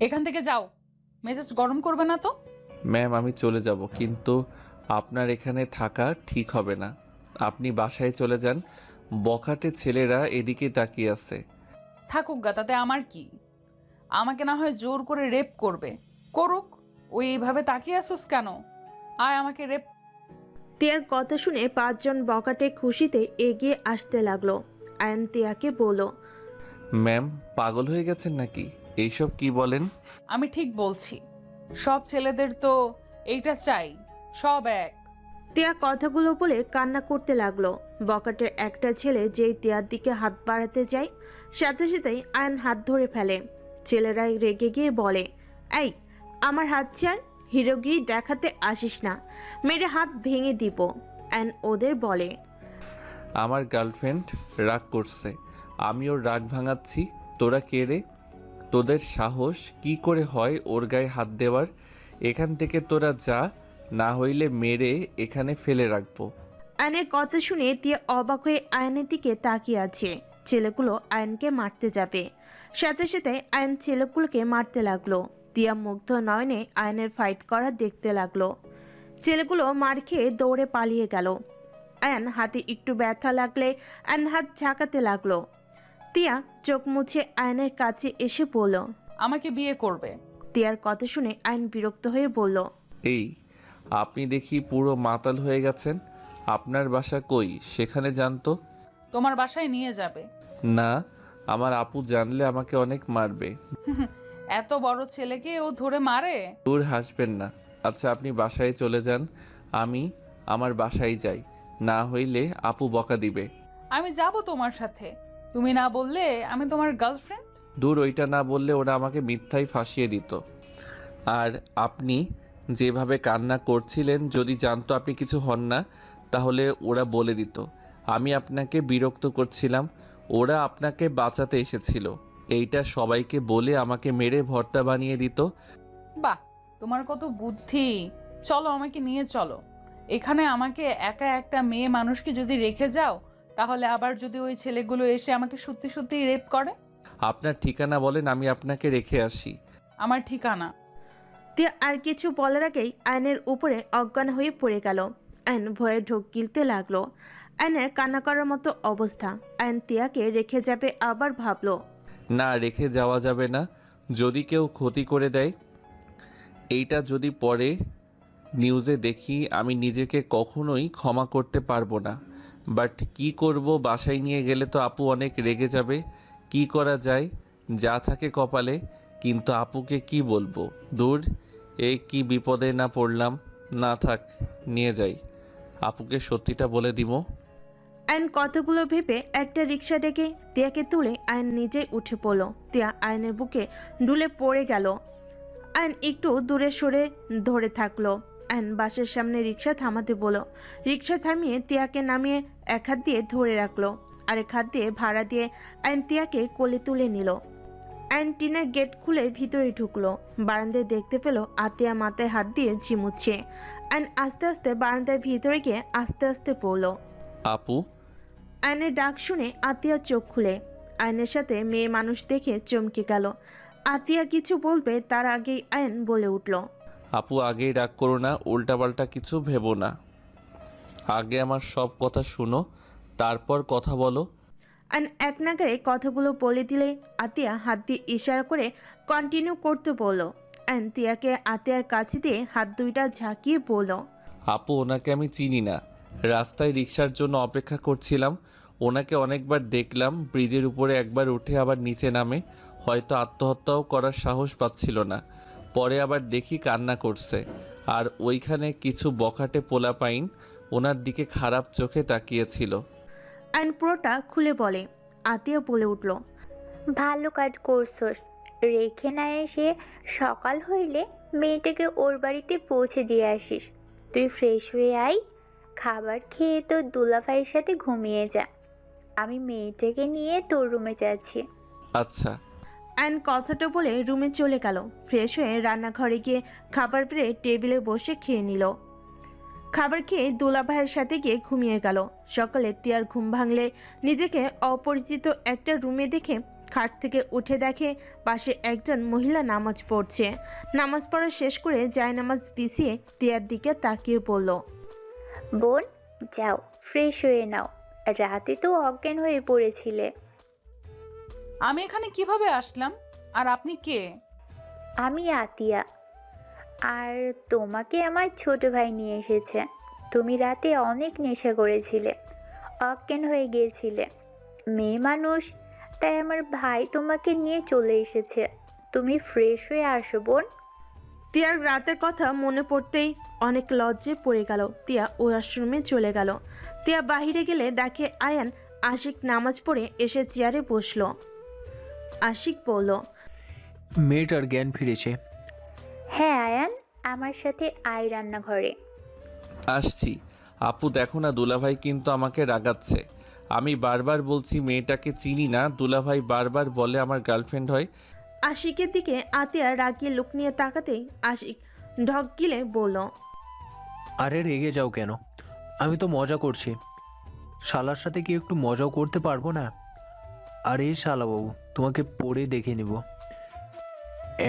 এখান থেকে যাও, মেজাজ গরম করবে না তো। ম্যাম আমি চলে যাব, কিন্তু আপনার এখানে থাকা ঠিক হবে না। আপনি বাসায় চলে যান। বখাটে ছেলেরা এদিকে তাকিয়ে আছে। থাকুক গা, তাতে আমার কি? আমাকে না হয় জোর করে রেপ করবে, করুক। ওই এইভাবে তাকিয়ে আসুস কেন? আয় আমাকে রেপ। তিয়ার কথা শুনে পাঁচজন বকাটে খুশিতে এগিয়ে আসতে লাগলো। আয়ান তিয়াকে বলল, ম্যাম পাগল হয়ে গেছেন নাকি? এইসব কি বলেন? আমি ঠিক বলছি, সব ছেলেদের তো এইটা চাই, সব এক। তিয়া কথাগুলো বলে কান্না করতে লাগলো। বকাটের একটা ছেলে যেই তিয়ার দিকে হাত বাড়াতে যায়, সাথে সাথেই আয়ান হাত ধরে ফেলে। ছেলেরা রেগে গিয়ে বলে, এই আমার হাত ছাড়, হিরোগিরি দেখাতে আসিস না, মেরে হাত ভেঙে দিব। আয়ান ওদের বলে, আমার গার্লফ্রেন্ড রাগ করছে, আমি ওর রাগ ভাঙাচ্ছি। তোরা কে রে? তোদের সাহস কি করে হয় ওর গায়ে হাত দেওয়ার? এখান থেকে তোরা যা, না হইলে মেরে এখানে ফেলে রাখবো। আয়নের কথা শুনে তিয়া অবাক হয়ে আয়নের দিকে তাকিয়ে আছে। ছেলেগুলো আয়নকে মারতে যাবে, সাথে সাথে আয়ন ছেলেগুলোকে মারতে লাগলো। তিয়া মুগ্ধ নয়নে আয়নের ফাইট করা দেখতে লাগলো। ছেলেগুলো মার খেয়ে দৌড়ে পালিয়ে গেল। আয়ন হাতে একটু ব্যথা লাগলে আয়ন হাত ঝাঁকাতে লাগলো। তিয়া চোখ মুছে আয়নের কাছে এসে বলল, আমাকে বিয়ে করবে। তিয়ার কথা শুনে আয়ন বিরক্ত হয়ে বলল, এই আপনি দেখি পুরো মাতাল হয়ে গেছেন। আপনার বাসা কই সেখানে যান তো। তোমার বাসায় নিয়ে যাবে। না, আমার আপু জানলে আমাকে অনেক মারবে। এত বড় ছেলেকে ও ধরে মারে? দূর হাসবেন না। আচ্ছা আপনি বাসায় চলে যান, আমি আমার বাসায় যাই, না হইলে আপু বকা দিবে। আমি যাব তোমার সাথে, তুমি না বললে আমি তোমার গার্লফ্রেন্ড। দূর, ওইটা না বললে ওরা আমাকে মিথ্যায় ফাঁসিয়ে দিত। আর আপনি যেভাবে কান্না করছিলেন, যদি জানতো আপনি কিছু হন না, তাহলে ওরা বলে দিত আমি আপনাকে বিরক্ত করছিলাম। ওরা আপনাকে বাঁচাতে এসেছিল, এইটা সবাইকে বলে আমাকে মেরে ভর্তা বানিয়ে দিত। বাহ, তোমার কত বুদ্ধি। চলো, আমাকে নিয়ে চলো। এখানে আমাকে একা একটা মেয়ে মানুষকে যদি রেখে যাও, তাহলে আবার যদি ওই ছেলেগুলো এসে আমাকে সত্যি সত্যি রেপ করে। আপনার ঠিকানা বলেন, আমি আপনাকে রেখে আসি। আমার ঠিকানা? তিয়া আর কিছু বলার আগেই আয়নের উপরে অজ্ঞান হয়ে পড়ে গেল। আয়ন ভয়ে ঢোক গিলতে লাগলো। আয়নের কান্না করার মতো অবস্থা। আয়ন তিয়াকে রেখে যাবে, আবার ভাবলো, না, রেখে যাওয়া যাবে না। যদি কেউ ক্ষতি করে দেয়, এইটা যদি পরে নিউজে দেখি, আমি নিজেকে কখনোই ক্ষমা করতে পারবো না। বাট কি করব, বাসায় নিয়ে গেলে তো আপু অনেক রেগে যাবে। কি করা যায়, যা থাকে কপালে। কিন্তু আপুকে কি বলবো? দূর, এই কি বিপদে না পড়লাম। না থাক, নিয়ে যাই, আপুকে সত্যিটা বলে দিব। আয়ন কতগুলো ভেবে একটা রিক্সা ডেকে তিয়াকে তুলে আয়ন নিজেই উঠে পড়লো। তিয়া আয়নের বুকে ডুলে পড়ে গেল। আয়ন একটু দূরে সরে ধরে থাকলো। আয়ন বাসের সামনে রিক্সা থামাতে বলল। রিক্সা থামিয়ে তিয়াকে নামিয়ে এক হাত দিয়ে ধরে রাখলো, আরেক হাত দিয়ে ভাড়া দিয়ে আয়ন তিয়াকে কোলে তুলে নিল। আয়ন টিনের গেট খুলে ভিতরে ঢুকলো। বারান্দায় দেখতে পেল আতিয়া মাথায় হাত দিয়ে ঝিমুচ্ছে। আয়ন আস্তে আস্তে বারান্দার ভিতরে গিয়ে আস্তে আস্তে পড়লো। আপু। আয়নের ডাক শুনে আতিয়া চোখ খুলে। আয়নের সাথে মেয়ে মানুষ দেখে চমকে গেল। আতিয়া কিছু বলবে তার আগেই আয়ন বলে উঠল, আপু আগেই রাগ করো না, উল্টাপাল্টা কিছু ভেবো না। আগে আমার সব কথা শুনো, তারপর কথা বলো। আয়ন এক নাগারে কথাগুলো বলে দিলে আতিয়া হাত দিয়ে ইশারা করে কন্টিনিউ করতে বলল। আয়ন তিয়াকে আতিয়ার কাছে দিয়ে হাত দুইটা ঝাঁকিয়ে বলল, আপু ওনাকে আমি চিনি না, রাস্তায় রিক্সার জন্য অপেক্ষা করছিলাম। ওনাকে অনেকবার দেখলাম, ব্রিজের উপরে একবার উঠে আবার নিচে নামে, হয়তো আত্মহত্যাও করার সাহস পাচ্ছিল না। পরে আবার দেখি কান্না করছে, আর ওইখানে কিছু বখাটে পোলাপাইন ওনার দিকে খারাপ চোখে তাকিয়েছিল। আয়ন পুরোটা খুলে বলে। আতিয়া বলে উঠল, ভালো কাজ করছস, রেখে না এসে সকাল হইলে মেয়েটাকে ওর বাড়িতে পৌঁছে দিয়ে আসিস। তুই ফ্রেশ হয়ে আয়, খাবার খেয়ে তোর দুলাভাইয়ের সাথে ঘুমিয়ে যা। আমি মেয়েটাকে নিয়ে তোর রুমে যাচ্ছি। আচ্ছা। আয়ন কথাটা বলে রুমে চলে গেল। ফ্রেশ হয়ে রান্নাঘরে গিয়ে খাবার পেরে টেবিলে বসে খেয়ে নিল। খাবার খেয়ে দোলা ভাইয়ের সাথে গিয়ে ঘুমিয়ে গেল। সকালে তিয়ার ঘুম ভাঙলে নিজেকে অপরিচিত একটা রুমে দেখে খাট থেকে উঠে দেখে পাশে একজন মহিলা নামাজ পড়ছে। নামাজ পড়া শেষ করে জায়নামাজ বিছিয়ে তিয়ার দিকে তাকিয়ে বলল, বোন, যাও ফ্রেশ হয়ে নাও, রাতে তো অজ্ঞান হয়ে পড়েছিলে। আমি এখানে কিভাবে আসলাম? আর আপনি কে? আমি আতিয়া, আর তোমাকে আমার ছোট ভাই নিয়ে এসেছে। তুমি রাতে অনেক নেশা করেছিলে, অজ্ঞান হয়ে গিয়েছিলে। মেয়ে মানুষ, তাই আমার ভাই তোমাকে নিয়ে চলে এসেছে। তুমি ফ্রেশ হয়ে আসো বোন। তিয়ার রাতের কথা মনে পড়তেই অনেক লজ্জে পড়ে গেল। তিয়া ওয়াশরুমে চলে গেল। তিয়া বাহিরে গেলে দেখে আয়ান আশিক নামাজ পড়ে এসে চেয়ারে বসলো। আশিক বলল, মেয়েটার জ্ঞান ফিরেছে। হ্যাঁ আয়ান, আমার সাথে আয় রান্নাঘরে। আসছি। আপু দেখো না, দুলাভাই কিন্তু আমাকে রাগাচ্ছে। আমি বারবার বলছি মেয়েটাকে চিনি না, দুলাভাই বারবার বলে আমার গার্লফ্রেন্ড হয়। আশিকের দিকে আতিয়া রাগিয়ে লুক নিয়ে তাকাতেই আশিক ঢক গিলে বলল, আরে রেগে যাও কেন? আমি তো মজা করছি। শালার সাথে কি একটু মজাও করতে পারবো না? আরে শালাবাবু, তোমাকে পড়ে দেখে নিব।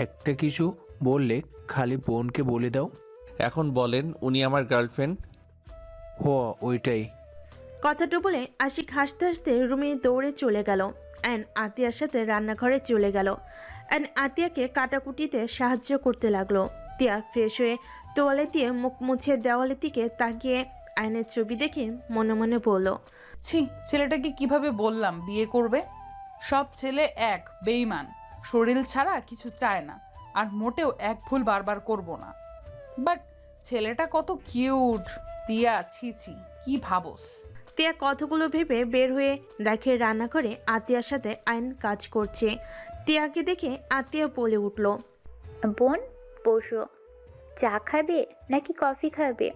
একটা কিছু বললে খালি বোনকে বলে দাও। এখন বলেন উনি আমার গার্লফ্রেন্ড? ওইটাই। কথাটা বলে আশিক হাসতে হাসতে রুমে দৌড়ে চলে গেল। অ্যান আতিয়ার সাথে রান্নাঘরে চলে গেল। অ্যান আতিয়াকে কাটাকুটিতে সাহায্য করতে লাগলো। তিয়া ফ্রেশ হয়ে তোয়ালে দিয়ে মুখ মুছে দেওয়ালের দিকে তাকিয়ে আয়নের ছবি দেখে মনে মনে বলল, ছি, ছেলেটাকে কিভাবে বললাম বিয়ে করবে? সব ছেলে এক বেঈমান, শরীর ছাড়া কিছু চায় না, আর মোটেও এক ভুল বারবার করব না। বাট ছেলেটা কত কিউট। তিয়া, ছি ছি, কি ভাবস? তিয়া কথাগুলো ভেবে বের হয়ে দেখে রান্নাঘরে আতিয়ার সাথে আয়ন কাজ করছে। তিয়াকে দেখে আতিয়া বলে উঠল, বোন বসো, চা খাবে নাকি কফি খাবে?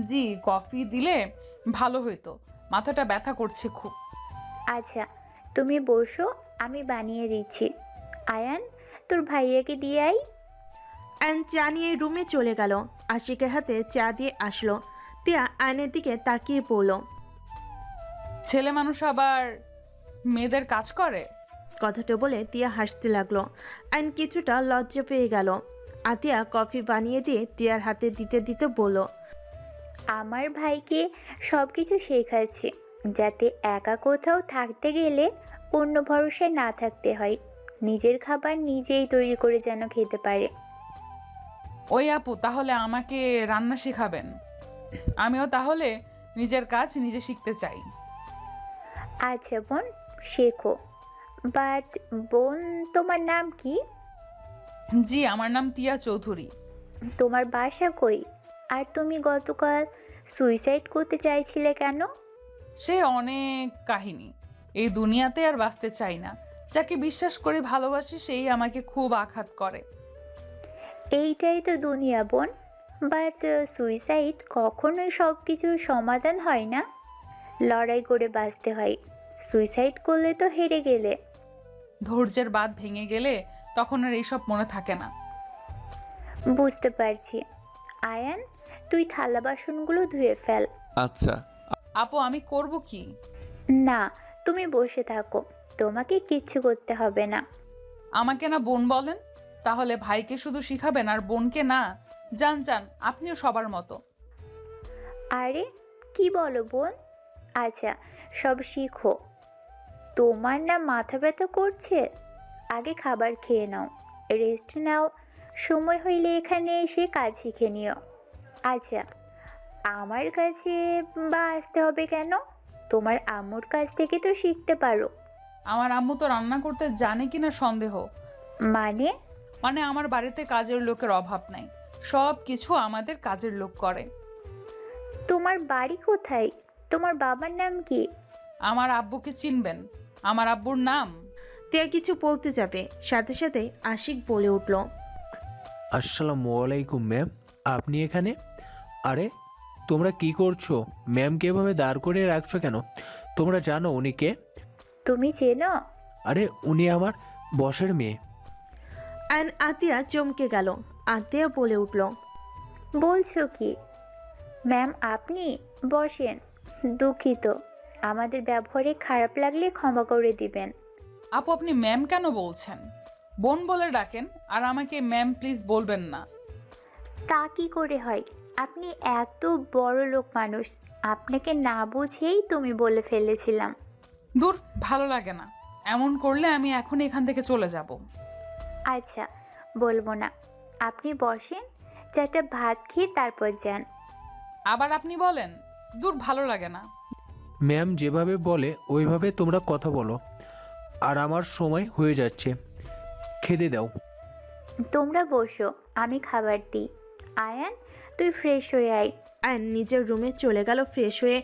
জি, কফি দিলে ভালো হতো, মাথাটা ব্যথা করছে খুব। আচ্ছা তুমি বসো, আমি বানিয়ে দিচ্ছি। আয়ান, তোর ভাইয়াকে দিয়ে আই। অ্যান চা নিয়ে রুমে চলে গেল। আশিকের হাতে চা দিয়ে আসলো। তিয়া আয়নের দিকে তাকিয়ে পড়ল। ছেলে মানুষ আবার মেয়েদের কাজ করে? কথাটা বলে তিয়া হাসতে লাগলো। আয়ন কিছুটা লজ্জা পেয়ে গেল। আতিয়া কফি বানিয়ে দিয়ে তিয়ার হাতে দিতে দিতে বলল, আমার ভাইকে সব কিছু শেখাচ্ছি, যাতে একা কোথাও থাকতে গেলে অন্য ভরসায় না থাকতে হয়। নিজের খাবার নিজেই তৈরি করে যেন খেতে পারে। ওই আপু, তাহলে আমাকে রান্না শেখাবেন? আমিও তাহলে নিজের কাজ নিজে শিখতে চাই। আচ্ছা বোন, শেখো। বাট বোন, তোমার নাম কি? জি, আমার নাম তিয়া চৌধুরী। তোমার বাসা কই? আর তুমি গতকাল সুইসাইড করতে চাইছিলে কেন? সে অনেক কাহিনী, এই দুনিয়াতে আর বাঁচতে চাই না। যাকে বিশ্বাস করে ভালোবাসি সেই আমাকে খুব আঘাত করে। এইটাই তো দুনিয়া বোন। বাট সুইসাইড কখনোই সব কিছুর সমাধান হয় না। লড়াই করে বাঁচতে হয়। সুইসাইড করলে তো হেরে গেলে। ধৈর্যের বাঁধ ভেঙে গেলে তখন আর এইসব মনে থাকে না। বুঝতে পারছি। আয়ান, তুই থালা বাসনগুলো ধুয়ে ফেল। আচ্ছা। আপু, আমি করব কি? না, তুমি বসে থাকো, তোমাকে কিচ্ছু করতে হবে না। আমাকে না বোন বলেন? তাহলে ভাইকে শুধু শিখাবেন আর বোনকে না? যান যান, আপনিও সবার মতো। আরে কি বলো বোন? আচ্ছা, সব শিখো। তোমার না মাথা ব্যথা করছে? আগে খাবার খেয়ে নাও, রেস্ট নাও। সময় হইলে এখানে এসে কাজ শিখে নিও। আচ্ছা, আমার কাছে বা আসতে হবে কেন? তোমার আম্মুর কাছ থেকে তো শিখতে পারো। আমার আম্মু তো রান্না করতে জানে কিনা সন্দেহ। মানে? মানে আমার বাড়িতে কাজের লোকের অভাব নাই, সব কিছু আমাদের কাজের লোক করে। তোমার বাড়ি কোথায়? তোমার বাবার নাম কি? আমার আব্বুকে চিনবেন? আমার আব্বুর নাম? তিয়া কিছু বলতে যাবে, সাথে সাথে আশিক বলে উঠল, আসসালামু আলাইকুম ম্যাম, আপনি এখানে? আরে তোমরা কি করছো? ম্যামকে এভাবে দাঁড় করিয়ে রাখছো কেন? তোমরা জানো উনি কে? তুমি চেনো? আরে উনি আমার বসের মেয়ে। অ্যান আতিয়া চমকে গেল। আতিয়া বলে উঠল, বলছো কি? ম্যাম আপনি বসেন। দুঃখিত, আমাদের ব্যবহারে খারাপ লাগলে ক্ষমা করে দিবেন। আপু আপনি ম্যাম কেন বলছেন? বোন বলে ডাকেন, আর আমাকে ম্যাম প্লিজ বলবেন না। তা কি করে হয়? আপনি এত বড় লোক মানুষ, আপনাকে না বুঝেই তুমি বলে ফেলেছিলাম। দূর, ভালো লাগে না। এমন করলে আমি এখন এখান থেকে চলে যাব। আচ্ছা, বলবো না। আপনি বসেন, চারটা ভাত খেয়ে তারপর যান। আবার আপনি বলেন? দূর, ভালো লাগে না। ম্যাম যেভাবে বলে ওইভাবে তোমরা কথা বলো। আর আমার সময় হয়ে যাচ্ছে, খেতে দাও। তোমরা বসো, আমি খাবার দিই। আয়ান, তুই ফ্রেশ হয়ে আয়। আয়ন নিজের রুমে চলে গেল ফ্রেশ হয়ে।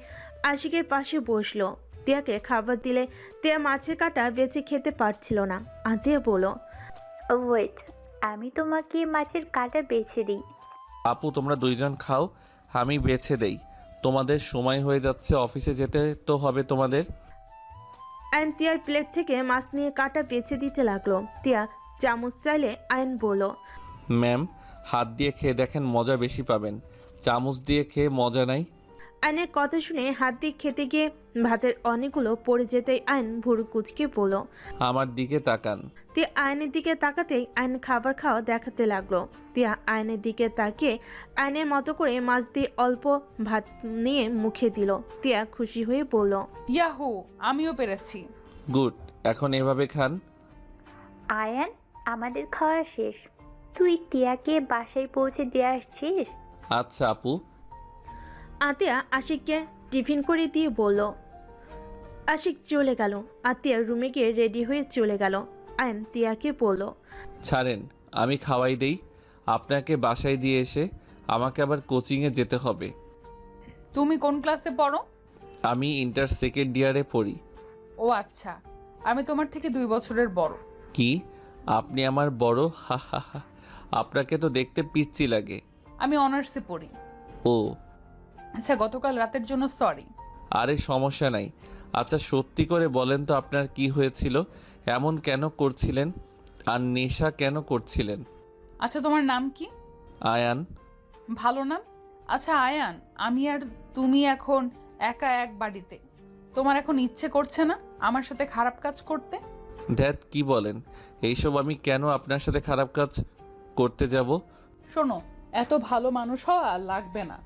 আশিকের পাশে বসলো। তিয়াকে খাবার দিলে তিয়া মাছের কাঁটা বেছে খেতে পারছিল না। আতিয়া বলল, ওয়েট, আমি তোমাকে মাছের কাঁটা বেছে দিই। আপু তোমরা দুইজন খাও, আমি বেছে দেই। তোমাদের সময় হয়ে যাচ্ছে, অফিসে যেতে তো হবে তোমাদের। আয়ন তিয়ার প্লেট থেকে মাছ নিয়ে কাঁটা বেছে দিতে লাগলো। তিয়া চামচ চাইলে আয়ন বলল, ম্যাম, হাত দিয়ে খেয়ে দেখেন, মজা বেশি পাবেন। চামচ দিয়ে খেয়ে মজা নাই। আয়নের কথা শুনে হাত দিয়ে খেতে গিয়ে ভাতের অনেকগুলো পড়ে যেতেই আয়ন ভুরু কুচকে বলল। আমার দিকে তাকান। তিয়া আয়নের দিকে তাকাতেই আয়ন খাবার খাওয়া দেখাতে লাগলো। তিয়া আয়নের দিকে তাকিয়ে আয়নের মতো করে মাছ দিয়ে অল্প ভাত নিয়ে মুখে দিল। তিয়া খুশি হয়ে বলল, ইয়াহু, আমিও পেরেছি। গুড, এখন এভাবে খান। আয়ান, আমাদের খাওয়া শেষ। তুই টিয়াকে বাসায় পৌঁছে দিয়ে আসছিস? আচ্ছা আপু। আতিয়া আশিককে টিফিন করে দিয়ে বলল। আশিক চলে গেল। আতিয়া রুমে গিয়ে রেডি হয়ে চলে গেল। আয়ন তিয়াকে বলল, ছাড়েন, আমি খাওয়াই দেই। আপনাকে বাসায় দিয়ে এসে আমাকে আবার কোচিংয়ে যেতে হবে। তুমি কোন ক্লাসে পড়ো? আমি ইন্টার সেকেন্ড ইয়ারে পড়ি। ও আচ্ছা, আমি তোমার থেকে 2 বছরের বড়। কি? আপনি আমার বড়? হা হা হা। আপনাকে তো দেখতে পিচ্চি লাগে। আমি অনার্সে পড়ি। ও আচ্ছা, গতকাল রাতের জন্য সরি। আরে সমস্যা নাই। আচ্ছা সত্যি করে বলেন তো আপনার কি হয়েছিল? এমন কেন করছিলেন? আর নেশা কেন করছিলেন? আচ্ছা, তোমার নাম কি? আয়ান। ভালো নাম। আচ্ছা আয়ান, আমি আর তুমি এখন একা এক বাড়িতে। তোমার এখন ইচ্ছে করছে না আমার সাথে খারাপ কাজ করতে? ড্যাড কি বলেন? এইসব আমি কেন আপনার সাথে খারাপ কাজ করতে যাব? শোনো, এত ভালো মানুষ হওয়া লাগবে না।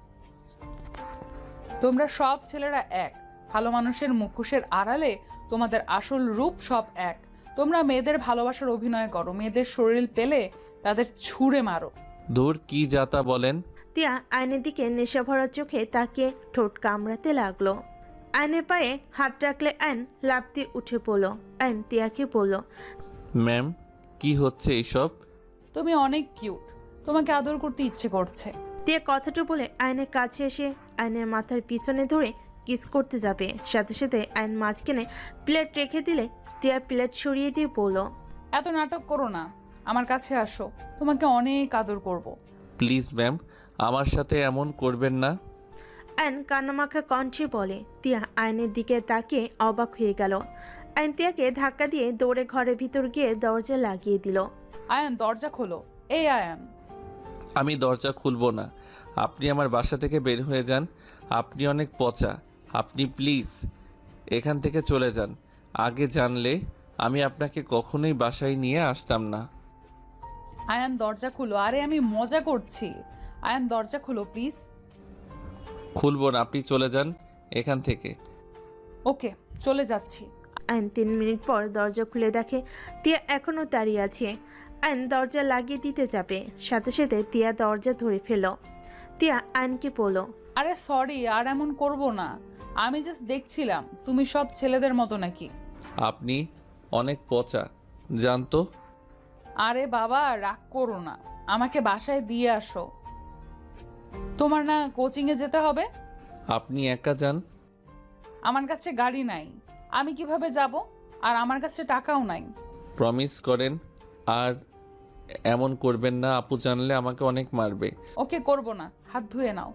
তোমরা সব ছেলেরা এক। ভালো মানুষের মুখোশের আড়ালে তোমাদের আসল রূপ সব এক। তোমরা মেয়েদের ভালোবাসার অভিনয় করো, মেয়েদের শরীর পেলে তাদের ছুঁড়ে মারো। ধুর, কি যাতা বলেন। তিয়া আয়নের দিকে নেশা ভরা চোখে তাকিয়ে ঠোঁট কামড়াতে লাগলো। আয়নের পায়ে হাত রাখলে আয়ন লাফ দিয়ে উঠে পড়ল। আয়ন তিয়াকে বলল, ম্যাম, কি হচ্ছে এইসব? তুমি অনেক কিউট, তোমাকে আদর করতে ইচ্ছে করছে। তিয়া কথাটা বলে আয়নের কাছে এসে আয়নের মাথার পিছনে ধরে কিস করতে যাবে। সাথে সাথে আয়ন মাঝখানে প্লেট রেখে দিলে তিয়া প্লেট সরিয়ে দিয়ে বলল, এত নাটক করো না, আমার কাছে আসো, তোমাকে অনেক আদর করব। প্লিজ ম্যাম, আমার সাথে এমন করবেন না। আয়ন কান্নামাখা কণ্ঠে বলে। তিয়া আয়নের দিকে তাকিয়ে অবাক হয়ে গেল। আয়ন তিয়াকে ধাক্কা দিয়ে দৌড়ে ঘরের ভিতর গিয়ে দরজা লাগিয়ে দিল। আয়ান, দরজা খোলো। এই আয়ান। আমি দরজা খুলবো না। আপনি আমার বাসা থেকে বের হয়ে যান। আপনি অনেক পচা। আপনি প্লিজ এখান থেকে চলে যান। আগে জানলে আমি আপনাকে কখনোই বাসায় নিয়ে আসতাম না। আয়ান, দরজা খুলো। আরে আমি মজা করছি। আয়ান, দরজা খুলো প্লিজ। খুলবো না, আপনি চলে যান এখান থেকে। ওকে, চলে যাচ্ছি। আয়ন 3 মিনিট পর দরজা খুলে দেখে তিয়া এখনো দাঁড়িয়ে আছে। আয়ন দরজা লাগিয়ে দিতে যাবে, সাথে সাথে তিয়া দরজা ধরে ফেল। তিয়া আয়নকে বলল, আরে সরি, আর এমন করব না। আমি জাস্ট দেখছিলাম তুমি সব ছেলেদের মতো নাকি। আপনি অনেক পচা, জানতো। আরে বাবা, রাগ করো না, আমাকে বাসায় দিয়ে আসো। তোমার না কোচিংয়ে যেতে হবে? আপনি একা যান। আমার কাছে গাড়ি নাই, আমি কিভাবে যাব? আর আমার কাছে টাকাও নাই। প্রমিস করেন আর এমন করবেন না। আপু জানলে আমাকে অনেক মারবে। ওকে, করব না, হাত ধুয়ে নাও।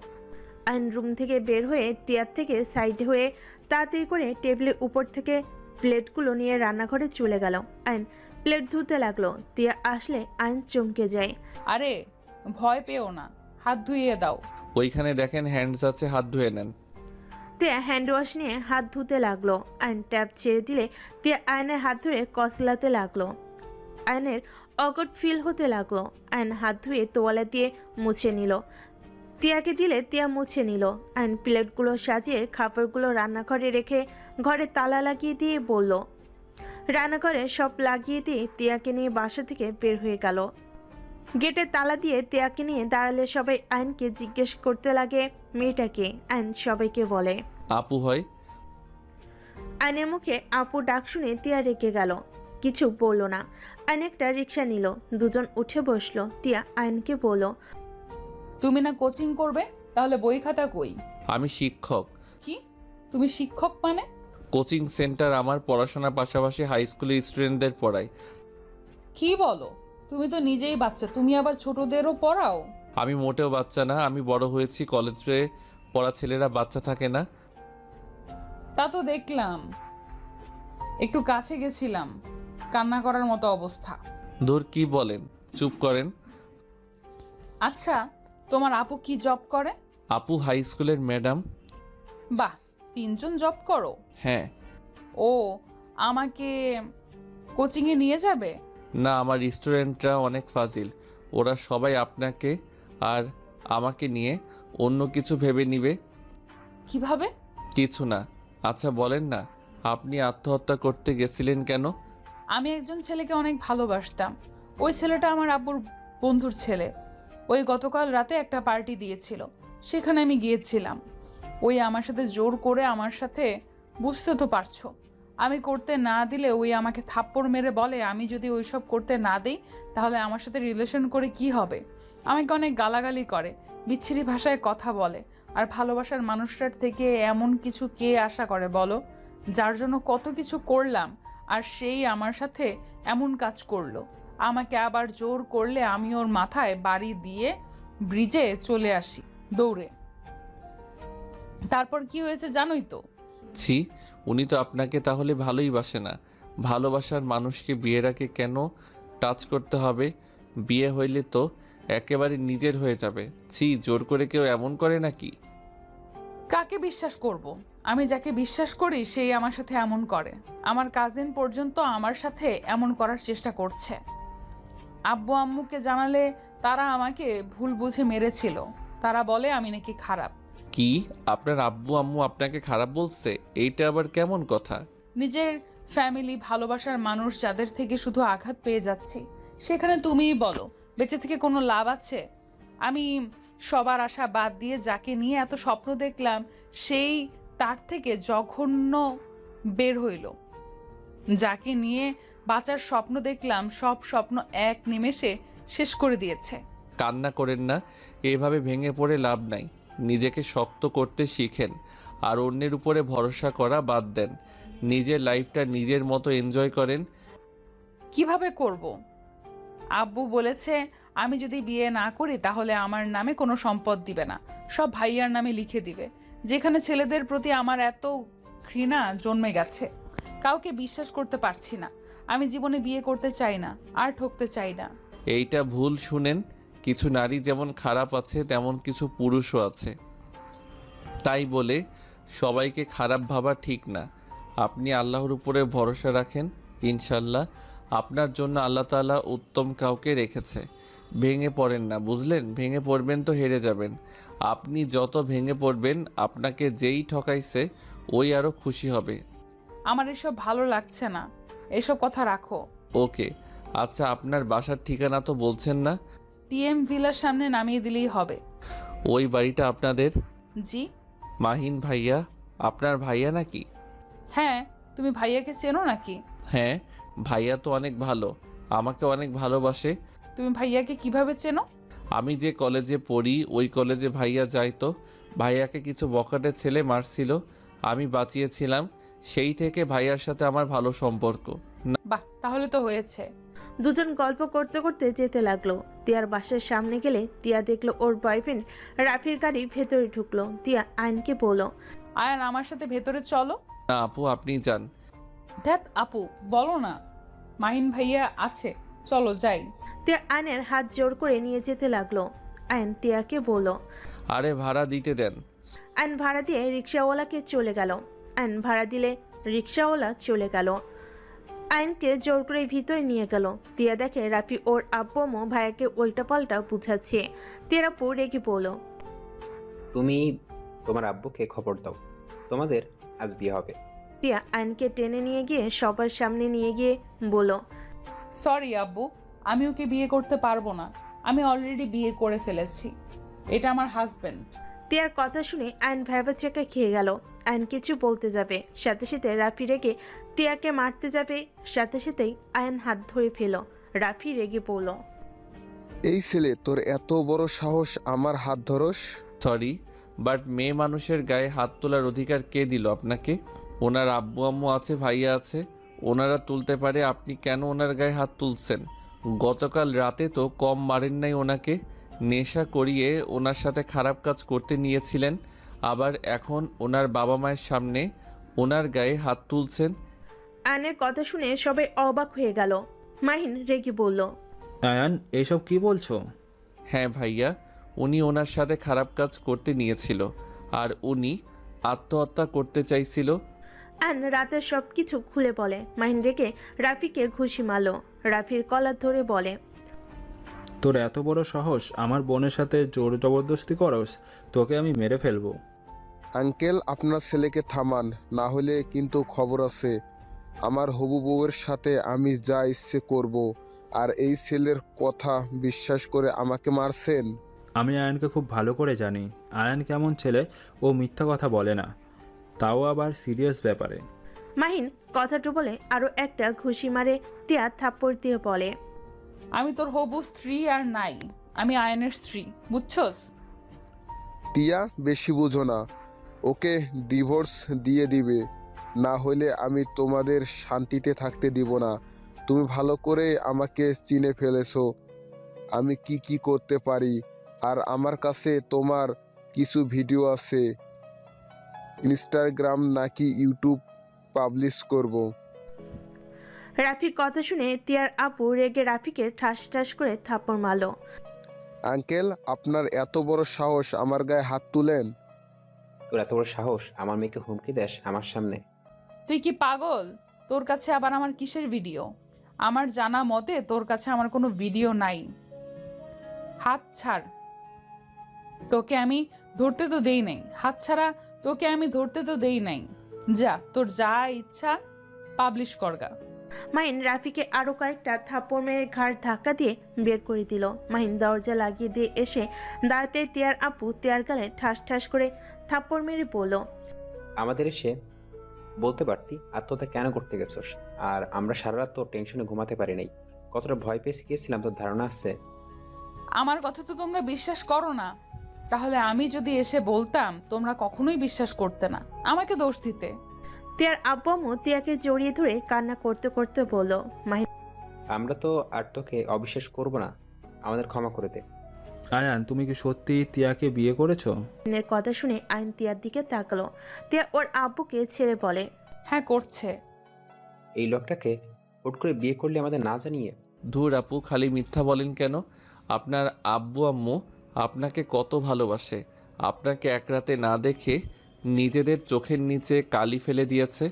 আয়ন রুম থেকে বের হয়ে তিয়ার থেকে সাইড হয়ে তাড়াতাড়ি করে টেবিলের উপর থেকে প্লেটগুলো নিয়ে রান্নাঘরে চলে গেল। আয়ন প্লেট ধুতে লাগলো। তিয়া আসলে আয়ন চমকে যায়। আরে ভয় পেও না, হাত ধুইয়ে দাও। ওইখানে দেখেন হ্যান্ডস আছে, হাত ধুয়ে নেন। তিয়া হ্যান্ড ওয়াশ নিয়ে হাত ধুতে লাগলো। আয়ন ট্যাপ ছেড়ে দিলে তিয়া আয়নের হাত ধরে কসলাতে লাগলো। আয়নের অকট ফিল হতে লাগলো। আয়ন হাত ধুয়ে তোয়ালে দিয়ে মুছে নিল। তিয়াকে দিলে তিয়া মুছে নিল। আয়ন প্লেটগুলো সাজিয়ে খাবারগুলো রান্নাঘরে রেখে ঘরে তালা লাগিয়ে দিয়ে বলল। রান্নাঘরে সব লাগিয়ে দিয়ে তিয়াকে নিয়ে বাসা থেকে বের হয়ে গেল। গেটে তালা দিয়ে তিয়াকে নিয়ে দাঁড়ালে সবাই আয়নকে জিজ্ঞেস করতে লাগে মেয়েটাকে। আয়ন সবাইকে বলে। আপু হয়। আয়নের মুখে আপু ডাক শুনে তিয়া রেগে গেল, কিছু বলল না। আয়ন একটা রিক্সা নিল, দুজন উঠে বসলো। তিয়া আয়নকে বলল। তুমি না কোচিং করবে, তাহলে বই খাতা কই? আমি শিক্ষক। কি? তুমি শিক্ষক মানে? কোচিং সেন্টার আমার পড়াশোনার পাশাপাশি হাই স্কুলের স্টুডেন্টদের পড়াই। কি বলো? তুমি তো নিজেই বাচ্চা, তুমি আবার ছোটদেরও পড়াও? আমি মোটেও বাচ্চা না, আমি বড় হয়েছি। কলেজে পড়া ছেলেরা বাচ্চা থাকে না। তা তো দেখলাম, একটু কাছে গেছিলাম, কান্না করার মতো অবস্থা। দূর, কি বলেন? চুপ করেন। আচ্ছা, তোমার আপু কি জব করে? আপু হাই স্কুলের ম্যাডাম। বাহ, 3 জন জব করো? হ্যাঁ। ও, আমাকে কোচিংয়ে নিয়ে যাবে? না, আমার স্টুডেন্টরা অনেক ফাজিল। ওরা সবাই আপনাকে আর আমাকে নিয়ে অন্য কিছু ভেবে নিবে। কিভাবে? কিছু না। আচ্ছা বলেন না, আপনি আত্মহত্যা করতে গেছিলেন কেন? আমি একজন ছেলেকে অনেক ভালোবাসতাম। ওই ছেলেটা আমার আব্বুর বন্ধুর ছেলে। ওই গতকাল রাতে একটা পার্টি দিয়েছিল, সেখানে আমি গিয়েছিলাম। ওই আমার সাথে জোর করে, আমার সাথে, বুঝতে তো পারছো, আমি করতে না দিলে ওই আমাকে থাপ্পড় মেরে বলে আমি যদি ওইসব করতে না দিই তাহলে আমার সাথে রিলেশন করে কি হবে। আমাকে অনেক গালাগালি করে, বিচ্ছিরি ভাষায় কথা বলে। আর ভালোবাসার মানুষটার থেকে এমন কিছু কে আশা করে বলো, যার জন্য কত কিছু করলাম, আর সেই আমার সাথে এমন কাজ করলো। আমাকে আবার জোর করলে আমি ওর মাথায় বাড়ি দিয়ে ব্রিজে চলে আসি দৌড়ে। তারপর কি হয়েছে জানোই তো। ছি, উনি তো আপনাকে তাহলে ভালোই বাসে না। ভালোবাসার মানুষকে বিয়ের আগে কেন টাচ করতে হবে? বিয়ে হইলে তো একেবারে নিজের হয়ে যাবে। ছি, জোর করে কেউ এমন করে নাকি? কাকে বিশ্বাস করব? আমি যাকে বিশ্বাস করি সেই আমার সাথে এমন করে। আমার কাজিন পর্যন্ত আমার সাথে এমন করার চেষ্টা করছে। আব্বু আম্মুকে জানালে তারা আমাকে ভুল বুঝে মেরেছিল। তারা বলে আমি নাকি খারাপ। কি, আপনার আব্বু আম্মু আপনাকে খারাপ বলছে? এইটা আবার কেমন কথা? নিজের ফ্যামিলি, ভালোবাসার মানুষ যাদের থেকে শুধু আঘাত পেয়ে যাচ্ছি, সেখানে তুমিই বলো বেঁচে থেকে কোনো লাভ আছে? আমি সবার আশা বাদ দিয়ে যাকে নিয়ে এত স্বপ্ন দেখলাম, সেই তার থেকে জঘন্য বের হইল। যাকে নিয়ে বাঁচার স্বপ্ন দেখলাম, সব স্বপ্ন এক নিমেষে শেষ করে দিয়েছে। কান্না করেন না, এভাবে ভেঙে পড়ে লাভ নাই। নিজেকে শক্ত করতে শিখেন আর অন্যের উপরে ভরসা করা বাদ দেন। নিজের লাইফটা নিজের মতো এনজয় করেন। কিভাবে করব? আব্বু বলেছে আমি যদি বিয়ে না করি তাহলে আমার নামে কোনো সম্পদ দিবে না, সব ভাইয়ার নামে লিখে দিবে। যেখানে ছেলেদের প্রতি আমার এত ঘৃণা জন্মে গেছে, কাউকে বিশ্বাস করতে পারছি না। আমি জীবনে বিয়ে করতে চাই না, আর ঠকতে চাই না। এইটা ভুল শুনেন। কিছু নারী যেমন খারাপ আছে তেমন কিছু পুরুষও আছে। তাই বলে সবাইকে খারাপ ভাবা ঠিক না। আপনি আল্লাহর উপরে ভরসা রাখেন, ইনশাল্লাহ আপনার জন্য আল্লাহ তাআলা উত্তম কাউকে রেখেছে। ভেঙে পড়েন না, বুঝলেন? ভেঙে পড়বেন তো হেরে যাবেন। আপনি যত ভেঙে পড়বেন আপনাকে যেই ঠকাইছে ওই আরও খুশি হবে। আমার এসব ভালো লাগছে না, এসব কথা রাখো। ওকে, আচ্ছা আপনার বাসার ঠিকানা তো বলছেন না? টিএম ভিলার সামনে নামিয়ে দিলেই হবে। ওই বাড়িটা আপনাদের? জি। মাহিন ভাইয়া আপনার ভাইয়া নাকি? হ্যাঁ, তুমি ভাইয়াকে চেনো নাকি? হ্যাঁ, ভাইয়া তো অনেক ভালো, আমাকে অনেক ভালোবাসে। তুমি ভাইয়াকে কিভাবে চেনো? আমি যে কলেজে পড়ি ওই কলেজে ভাইয়া যাইতো। ভাইয়াকে কিছু বখাটে ছেলে মারছিল, আমি বাঁচিয়েছিলাম। সেই থেকে ভাইয়ার সাথে আমার ভালো সম্পর্ক। বাহ, তাহলে তো হয়েছে। দুজন গল্প করতে করতে যেতে লাগলো। তিয়ার বাসার সামনে গেলে তিয়া দেখলো ওর বয়ফ্রেন্ড রাফির গাড়ি ভেতরে ঢুকলো। তিয়া আয়নকে বলল। আয়ান আমার সাথে ভেতরে চলো। না আপু, আপনি যান। ধ্যাত আপু, বলো না, মাহিন ভাইয়া আছে, চলো যাই। তিয়া আয়নের হাত জোর করে নিয়ে যেতে লাগলো। আয়ন তিয়াকে বলল। আরে ভাড়া দিতে দেন। আয়ন ভাড়া দিয়ে রিক্সাওয়ালাকে চলে গেল। আয়ন ভাড়া দিলে রিক্সাওয়ালা চলে গেল। আয়নকে জোর করে ভিতরে নিয়ে গেল। তিয়া দেখে রাফি ওর আব্বু আম্মু ভাইয়াকে উল্টাপাল্টা বুঝাচ্ছে। তিয়ার আপু রেগে বলল। তুমি তোমার আব্বুকে খবর দাও, তোমাদের আজ বিয়ে হবে। তিয়া আয়নকে টেনে নিয়ে গিয়ে সবার সামনে নিয়ে গিয়ে বলল। সরি আব্বু, আমি ওকে বিয়ে করতে পারবো না। আমি অলরেডি বিয়ে করে ফেলেছি। এটা আমার হাজবেন্ড। তিয়ার কথা শুনে আয়ন ভ্যাবা চেকা খেয়ে গেল। আয়ন কিছু বলতে যাবে, সাথে সাথে রাফি রেগে তিয়াকে মারতে যাবে, সাথে সাথেই আয়ন হাত ধরে ফেল। রাফি রেগে বলল। এই ছেলে, তোর এত বড় সাহস আমার হাত ধরস? সরি, বাট মেয়ে মানুষের গায়ে হাত তোলার অধিকার কে দিল আপনাকে? ওনার আব্বু আম্মু আছে, ভাইয়া আছে, ওনারা তুলতে পারে, আপনি কেন ওনার গায়ে হাত তুলছেন? গতকাল রাতে তো কম মারেন নাই ওনাকে, নেশা করিয়ে ওনার সাথে খারাপ কাজ করতে নিয়েছিলেন, আবার এখন ওনার বাবা মায়ের সামনে ওনার গায়ে হাত তুলছেন। আয়নের কথা শুনে সবাই অবাক হয়ে গেল। মাহিন রেগে বলল। আয়ান, এইসব কি বলছো? হ্যাঁ ভাইয়া, উনি ওনার সাথে খারাপ কাজ করতে নিয়েছিল আর উনি আত্মহত্যা করতে চাইছিল। আয়ন রাতের সবকিছু খুলে বলে। মাহিন রেগে রাফিকে ঘুষি মারল। রাফির কলার ধরে বলে। তোর এত বড় সাহস আমার বোনের সাথে জোর জবরদস্তি করস? তোকে আমি মেরে ফেলবো। আঙ্কেল, আপনার ছেলেকে থামান, না হলে কিন্তু খবর আছে। আমার হবু বউয়ের সাথে আমি যা ইচ্ছে করব। আর এই ছেলের কথা বিশ্বাস করে আমাকে মারছেন? আমি আয়ানকে খুব ভালো করে জানি। আয়ান কেমন ছেলে, ও মিথ্যা কথা বলে না, তাও আবার সিরিয়াস ব্যাপারে। মাহিন কথাটা বলে আরো একটা ঘুষি মারে। তিয়া থাপ্পড় দিয়ে বলে। আমি তোর হবু স্ত্রী আর নাই, আমি আয়নের স্ত্রী, বুঝছস? টিয়া, বেশি বুঝো না। ওকে ডিভোর্স দিয়ে দিবে, না হলে আমি তোমাদের শান্তিতে থাকতে দিব না। তুমি ভালো করে আমাকে চিনে ফেলেছো, আমি কি কি করতে পারি। আর আমার কাছে তোমার কিছু ভিডিও আছে, ইনস্টাগ্রাম নাকি ইউটিউব পাবলিশ করব। রাফির কথা শুনে তিয়ার আপু রেগে রাফিকে ঠাস ঠাস করে থাপ্পড় মারল। আঙ্কেল, আপনার এত বড় সাহস আমার গায়ে হাত তুলেন? তোর এত বড় সাহস আমার মেয়েকে হুমকি দেস আমার সামনে? তুই কি পাগল? তোর কাছে আবার আমার কিসের ভিডিও? আমার জানা মতে তোর কাছে আমার কোনো ভিডিও নাই। হাত ছাড়, তোকে আমি ধরতে তো দেই নাই। হাত ছাড়া, তোকে আমি ধরতে তো দেই নাই। যা, তোর যা ইচ্ছা পাবলিশ করগা। মাহিন রাফিকে আরো কয়েকটা থাপ্পড় মেরে ঘাড় ধাক্কা দিয়ে বের করে দিল। মাহিন দরজা লাগিয়ে দিয়ে এসে দাঁড়াতে তিয়ার আপু তিয়ার গালে ঠাস ঠাস করে থাপ্পড় মেরে বলল। আমাদের এসে বলতে পারতি আত্মহত্যা কেন করতে গেছোস। আর আমরা সারা রাত তো টেনশনে ঘুমাতে পারি নাই। কতটা ভয় পেয়ে গিয়েছিলাম তোর ধারণা আছে? আমার কথা তো তোমরা বিশ্বাস করো না, তাহলে আমি যদি এসে বলতাম তোমরা কখনোই বিশ্বাস করতে না, আমাকে দোষ দিতে। তিয়ার আব্বু আম্মু তিয়াকে জড়িয়ে ধরে কান্না করতে করতে বলল। মাহিন আমরা তো আর তোকে অবিশ্বাস করব না, আমাদের ক্ষমা করে দে। আয়ান, তুমি কি সত্যি তিয়াকে বিয়ে করেছো? এর কথা শুনে আইন তিয়ার দিকে তাকালো। তিয়া ওর আব্বুকে ছেড়ে বলে। হ্যাঁ করছে। এই লোকটাকে হুট করে বিয়ে করলে আমাদের না জানিয়ে? ধুর আপু, খালি মিথ্যা বলেন কেন? আপনার আব্বু আম্মু আপনাকে কত ভালোবাসে, আপনাকে এক রাতে না দেখে নিজেদের চোখের নিচে কালি ফেলে দিয়েছে,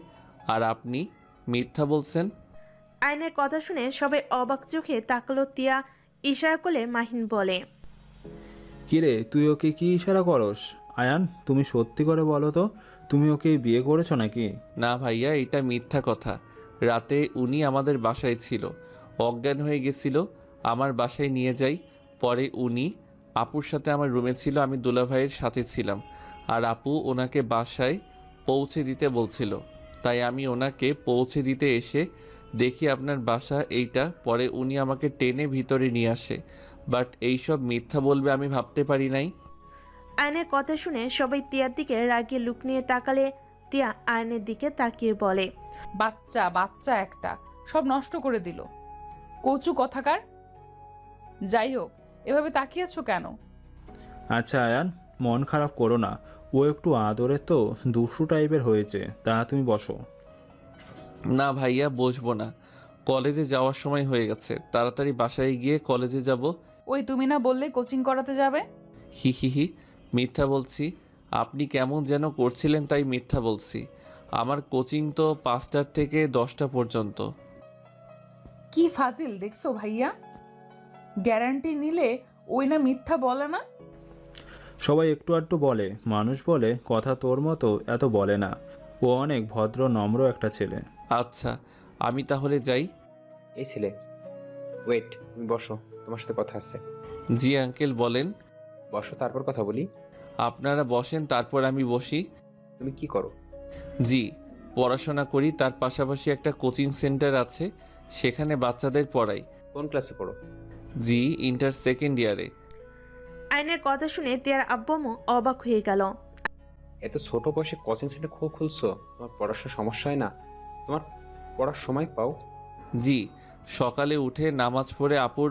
আর আপনি মিথ্যা বলছেন। আইনের কথা শুনে সবাই অবাক চোখে তাকালো। তিয়া ইশারা করলে মাহিন বলে। কিরে, তুই ওকে কি ইশারা করস? আয়ান, তুমি সত্যি করে বলো তো, তুমি ওকে বিয়ে করেছো নাকি? না ভাইয়া, এটা মিথ্যা কথা। রাতে উনি আমাদের বাসায় ছিল, অজ্ঞান হয়ে গেছিল, আমার বাসায় নিয়ে যাই। পরে উনি আপুর সাথে আমার রুমে ছিল, আমি দুলাভাইয়ের সাথে ছিলাম, আর আপু ওনাকে বাসায় পৌঁছে দিতে বলছিল, তাই আমি ওনাকে পৌঁছে দিতে এসে দেখি আপনার বাসা এইটা। পরে উনি আমাকে টেনে ভিতরে নিয়ে আসে, বাট এইসব মিথ্যা বলবে আমি ভাবতে পারি নাই। আয়নের কথা শুনে সবাই তিয়ার দিকে রাগিয়ে লুক নিয়ে তাকালে তিয়া আয়নের দিকে তাকিয়ে বলে। বাচ্চা বাচ্চা একটা, সব নষ্ট করে দিল, কচু কথাকার। যাই হোক, এভাবে তাকিয়েছো কেন? আচ্ছা আয়ান, মন খারাপ করো না, ও একটু আদরে তো দুষ্টু টাইপের হয়েছে, তা তুমি বসো। না ভাইয়া, বসবো না, কলেজে যাওয়ার সময় হয়ে গেছে, তাড়াতাড়ি বাসায় গিয়ে কলেজে যাব। ওই তুমি না বললে কোচিং করাতে যাবে? হি হি হি, মিথ্যা বলছি। আপনি কেমন যেন করছিলেন তাই মিথ্যা বলছি। আমার কোচিং তো 5টা থেকে 10টা পর্যন্ত। কি ফাজিল দেখছো ভাইয়া, গ্যারান্টি নিলে ওই না মিথ্যা বলে না। সবাই একটু আধটু বলে, মানুষ বলে, কথা তোর মতো এত বলে না। ও অনেক ভদ্র নম্র একটা ছেলে। আচ্ছা, আমি তাহলে যাই। এই ছেলে, ওয়েট, তুমি বসো, তোমার সাথে কথা আছে। জি আঙ্কেল বলেন। বসো, তারপর কথা বলি। আপনারা বসেন, তারপর আমি বসি। তুমি কি করো? জি, পড়াশোনা করি, তার পাশাপাশি একটা কোচিং সেন্টার আছে, সেখানে বাচ্চাদের পড়াই। কোন ক্লাসে পড়ো? জি, ইন্টার সেকেন্ড ইয়ারে। আয়নের কথা শুনে তিয়ার আব্বু আম্মু অবাক হয়ে গেল। এত ছোট বয়সে কোচিং সেন্টার খুলছো? তোমার পড়াশোনার সমস্যা হয় না? তোমার পড়ার সময় পাও? জি, সকালে উঠে নামাজ পড়ে আপুর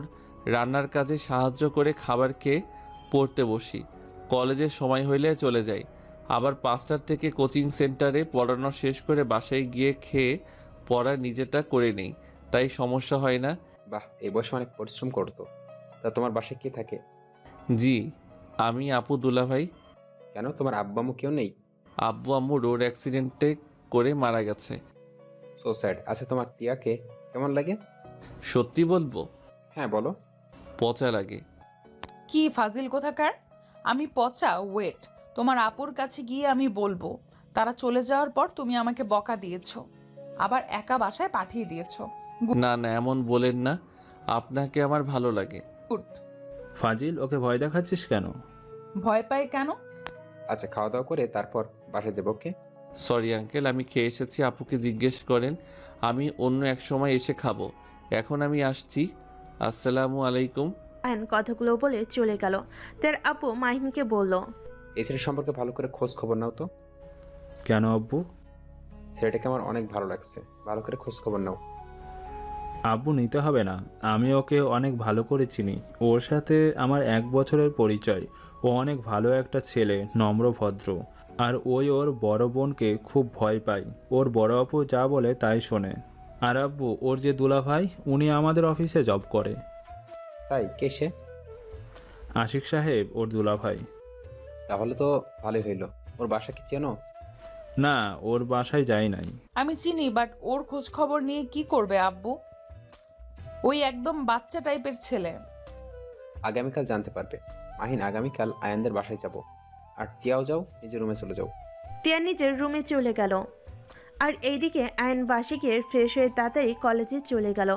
রান্নার কাজে সাহায্য করে খাবার খেয়ে পড়তে বসি। কলেজের সময় হইলে চলে যাই। আবার 5টার থেকে কোচিং সেন্টারে পড়ানো শেষ করে বাসায় গিয়ে খেয়ে পড়া নিজেটা করে নেই, তাই সমস্যা হয় না। বাহ, এই বয়সে অনেক পরিশ্রম করতো। তা তোমার বাসায় কে থাকে? জি, আমি, আপু, দুলাভাই। কেন, তোমার আব্বা আম্মু কেউ নেই? আব্বু আম্মু রোড অ্যাক্সিডেন্টে করে মারা গেছে। So sad. আচ্ছা, তোমার টিয়াকে কেমন লাগে? সত্যি বলবো? হ্যাঁ বলো। পচা লাগে। কি ফাজিল কোথাকার, আমি পচা? ওয়েট, তোমার আপুর কাছে গিয়ে আমি বলবো। তারা চলে যাওয়ার পর তুমি আমাকে বকা দিয়েছো, আবার একা বাসায় পাঠিয়ে দিয়েছো। না না, এমন বলেন না, আপনাকে আমার ভালো লাগে। গুড। ফাজিল, ওকে ভয় দেখাচ্ছিস কেন? ভয় পায় কেন? আচ্ছা, খাওয়া দাওয়া করে তারপর বাসায় যাবো, ওকে? সরি আঙ্কেল, আমি খেয়ে এসেছি, আপুকে জিজ্ঞেস করেন, আমি অন্য এক সময় এসে খাবো। এখন আমি আসছি। আসসালামু আলাইকুম। আয়ন কথাগুলো বলে চলে গেল। তার আপু মাহিনকে বলল, এই ছেলের সম্পর্কে ভালো করে খোঁজ খবর নাও তো। কেন আব্বু? ছেলেটাকে আমার অনেক ভালো লাগছে, ভালো করে খোঁজ খবর নাও। আব্বু, নিতে হবে না, আমি ওকে অনেক ভালো করে চিনি। ওর সাথে আমার 1 বছরের পরিচয়। ও অনেক ভালো একটা ছেলে, নম্র ভদ্র। আর ওই ওর বড় বোনকে খুব ভয় পায়। ওর বড় আপু যা বলে তাই শোনে। আর আব্বু, ওর যে দুলাভাই, উনি আমাদের অফিসে জব করে। তাই? কে সে? আশিক সাহেব ওর দুলাভাই। তাহলে তো ভালোই হইলো। ওর বাসা কি চেনো? না, ওর বাসায় যাই নাই। আমি চিনি, বাট ওর খোঁজ খবর নিয়ে কি করবে আব্বু? ওই একদম বাচ্চা টাইপের ছেলে। আগামীকাল জানতে পারবে। মাহিন, আগামীকাল আয়ানদের বাসায় যাব। আর টিয়াও যাও, নিজের রুমে চলে যাও। তিয়া নিজের রুমে চলে গেল। আর এইদিকে আয়ন বাসে গিয়ে ফ্রেশ হয়ে তাড়াতাড়ি কলেজে চলে গেল।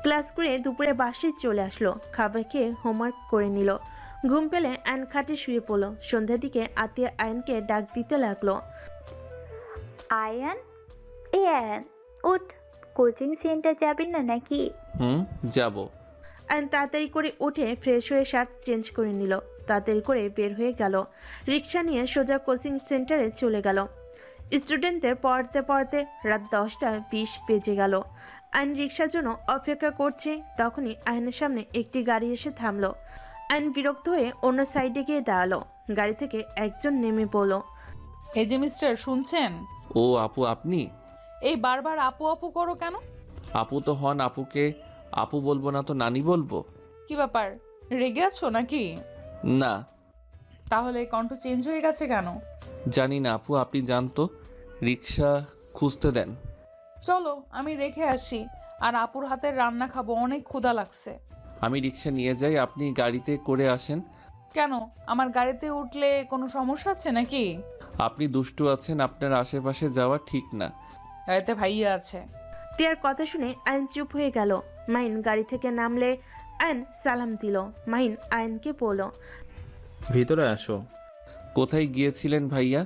ক্লাস করে দুপুরে বাসায় চলে আসলো, খাবার খেয়ে হোমওয়ার্ক করে নিল। ঘুম পেলে আয়ন খাটে শুয়ে পড়ল। সন্ধ্যার দিকে আতিয়া আয়নকে ডাক দিতে লাগলো। আয়ান, এ আয়ান, উঠ, কোচিং সেন্টার যাবি না নাকি? যাব। আয়ন তাড়াতাড়ি করে উঠে ফ্রেশ হয়ে শার্ট চেঞ্জ করে নিল। তাড়াতাড়ি করে বের হয়ে গেল। রিক্সা নিয়ে সোজা কোচিং সেন্টারে চলে গেল। স্টুডেন্টদের পড়াতে পড়াতে রাত 10:20 বেজে গেল। আয়ন রিক্সার জন্য অপেক্ষা করছে, তখনই আয়নের সামনে একটি গাড়ি এসে থামলো। আয়ন বিরক্ত হয়ে অন্য সাইডে গিয়ে দাঁড়ালো। গাড়ি থেকে একজন নেমে পড়ল। এই যে মিস্টার, শুনছেন? ও আপু, আপনি? এই বারবার আপু আপু করো কেন? আপু তো হন, আপুকে আপু বলবো না তো নানি বলবো? কি ব্যাপার, রেগে আছো নাকি? না। তাহলে কণ্ঠ চেঞ্জ হয়ে গেছে কেন? জানি না আপু, আপনি জানতো। রিক্সা খুঁজতে দেন। চলো আমি রেখে আসি, আর আপুর হাতের রান্না খাবো, অনেক ক্ষুধা লাগছে। আমি রিক্সা নিয়ে যাই, আপনি গাড়িতে করে আসেন। কেন, আমার গাড়িতে উঠলে কোনো সমস্যা আছে নাকি? আপনি দুষ্টু আছেন, আপনার আশেপাশে যাওয়া ঠিক না। গাড়িতে ভাইয়া আছে। তিয়ার কথা শুনে আয়ন চুপ হয়ে গেল। মাহিন গাড়ি থেকে নামলে আয়ন সালাম দিল। মাহিন আয়নকে বলল, ভিতরে আসো। কোথায় গিয়েছিলেন ভাইয়া?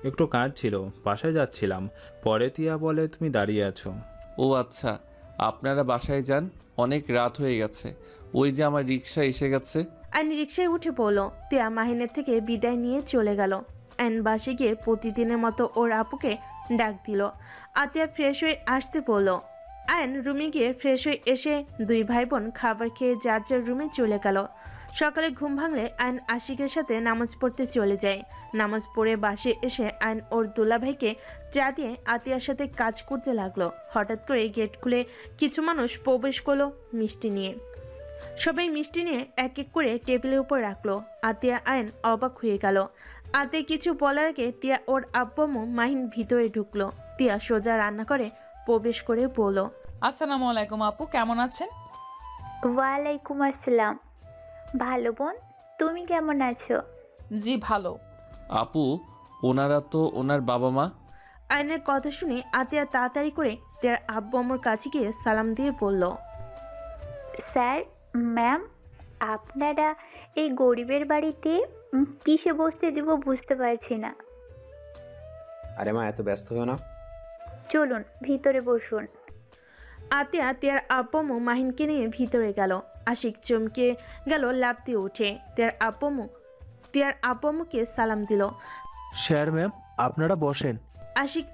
একটু কাজ ছিল, বাসায় যাচ্ছিলাম। পরে তিয়া বলে তুমি দাঁড়িয়ে আছো। ও আচ্ছা, আপনারা বাসায় যান, অনেক রাত হয়ে গেছে। ওই যে আমার রিক্সা এসে গেছে। আয়ন রিক্সায় উঠে পড়ল। তিয়া মাহিনের থেকে বিদায় নিয়ে চলে গেল। আয়ন বাসে গিয়ে প্রতিদিনের মতো ওর আপুকে ডাক দিল। আতিয়া ফ্রেশ হয়ে আসতে বলল। আয়ন রুমে গিয়ে ফ্রেশ হয়ে এসে দুই ভাই বোন খাবার খেয়ে যার যার রুমে চলে গেল। সকালে ঘুম ভাঙলে আয়ন আশিকের সাথে নামাজ পড়তে চলে যায়। নামাজ পড়ে বাসে এসে আয়ন ওর দুলাভাইকে চা দিয়ে আতিয়ার সাথে কাজ করতে লাগলো। হঠাৎ করে গেট খুলে কিছু মানুষ প্রবেশ করলো মিষ্টি নিয়ে। সবাই মিষ্টি নিয়ে এক এক করে টেবিলের উপর রাখলো। আতিয়া আয়ন অবাক হয়ে গেল। আতে কিছু বলার আগে তিয়া ওর আব্বু আম্মু মাহিন ভিতরে ঢুকলো। তিয়া সোজা রান্নাঘরে প্রবেশ করে বলল, আসসালামু আলাইকুম আপু, কেমন আছেন? ওয়ালাইকুম আসসালাম। ভালো বোন, তুমি কেমন আছো? জি ভালো। আপু, ওনারা তো ওনার বাবা মা। আয়নের কথা শুনে আতিয়া তাড়াতাড়ি করে তিয়ার আব্বু আম্মুর কাছে গিয়ে সালাম দিয়ে বলল, স্যার, ম্যাম, আপনারা এই গরিবের বাড়িতে কিসে বসতে দিব বুঝতে পারছি না। আরে মা, এত ব্যস্ত হও না। চলুন ভিতরে বসুন। আতিয়া তিয়ার আব্বু আম্মু মাহিনকে নিয়ে ভিতরে গেল। আশিক চমকে গেল, লাফ দিয়ে উঠে তিয়ার আব্বু আম্মুকে সালাম দিল। স্যার ম্যাম, আপনারা বসেন। আশিক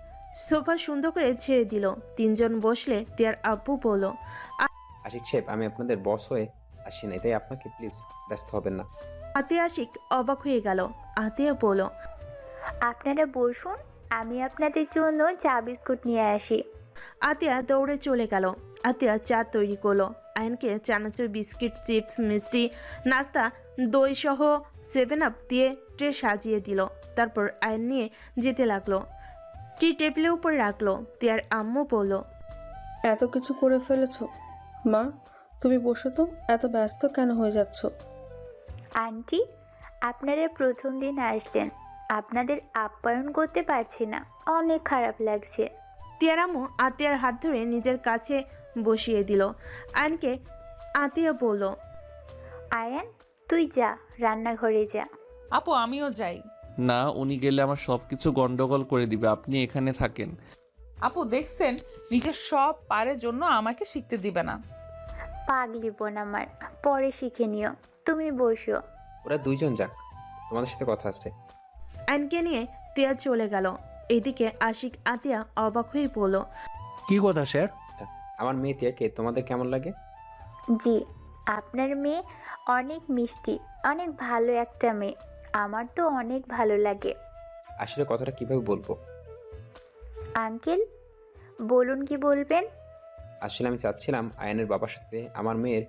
সোফা সুন্দর করে ছেড়ে দিল। তিনজন বসলে তিয়ার আব্বু বলল, আশিক সাহেব, আমি আপনাদের বস হয়ে আসি নাই, তাই আপনাকে প্লিজ ব্যস্ত হবেন না। আতিয়া আশিক অবাক হয়ে গেল। আতিয়া বলল, আপনারা বসুন, আমি আপনাদের জন্য চা বিস্কুট নিয়ে আসি। আতিয়া দৌড়ে চলে গেল। আতিয়া চা তৈরি করলো। আয়নকে চানাচুর, বিস্কিট, চিপস, মিষ্টি, নাস্তা, দই সহ 7 আপ দিয়ে ট্রে সাজিয়ে দিল। তারপর আয়ন নিয়ে যেতে লাগলো। টি টেবিলের উপর রাখলো। তিয়ার আম্মু বলল, এত কিছু করে ফেলেছো মা, তুমি বসো তো, এত ব্যস্ত কেন হয়ে যাচ্ছ? আন্টি, আপনারা প্রথম দিন আসলেন, আপনাদের আপ্যায়ন করতে পারছি না, অনেক খারাপ লাগছে। তিয়ার আম্মু আতিয়ার হাত ধরে নিজের কাছে বসিয়ে দিল। আয়নকে আতিয়া বলল, আয়ান, তুই যা, রান্নাঘরে যা। আপু আমিও যাই। না, উনি গেলে আমার সব কিছু গন্ডগোল করে দিবে, আপনি এখানে থাকেন। আপু দেখছেন, নিজের সব পারের জন্য আমাকে শিখতে দিবে না। পাগলি বোন আমার, পরে শিখে নিও, তুমি বসো। ওরা দুইজন যাক, তোমাদের সাথে কথা আছে। আয়নকে নিয়ে তিয়া চলে গেল। এদিকে আশিক আতিয়া অবাক হয়ে বলল, কি কথা স্যার? আমার মেয়ে তিয়াকে তোমাদের কেমন লাগে? জি, আপনার মেয়ে অনেক মিষ্টি, অনেক ভালো একটা মেয়ে, আমার তো অনেক ভালো লাগে। আসলে কথাটা কিভাবে বলবো? আঙ্কেল, বলুন কি বলবেন। আসলে আমি চাচ্ছিলাম আয়নের বাবার সাথে আমার মেয়ের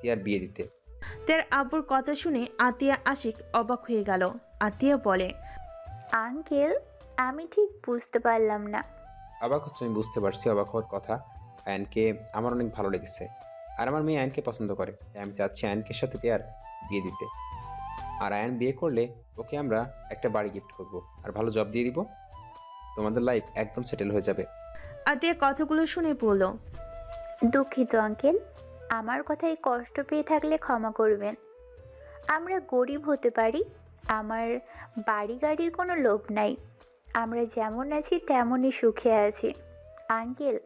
তিয়ার বিয়ে দিতে। তার আব্বুর কথা শুনে আতিয়া আশিক অবাক হয়ে গেল। আতিয়া বলে, আঙ্কেল, আমি ঠিক বুঝতে পারলাম না। অবাক হচ্ছে, আমি বুঝতে পারছি অবাক হওয়ার কথা। আয়নকে আমার অনেক ভালো লেগেছে, আর আমার মেয়ে আয়নকে পছন্দ করে, তাই আমি চাচ্ছি আয়নকে সাথে তিয়ার বিয়ে দিতে। আর আয়ন বিয়ে করলে ওকে আমরা একটা বাড়ি গিফট করব, আর ভালো জব দিয়ে দিব। তোমাদের লাইফ একদম সেটেল হয়ে যাবে। আতিয়া কথাগুলো শুনে বলল, দুঃখিত আঙ্কেল, আমার কথায় কষ্ট পেয়ে থাকলে ক্ষমা করবেন। আমরা গরিব হতে পারি, আমার বাড়ি গাড়ির কোনো লোভ নাই, আমরা যেমন আছি তেমনই সুখে আছি। আঙ্কেল,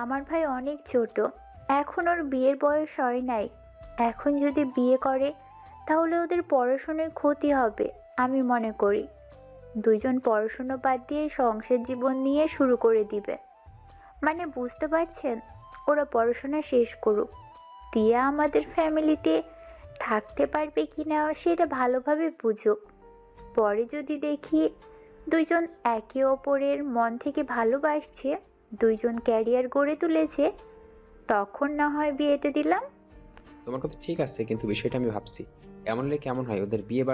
আমার ভাই অনেক ছোট, এখন ওর বিয়ের বয়স হয় নাই। এখন যদি বিয়ে করে তাহলে ওদের পড়াশোনায় ক্ষতি হবে আমি মনে করি। দুইজন পড়াশুনো বাদ দিয়ে সংসার জীবন নিয়ে শুরু করে দিবে, মানে বুঝতে পারছেন? ওরা পড়াশোনা শেষ করুক, তিয়া আমাদের ফ্যামিলিতে থাকতে পারবে কি না সেটা ভালোভাবে বুঝুক। পরে যদি দেখি দুইজন একে অপরের মন থেকে ভালোবাসছে, দুইজন ক্যারিয়ার গড়ে তুলেছে, তখন না হয় বিয়েটা দিলাম। তোমার কথা ঠিক আছে, কিন্তু বিষয়টা আমি ভাবছি, এমন হলে কেমন হয়? ওদের বিয়ে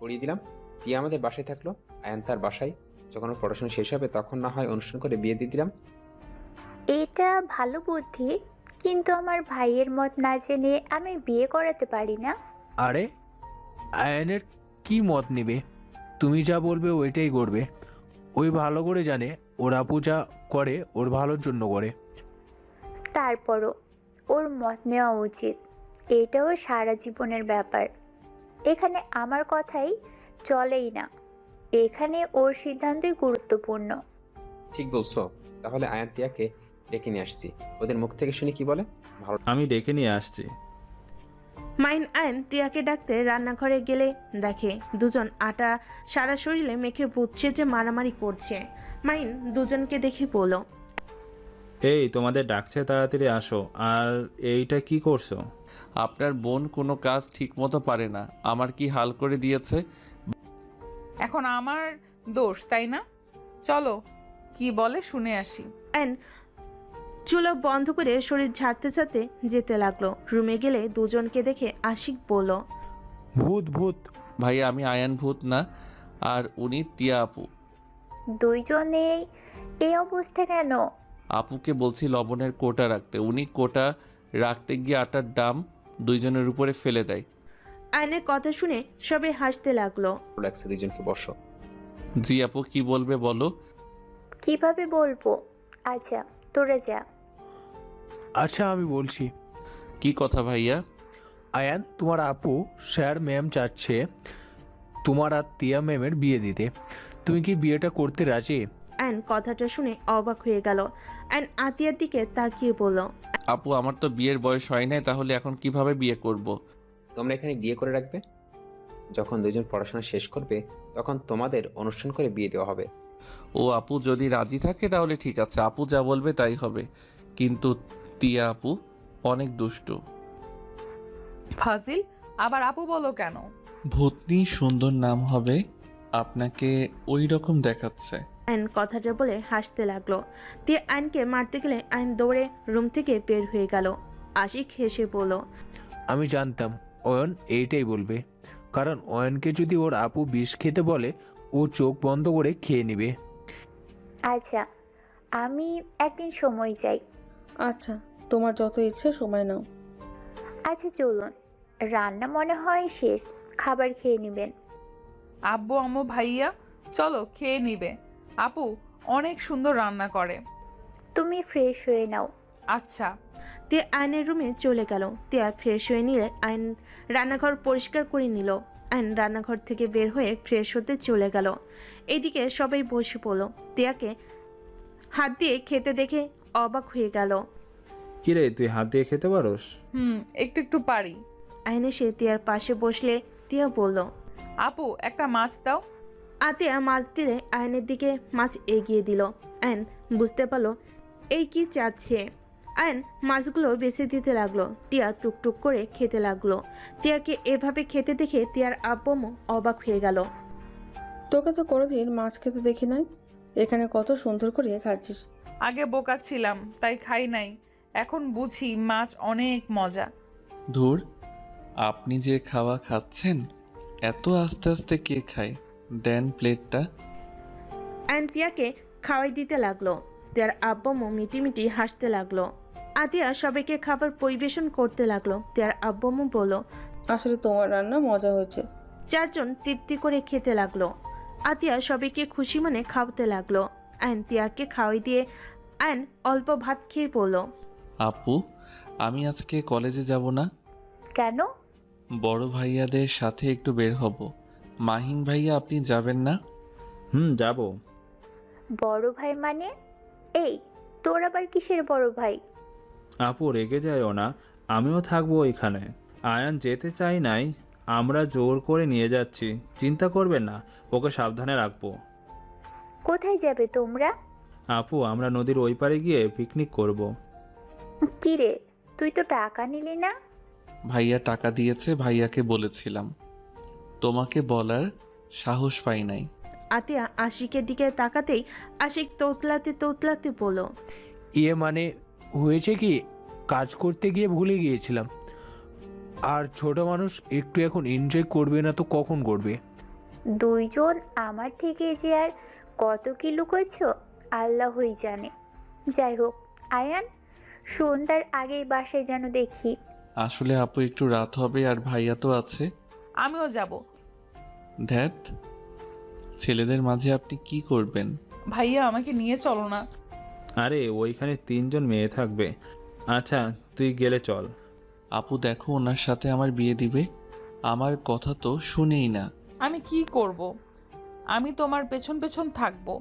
করিয়ে দিলাম, তিয়া আমাদের বাসায় থাকলো, আয়ন তার বাসায়। যখন ওর পড়াশোনা শেষ হবে তখন না হয় অনুষ্ঠান করে বিয়ে দিয়ে দিলাম। এটা ভালো বুদ্ধি, কিন্তু আমার ভাইয়ের মত না জেনে আমি বিয়ে করাতে পারি না। আরে, আয়নের কি মত নেবে? তুমি যা বলবে ওইটাই করবে। ওই ভালো করে জানে ওর আপু যা করে ওর ভালোর জন্য করে। তারপরও ওর মত নেওয়া উচিত, এটাও সারা জীবনের ব্যাপার। এখানে আমার কথাই চলেই না, এখানে ওর সিদ্ধান্তই গুরুত্বপূর্ণ। ঠিক বলছো, তাহলে আয়ন তিয়াকে ডেকে নিয়ে আসছি, ওদের মুখ থেকে শুনি কি বলে। ভালো। আমি ডেকে নিয়ে আসছি। মাইন আয়ন তিয়াকে ডাকতে রান্নাঘরে গেলে দেখে দুজন আটা সারা শরীরে মেখে বুঝছে যে মারামারি করছে। মাইন দুজনকে দেখে বলল, এই তোমাদের ডাকছে, তাড়াতাড়ি আসো। আর এইটা কি করছো? আপনার বোন কোনো কাজ ঠিক মতো পারে না, আমার কি হাল করে দিয়েছে। এখন আমার দোষ তাই না? চলো কি বলে শুনে আসি। আয়ন চুলো বন্ধ করে শরীর ঝাড়তে ঝাড়তে যেতে লাগলো। রুমে গেলে দুজনকে দেখে আশিক বলল, ভূত ভূত। ভাইয়া আমি আয়ান ভূত না, আর উনি তিয়া আপু। দুইজনেই এই অবস্থা কেন? আপুকে বলছি লবণের কোটা রাখতে, উনি কোটা রাখতে গিয়ে আটার ডাম দুইজনের উপরে ফেলে দেয়। আয়নের কথা শুনে সবাই হাসতে লাগলো। ভালো লাগছে, দুজনকে বসো। জি আপু কি বলবে বলো। কিভাবে বলবো? আচ্ছা তোরা যা। আচ্ছা আমি বলছি। কি কথা ভাইয়া? আয়ান, তোমার আপু স্যার ম্যাম চাচ্ছে তোমার আর তিয়া ম্যামের বিয়ে দিতে। তুমি কি বিয়েটা করতে রাজি? আয়ন কথাটা শুনে অবাক হয়ে গেল। আয়ন আতিয়ার দিকে তাকিয়ে বলল, আপু আমার তো বিয়ের বয়স হয় নাই, তাহলে এখন কিভাবে বিয়ে করব? তোমরা এখানে বিয়ে করে রাখবে, যখন দুজন পড়াশোনা শেষ করবে তখন তোমাদের অনুষ্ঠান করে বিয়ে দেওয়া হবে। ও আপু যদি রাজি থাকে তাহলে ঠিক আছে, আপু যা বলবে তাই হবে। কিন্তু তিয়া আপু অনেক দুষ্টু। ফাজিল, আবার আপু বলো কেন? ভূতনি সুন্দর নাম হবে, আপনাকে ওই রকম দেখাচ্ছে। আয়ন কথাটা বলে হাসতে লাগলো। তিয়া আয়নকে মারতে গেলে আয়ন দৌড়ে রুম থেকে বের হয়ে গেল। আশিক হেসে বলল, আমি জানতাম অয়ন এইটাই বলবে, কারণ অয়নকে যদি ওর আপু বিষ খেতে বলে ও চোখ বন্ধ করে খেয়ে নেবে। আচ্ছা আমি একদিন সময় চাই। আচ্ছা, তোমার যত ইচ্ছে সময় নাও। আচ্ছা চলুন, রান্না মনে হয় শেষ, খাবার খেয়ে নেবেন। আব্বু আম্মু ভাইয়া চলো খেয়ে নিবে। আপু অনেক সুন্দর রান্না করে। তুমি ফ্রেশ হয়ে নাও। আচ্ছা। তিয়া আয়নের রুমে চলে গেল। তিয়া ফ্রেশ হয়ে নিলে আয়ন রান্নাঘর পরিষ্কার করে নিল। আয়ন রান্নাঘর থেকে বের হয়ে ফ্রেশ হতে চলে গেল। এইদিকে সবাই বসে পড়ল। তিয়াকে হাত দিয়ে খেতে দেখে অবাক হয়ে গেল। কিরে তুই হাত দিয়ে খেতে পারোস? একটু একটু পারি। আয়ন এসে তিয়ার পাশে বসলে তিয়া বলল, আপু একটা মাছ দাও। আতিয়া মাছ দিলে আয়নের দিকে মাছ এগিয়ে দিল। আয়ন বুঝতে পারলো এই কি চাচ্ছে। আয়ন মাছগুলো বেছে দিতে লাগলো। টিয়া টুকটুক করে খেতে লাগলো। টিয়াকে এভাবে খেতে দেখে টিয়ার আব্বু অবাক হয়ে গেল। তোকে তো কোনোদিন মাছ খেতে দেখি নাই, এখানে কত সুন্দর করে খাচ্ছিস। আগে বোকা ছিলাম তাই খাই নাই, এখন বুঝি মাছ অনেক মজা। ধুর, আপনি যে খাওয়া খাচ্ছেন এত আস্তে আস্তে কে খায়? দেন প্লেটটা। আয়ন টিয়াকে খাওয়াই দিতে লাগলো। টিয়ার আব্বু মিটিমিটি হাসতে লাগলো। আতিয়া সবাইকে খাবার পরিবেশন করতে লাগলো। টিয়ার আব্বু বলল, আসলে তোমার রান্না মজা হয়েছে। চারজন তৃপ্তি করে খেতে লাগলো। আতিয়া সবাইকে খুশি মনে খাওয়াতে লাগলো। আয়ন টিয়াকে খাওয়াই দিয়ে আয়ন অল্প ভাত খেয়ে বলল, আপু আমি আজকে কলেজে যাব না। কেন? বড় ভাইয়াদের সাথে একটু বের হব। মাহিন ভাইয়া আপনি যাবেন না? যাব। বড় ভাই মানে? এই তোর আবার কিসের বড় ভাই? আপু রেগে যায়ও না, আমিও থাকবো ওইখানে। আয়ান যেতে চাই নাই, আমরা জোর করে নিয়ে যাচ্ছি, চিন্তা করবেন না, ওকে সাবধানে রাখবো। কোথায় যাবে তোমরা? আপু আমরা নদীর ওই পারে গিয়ে পিকনিক করব। কি রে, তুই তো টাকা নিলি না? ভাইয়া টাকা দিয়েছে, ভাইয়াকে বলেছিলাম, তোমাকে বলার সাহস পাই নাই। আতিয়া আশিকের দিকে তাকাতেই আশিক তোতলাতে তোতলাতে বলল, ইয়ে মানে হয়েছে কি, কাজ করতে গিয়ে ভুলে গিয়েছিলাম। আর ছোট মানুষ একটু এখন এনজয় করবে না তো কখন করবে? দুইজন আমার থেকে যে আর কত কি লুকোচ্ছ আল্লাহই জানে। যাই হোক আয়ান, সন্ধ্যার আগেই বাসায় যেন দেখি। আসলে আপু একটু রাত হবে আর ভাইয়া তো আছে। আমিও যাব। ধ্যাত, ছেলেদের মাঝে আপনি কি করবেন? ভাইয়া আমাকে নিয়ে চলো না। আরে ওইখানে 3 জন মেয়ে থাকবে। আচ্ছা তুই গেলে চল। আপু দেখো ওনার সাথে আমার বিয়ে দিবে, আমার কথা তো শুনেই না। আমি কি করব? আমি তোমার পেছন পেছন থাকবো।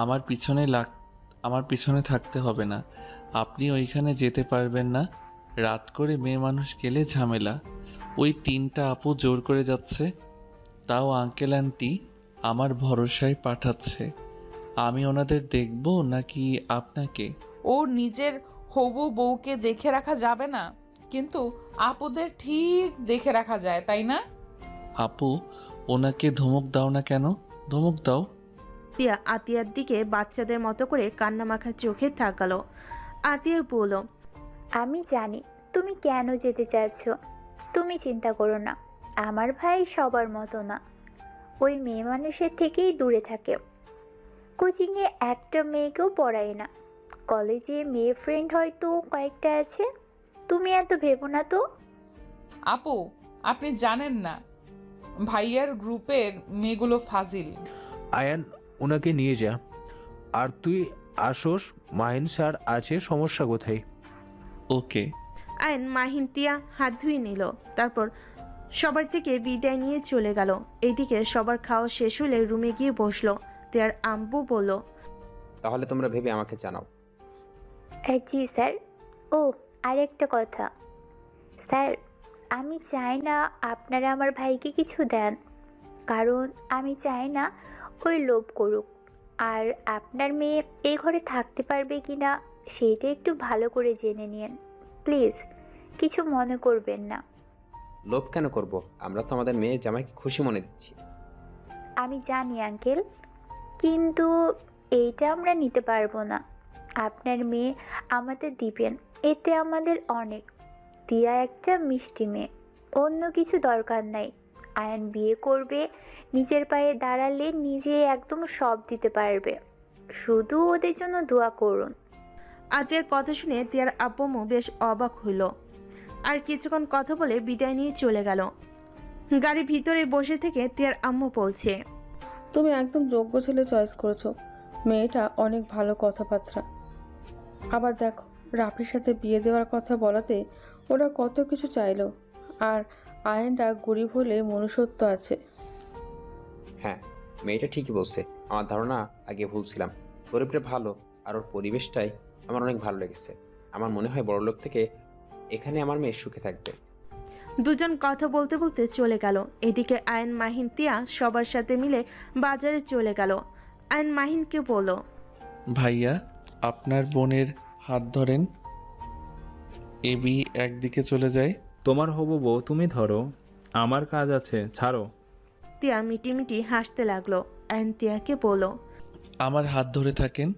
আমার পিছনে থাকতে হবে না, আপনি ওইখানে যেতে পারবেন না। রাত করে মেয়ে মানুষ গেলে ঝামেলা। ওই 3টা আপু জোর করে যাচ্ছে, তাও আঙ্কেল আন্টি আমার ভরসায় পাঠাচ্ছে। আমি ওনাদের দেখব নাকি আপনাকে? ও নিজের হবু বউকে দেখে রাখা যাবে না, কিন্তু আপুদের ঠিক দেখে রাখা যায়, তাই না? আপু ওনাকে ধমক দাও না কেন? ধমক দাও। টিয়া আতিয়ার দিকে বাচ্চাদের মতো করে কান্নামাখা চোখে তাকালো। আতিয়া বলল, আমি জানি তুমি কেন যেতে চাচ্ছ। তুমি চিন্তা করো না, আমার ভাই সবার মতো না। ওই মেয়ে মানুষের থেকেই দূরে থাকে। কোচিংয়ে একটা মেয়েকেও পড়ায় না। কলেজে মেয়ে ফ্রেন্ড হয়তো কয়েকটা আছে। তুমি এত ভেবো না তো। আপু, আপনি জানেন না ভাইয়ার গ্রুপের মেয়েগুলো ফাজিল। আয়ান, ওনাকে নিয়ে যা। আর তুই আসোস, মাহিন স্যার আছে, সমস্যা কোথায়? ওকে। আয়ন মাহিন তিয়া হাত ধুয়ে নিল, তারপর সবার থেকে বিদায় নিয়ে চলে গেল। এইদিকে সবার খাওয়া শেষ হলে রুমে গিয়ে বসলো। তিয়ার আম্মু বলল, তাহলে তোমরা ভেবে আমাকে জানাও। জি স্যার। ও, আরেকটা কথা স্যার, আমি চাই না আপনারা আমার ভাইকে কিছু দেন, কারণ আমি চাই না ওই লোভ করুক। আর আপনার মেয়ে এই ঘরে থাকতে পারবে কি না সেইটা একটু ভালো করে জেনে নিন প্লিজ। কিছু মনে করবেন না। লোভ কেন করব? আমরা তো আমাদের মেয়ে জামাইকে খুশি মনে দিচ্ছি। আমি জানি আঙ্কেল, কিন্তু এইটা আমরা নিতে পারবো না। আপনার মেয়ে আমাদের দিবেন, এতে আমাদের অনেক। তিয়া একটা মিষ্টি মেয়ে, অন্য কিছু দরকার নাই। আয়ান বিয়ে করবে, নিজের পায়ে দাঁড়ালে নিজে একদম সব দিতে পারবে। শুধু ওদের জন্য দোয়া করুন। আতিয়ার কথা শুনে তিয়ার আব্বু বেশ অবাক হইল। আর কিছুক্ষণ কথা বলে বিদায় নিয়ে চলে গেল। গাড়ির ভিতরে বসে থেকে তিয়ার আম্মু বলছে, তুমি একদম যোগ্য ছেলে চয়েস করেছো। মেয়েটা অনেক ভালো কথাবার্তা। আবার দেখো, রাফির সাথে বিয়ে দেওয়ার কথা বলাতে ওরা কত কিছু চাইলো। আর আয়নটা গরিব হলে মনুষ্যত্ব আছে। হ্যাঁ, মেয়েটা ঠিকই বলছে। আমার ধারণা আগে ভুল ছিলাম। গরিবটা ভালো, আর ওর পরিবেশটাই আমার অনেক ভালো লেগেছে। আমার মনে হয় বড়লোক থেকে এখানে আমার মেয়ে সুখে থাকবে। দুজন কথা বলতে বলতে চলে গেল। এদিকে আয়ন মাহিন তিয়া সবার সাথে মিলে বাজারে চলে গেল। আয়ন মাহিনকে বলল, ভাইয়া, আপনার বোনের হাত ধরেন। এবি একদিকে চলে যায়। তোমার হবু বউ তুমি ধরো, আমার কাজ আছে, ছাড়ো। তিয়া মিটিমিটি হাসতে লাগলো। আয়ন তিয়াকে বলল, আমার হাত ধরে থাকেন।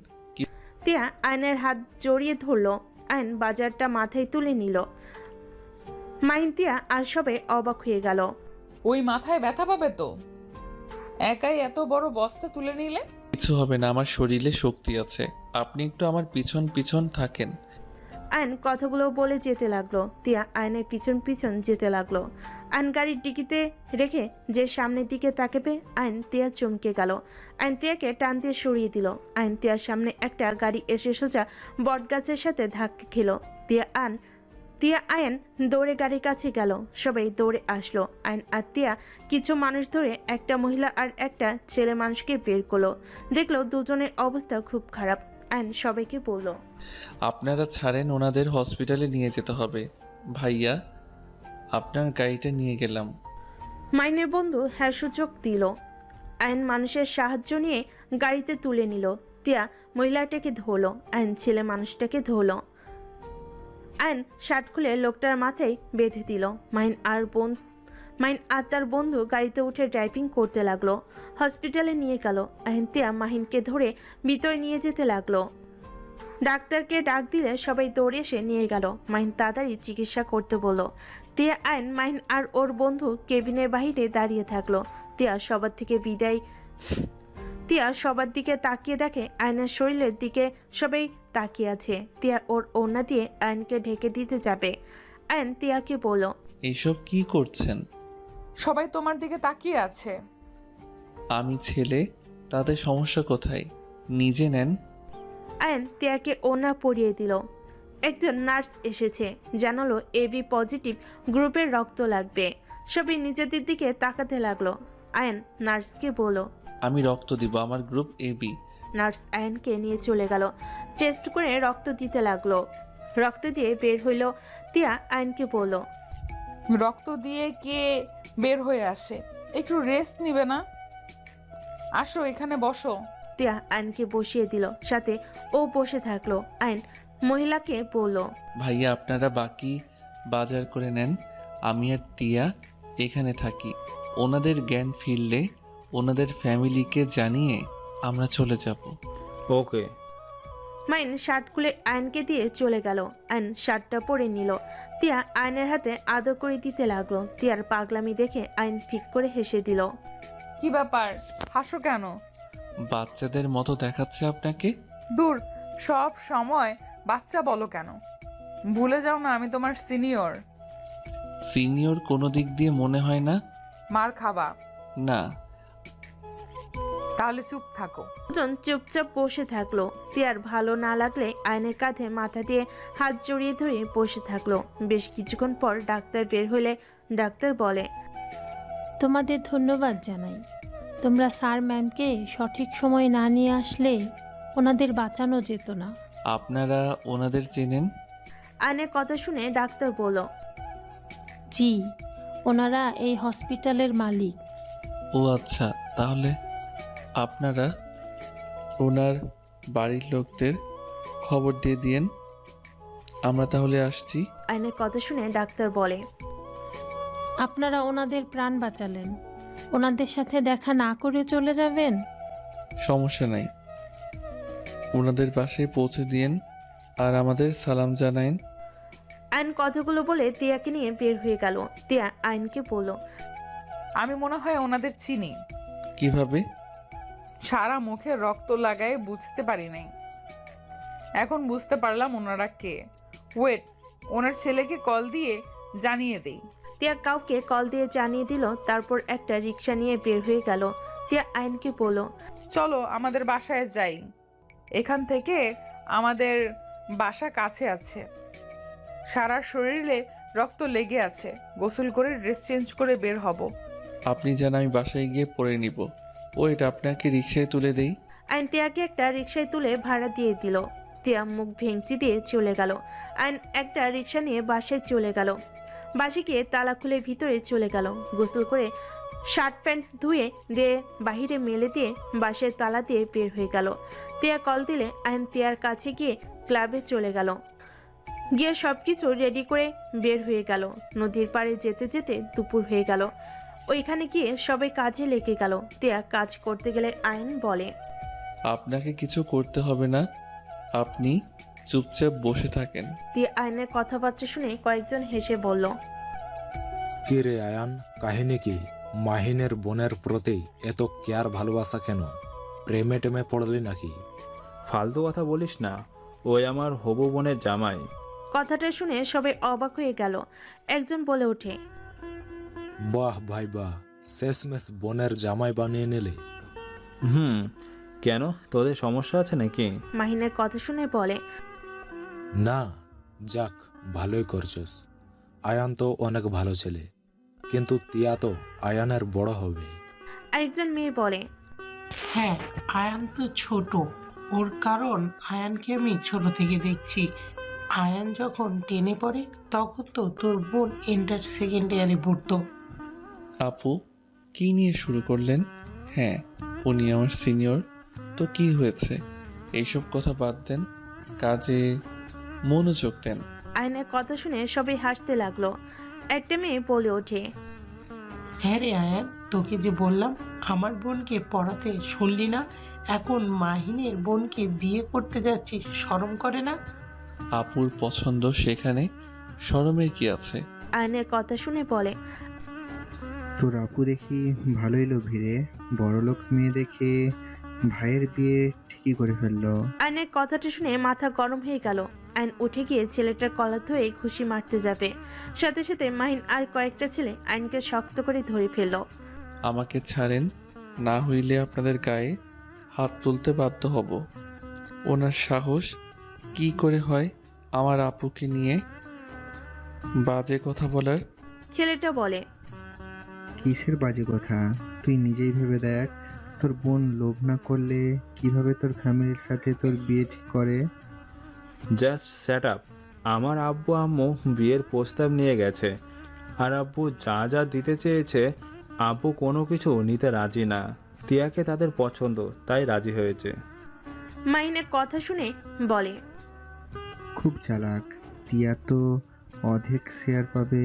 তিয়া আয়নের হাত জড়িয়ে ধরলো। আয়ন বাজারটা মাথায় তুলে নিল। মাহিন তিয়া আর সবে অবাক হয়ে গেল। ওই মাথায় ব্যথা পাবে তো, একাই এত বড় বস্তা তুলে নিলে। কিছু হবে না, আমার শরীরে শক্তি আছে। আপনি একটু আমার পিছন পিছন থাকেন। আয়ন কথাগুলো বলে যেতে লাগলো। তিয়া আয়নের পিছন পিছন যেতে লাগলো। আয়ন গাড়ির ডিকিতে রেখে যে সামনের দিকে তাকাবে, আয়ন তিয়া চমকে গেল। আয়ন তিয়াকে টান দিয়ে সরিয়ে দিল। আয়ন তিয়ার সামনে একটা গাড়ি এসে সোজা বটগাছের সাথে ধাক্কা খেলো। তিয়া আয়ন দৌড়ে গাড়ির কাছে গেল। সবাই দৌড়ে আসলো। আয়ন আর তিয়া কিছু মানুষ ধরে একটা মহিলা আর একটা ছেলে মানুষকে বের করলো। দেখলো দুজনের অবস্থা খুব খারাপ। আয়ন সবাইকে বলল, আপনারা ছাড়েন, ওনাদের হসপিটালে নিয়ে যেতে হবে। ভাইয়া, আপনার গাড়িটা নিয়ে গেলাম। মাইনের বন্ধু হ্যাঁ সূচক দিল। আয়ন মানুষের সাহায্য নিয়ে গাড়িতে তুলে নিল। তিয়া মহিলাটাকে ধরলো। আয়ন ছেলে মানুষটাকে ধরলো। আয়ন শার্ট খুলে লোকটার মাথায় বেঁধে দিল। মাইন আর তার বন্ধু গাড়িতে উঠে ড্রাইভিং করতে লাগলো। হসপিটালে নিয়ে গেল। আয়ন তিয়া মাহিনকে ধরে ভিতরে নিয়ে যেতে লাগলো। ডাক্তারকে ডাক দিলে সবাই দৌড়ে এসে নিয়ে গেল। মাহিন তাড়াতাড়ি চিকিৎসা করতে বলল। তিয়া আয়ন মাহিন আর ওর বন্ধু কেবিনের বাইরে দাঁড়িয়ে থাকলো। তিয়া সবার দিকে তাকিয়ে দেখে আয়নের শরীরের দিকে সবাই তাকিয়ে আছে। তিয়া ওর ওড়না দিয়ে আয়নকে ঢেকে দিতে যাবে। আয়ন তিয়াকে বলল, এইসব কি করছেন? সবাই তোমার দিকে তাকিয়ে আছে। আমি ছেলে, তাতে সমস্যা কোথায়? নিজে নেন। আয়ন তিয়াকে ওড়না পরিয়ে দিল। একজন নার্স এসেছে, জানালো এবি পজিটিভ গ্রুপের রক্ত লাগবে। সবাই নিজেদের দিকে তাকাতে লাগলো। আয়ন নার্সকে বলল, আমি রক্ত দিব, আমার গ্রুপ এবি। নার্স আয়নকে নিয়ে চলে গেল। টেস্ট করে রক্ত দিতে লাগলো। রক্ত দিয়ে বের হইল। তিয়া আয়নকে বলল, রক্ত দিয়ে কে বের হয়ে আসে, একটু রেস্ট নিবে না? আসো এখানে বসো। তিয়া আয়নকে বসিয়ে দিল, সাথে ও বসে থাকলো। আয়ন মহিলাকে বলল, ভাইয়া, আপনারা বাকি বাজার করে নেন। আমি আর তিয়া এখানে থাকি। ওনাদের জ্ঞান ফিরলে ওনাদের ফ্যামিলিকে জানিয়ে আমরা চলে যাব। ওকে। মাইন শার্ট খুলে আয়নকে দিয়ে চলে গেল। আয়ন শার্টটা পরে নিল। তিয়া আয়নের হাতে আদর করে দিতে লাগলো। তিয়ার পাগলামি দেখে আয়ন ফিক করে হেসে দিল। কি ব্যাপার, হাসো কেন? বাচ্চাদের মতো দেখাচ্ছে আপনাকে। দূর, সব সময় বাচ্চা বলো কেন? ভুলে যাও না আমি তোমার সিনিয়র। সিনিয়র কোনো দিক দিয়ে মনে হয় না। মার খাবা? না। তাহলে চুপ থাকো। দুজন চুপচাপ বসে থাকলো। তিয়ার ভালো না লাগলে আয়নের কাঁধে মাথা দিয়ে হাত জড়িয়ে ধরে বসে থাকলো। বেশ কিছুক্ষণ পর ডাক্তার বের হলে ডাক্তার বলে, তোমাদের ধন্যবাদ জানাই। তোমরা স্যার ম্যামকে সঠিক সময় না নিয়ে আসলে ওনাদের বাঁচানো যেত না। আপনারা ওনাদের চেনেন? আয়নের কথা শুনে ডাক্তার বলল, জি, ওনারা এই হসপিটালের মালিক। ও আচ্ছা, তাহলে আপনারা ওনার বাড়ির লোকদের খবর দিয়ে দিয়েন। আমরা তাহলে আসছি। আয়নের কথা শুনে ডাক্তার বলে, আপনারা ওনাদের প্রাণ বাঁচালেন, ওনাদের সাথে দেখা না করে চলে যাবেন? সমস্যা নাই, ওনাদের বাসায় পৌঁছে দিয়েন আর আমাদের সালাম জানাইন। আয়ন কথাগুলো বলে তিয়াকে নিয়ে বের হয়ে গেল। তিয়া আয়নকে বলল, আমি মনে হয় ওনাদের চিনি। কিভাবে? সারা মুখে রক্ত লাগায় বুঝতে পারি নাই, এখন বুঝতে পারলাম ওনারা কে। ওয়েট, ওনার ছেলেকে কল দিয়ে জানিয়ে দেই। তিয়া কাউকে কল দিয়ে জানিয়ে দিল। তারপর একটা রিক্সা নিয়ে বের হয়ে গেল। তিয়া আয়নকে বলল, চলো আমাদের বাসায় যাই, এখান থেকে আমাদের বাসা কাছে আছে। সারা শরীরে রক্ত লেগে আছে, গোসল করে ড্রেস চেঞ্জ করে বের হব। আপনি যেন আমি বাসায় গিয়ে পরে নিব। ওইটা আপনাকে রিক্সায় তুলে দেই। আয়ন তিয়াকে একটা রিক্সায় তুলে ভাড়া দিয়ে দিল। তিয়া মুখ ভেঙচি দিয়ে চলে গেল। আয়ন একটা রিক্সা নিয়ে বাসায় চলে গেল। বাসে গিয়ে তালা খুলে ভিতরে চলে গেল। গোসল করে শার্ট প্যান্ট ধুয়ে দিয়ে বাহিরে মেলে দিয়ে বাসের তালা দিয়ে বের হয়ে গেল। তিয়া কল দিলে আয়ন তিয়ার কাছে গিয়ে ক্লাবে চলে গেল। গিয়ে সবকিছু রেডি করে বের হয়ে গেল। নদীর পাড়ে যেতে যেতে দুপুর হয়ে গেল। ওইখানে গিয়ে সবাই কাজে লেগে গেল। তিয়া কাজ করতে গেলে আয়ন বলে, আপনাকে কিছু করতে হবে না, আপনি চুপচাপ বসে থাকেন। তিয়া আয়নের কথাবার্তা শুনে কয়েকজন হেসে বলল, কি রে আয়ান, কাহিনী কি? মাহিনের বোনের প্রতি এত কেয়ার ভালোবাসা কেন? প্রেমে টেমে পড়লি নাকি? ফালতু কথা বলিস না, ওই আমার হবু বোনের জামাই। কথাটা শুনে সবাই অবাক হয়ে গেল। একজন বলে ওঠে, বাহ ভাই বাহ, শেষমেশ বোনের জামাই বানিয়ে নিলে। কেন, তোদের সমস্যা আছে নাকি? মাহিনের কথা শুনে বলে, না, যাক ভালোই করছস। আয়ান তো অনেক ভালো ছেলে, কিন্তু তিয়া তো আয়ানের বড় হবে। আরেকজন মেয়ে বলে, হ্যাঁ, আয়ান তো ছোট, ওর কারণ আয়ানকে আমি ছোট থেকে দেখছি। আয়ান যখন টেনে পড়ে তখন তো তোর বোন ইন্টার সেকেন্ড ইয়ারে পড়তো। আপু, কি নিয়ে শুরু করলেন? হ্যাঁ, উনি আমার সিনিয়র, তো কি হয়েছে? এইসব কথা বাদ দেন, কাজে মনোযোগ দেন। আয়নের কথা শুনে সবাই হাসতে লাগলো। একটা মেয়ে বলে ওঠে, হ্যাঁ রে আয়ান, তোকে যে বললাম আমার বোনকে পড়াতে, শুনলি না? এখন মাহিনের বোনকে বিয়ে করতে যাচ্ছিস, শরম করে না? আপুর পছন্দ, সেখানে শরমের কি আছে? আয়নের কথা শুনে বলে, তোর আপু দেখি ভালোই লোভী রে, বড়লোক মেয়ে দেখে ভাইয়ের বিয়ে ঠিকই করে ফেললো। আয়নের কথাটা শুনে মাথা গরম হয়ে গেল। আয়ন উঠে গিয়ে ছেলেটার কলার ধরে খুশি মারতে যাবে। সাথে সাথে মাহিন আর কয়েকটা ছেলে আয়নকে শক্ত করে ধরে ফেলল। আমাকে ছাড়েন, না হইলে আপনাদের গায়ে হাত তুলতে বাধ্য হব। ওনার সাহস কি করে হয় আমার আপুকে নিয়ে বাজে কথা বলার? ছেলেটা বলে, কিসের বাজে কথা? তুই নিজেই ভেবে দেখ, তোর বোন লোভ না করলে কিভাবে তোর ফ্যামিলির সাথে তোর বিয়ে ঠিক করে? Just set up. আমার আব্বু আম্মু বিয়ের প্রস্তাব নিয়ে গেছে, আর আব্বু যা যা দিতে চেয়েছে আব্বু কোনো কিছু নিতে রাজি না। তিয়াকে তাদের পছন্দ, তাই রাজি হয়েছে। মাহিনের কথা শুনে বলে, খুব চালাক। তিয়া তো অর্ধেক শেয়ার পাবে,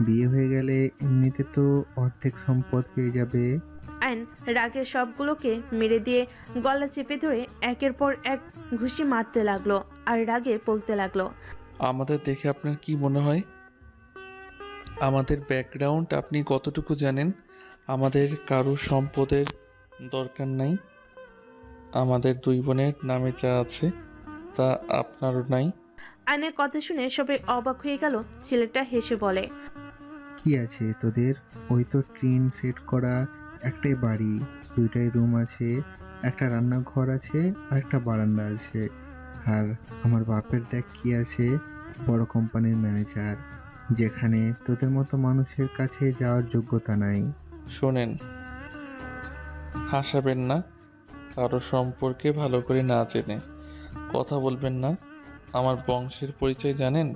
বিয়ে হয়ে গেলে এমনিতে তো অর্ধেক সম্পদ পেয়ে যাবে। আয়ন রাগের সবগুলোকে মেরে দিয়ে গলা চেপে ধরে একের পর এক ঘুষি মারতে লাগলো আর রাগে বলতে লাগলো, আমাদের দেখে আপনার কি মনে হয়? আমাদের ব্যাকগ্রাউন্ড আপনি কতটুকু জানেন? আমাদের কারো সম্পদের দরকার নাই। আমাদের দুই বোনের নামে যা আছে তা আপনারও নাই। আয়নের কথা শুনে সবাই অবাক হয়ে গেল। ছেলেটা হেসে বলে, কি আছে তোদের? ওই তো টিন সেট করা একটাই বাড়ি, দুইটাই রুম আছে, একটা রান্নাঘর আছে আর একটা বারান্দা আছে। আর আমার বাপের দেখ কি আছে, বড় কোম্পানির ম্যানেজার, যেখানে তোদের মতো মানুষের কাছে যাওয়ার যোগ্যতা নাই। শোনেন, হাসাবেন না, কারো সম্পর্কে ভালো করে না জেনে কথা বলবেন না। আমার বংশের পরিচয় জানেন?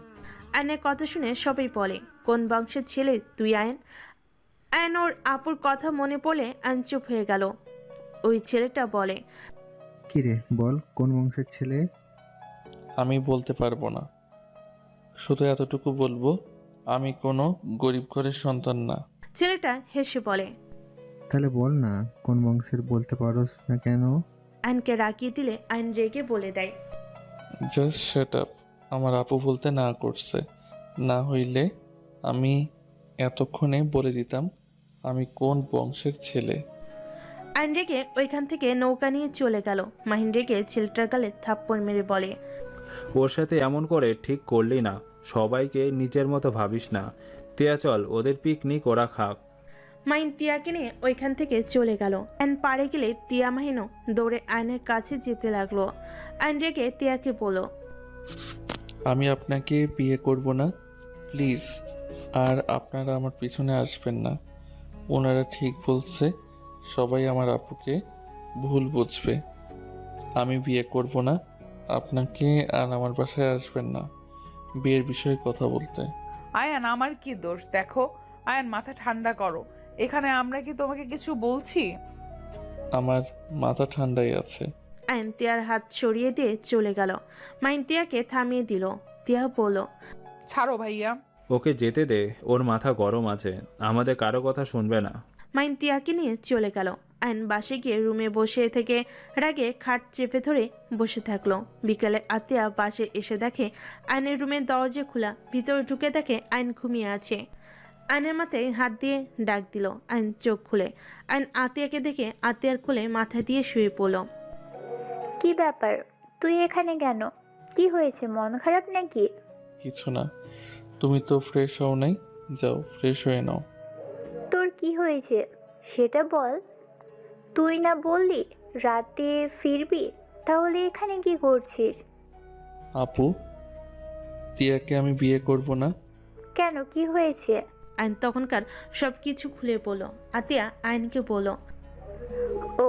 আয়নের কথা শুনে সবাই বলে, কোন বংশের ছেলে তুই আয়ন? আয়ন ওর আপুর কথা মনে পড়লে আয়ন চুপ হয়ে গেল। ওই ছেলেটা বলে, কিরে বল, কোন বংশের ছেলে? আমি বলতে পারবো না, শুধু এতটুকু বলবো, আমি কোনো গরিব ঘরের সন্তান না। ছেলেটা হেসে বলে, তাহলে বল না কোন বংশের, বলতে পারোস না কেন? আয়নকে রাগিয়ে দিলে আয়ন রেগে বলে দেয়, জাস্ট শাট আপ। আমার আপু বলতে না করছে, না হইলে আমি এতক্ষণে বলে দিতাম আমি কোন বংশের ছেলে। আয়ন রেগে ওইখান থেকে নৌকা নিয়ে চলে গেল। মাহিন রেগে ছেলেটার গালে থাপ্পড় মেরে বলে, ওর সাথে এমন করে ঠিক করলি না। সবাইকে নিজের মতো ভাবিস না। তিয়া চল, ওদের পিকনিক ওরা খাক। মাহিন তিয়াকে নিয়ে ওইখান থেকে চলে গেল। আয়ন পাড়ে গেলে তিয়া মাহিনও দৌড়ে আয়নের কাছে যেতে লাগলো। আয়ন রেগে তিয়াকে বলল, আমি আপনাকে বিয়ে করব না, প্লিজ। আর আপনারা আমার পিছনে আসবেন না। ওনারা ঠিক বলছে, সবাই আমার আপুকে ভুল বুঝবে। আমি বিয়ে করব না, আপনাকে আর আমার বাসায় আসবেন না বিয়ের বিষয়ে কথা বলতে। আয়ান, আমার কি দোষ? দেখো আয়ান, মাথা ঠান্ডা করো। এখানে আমরা কি তোমাকে কিছু বলছি? আমার মাথা ঠান্ডাই আছে। আয়ন তিয়ার হাত সরিয়ে দিয়ে চলে গেল। মাহিন তিয়াকে থামিয়ে দিল। তিয়া বলল, ছাড়ো ভাইয়া। ওকে যেতে দে, ওর মাথা গরম আছে, আমাদের কারো কথা শুনবে না। মাহিন তিয়াকে নিয়ে চলে গেল। আয়ন বাসে গিয়ে রুমে বসে থেকে রাগে খাট চেপে ধরে বসে থাকলো। বিকেলে আতিয়া বাসে এসে দেখে আয়নের রুমের দরজা খোলা। ভিতরে ঢুকে দেখে আয়ন ঘুমিয়ে আছে। আয়নের মাথায় হাত দিয়ে ডাক দিল। আয়ন চোখ খুলে আয়ন আতিয়াকে দেখে আতিয়ার কোলে মাথা দিয়ে শুয়ে পড়ল। কি ব্যাপার, তুই এখানে কেন? কি হয়েছে, মন খারাপ নাকি? কিছু না, তুমি তো ফ্রেশ হও নাই, যাও ফ্রেশ হয়ে নাও। তোর কি হয়েছে সেটা বল। তুই না বললি রাতে ফিরবি, তাহলে এখানে কি করছিস? আপু, টিয়াকে আমি বিয়ে করব না। কেন, কি হয়েছে? আয়ন তখনকার সব কিছু খুলে বলল। আতিয়া আয়নকে বলল, ও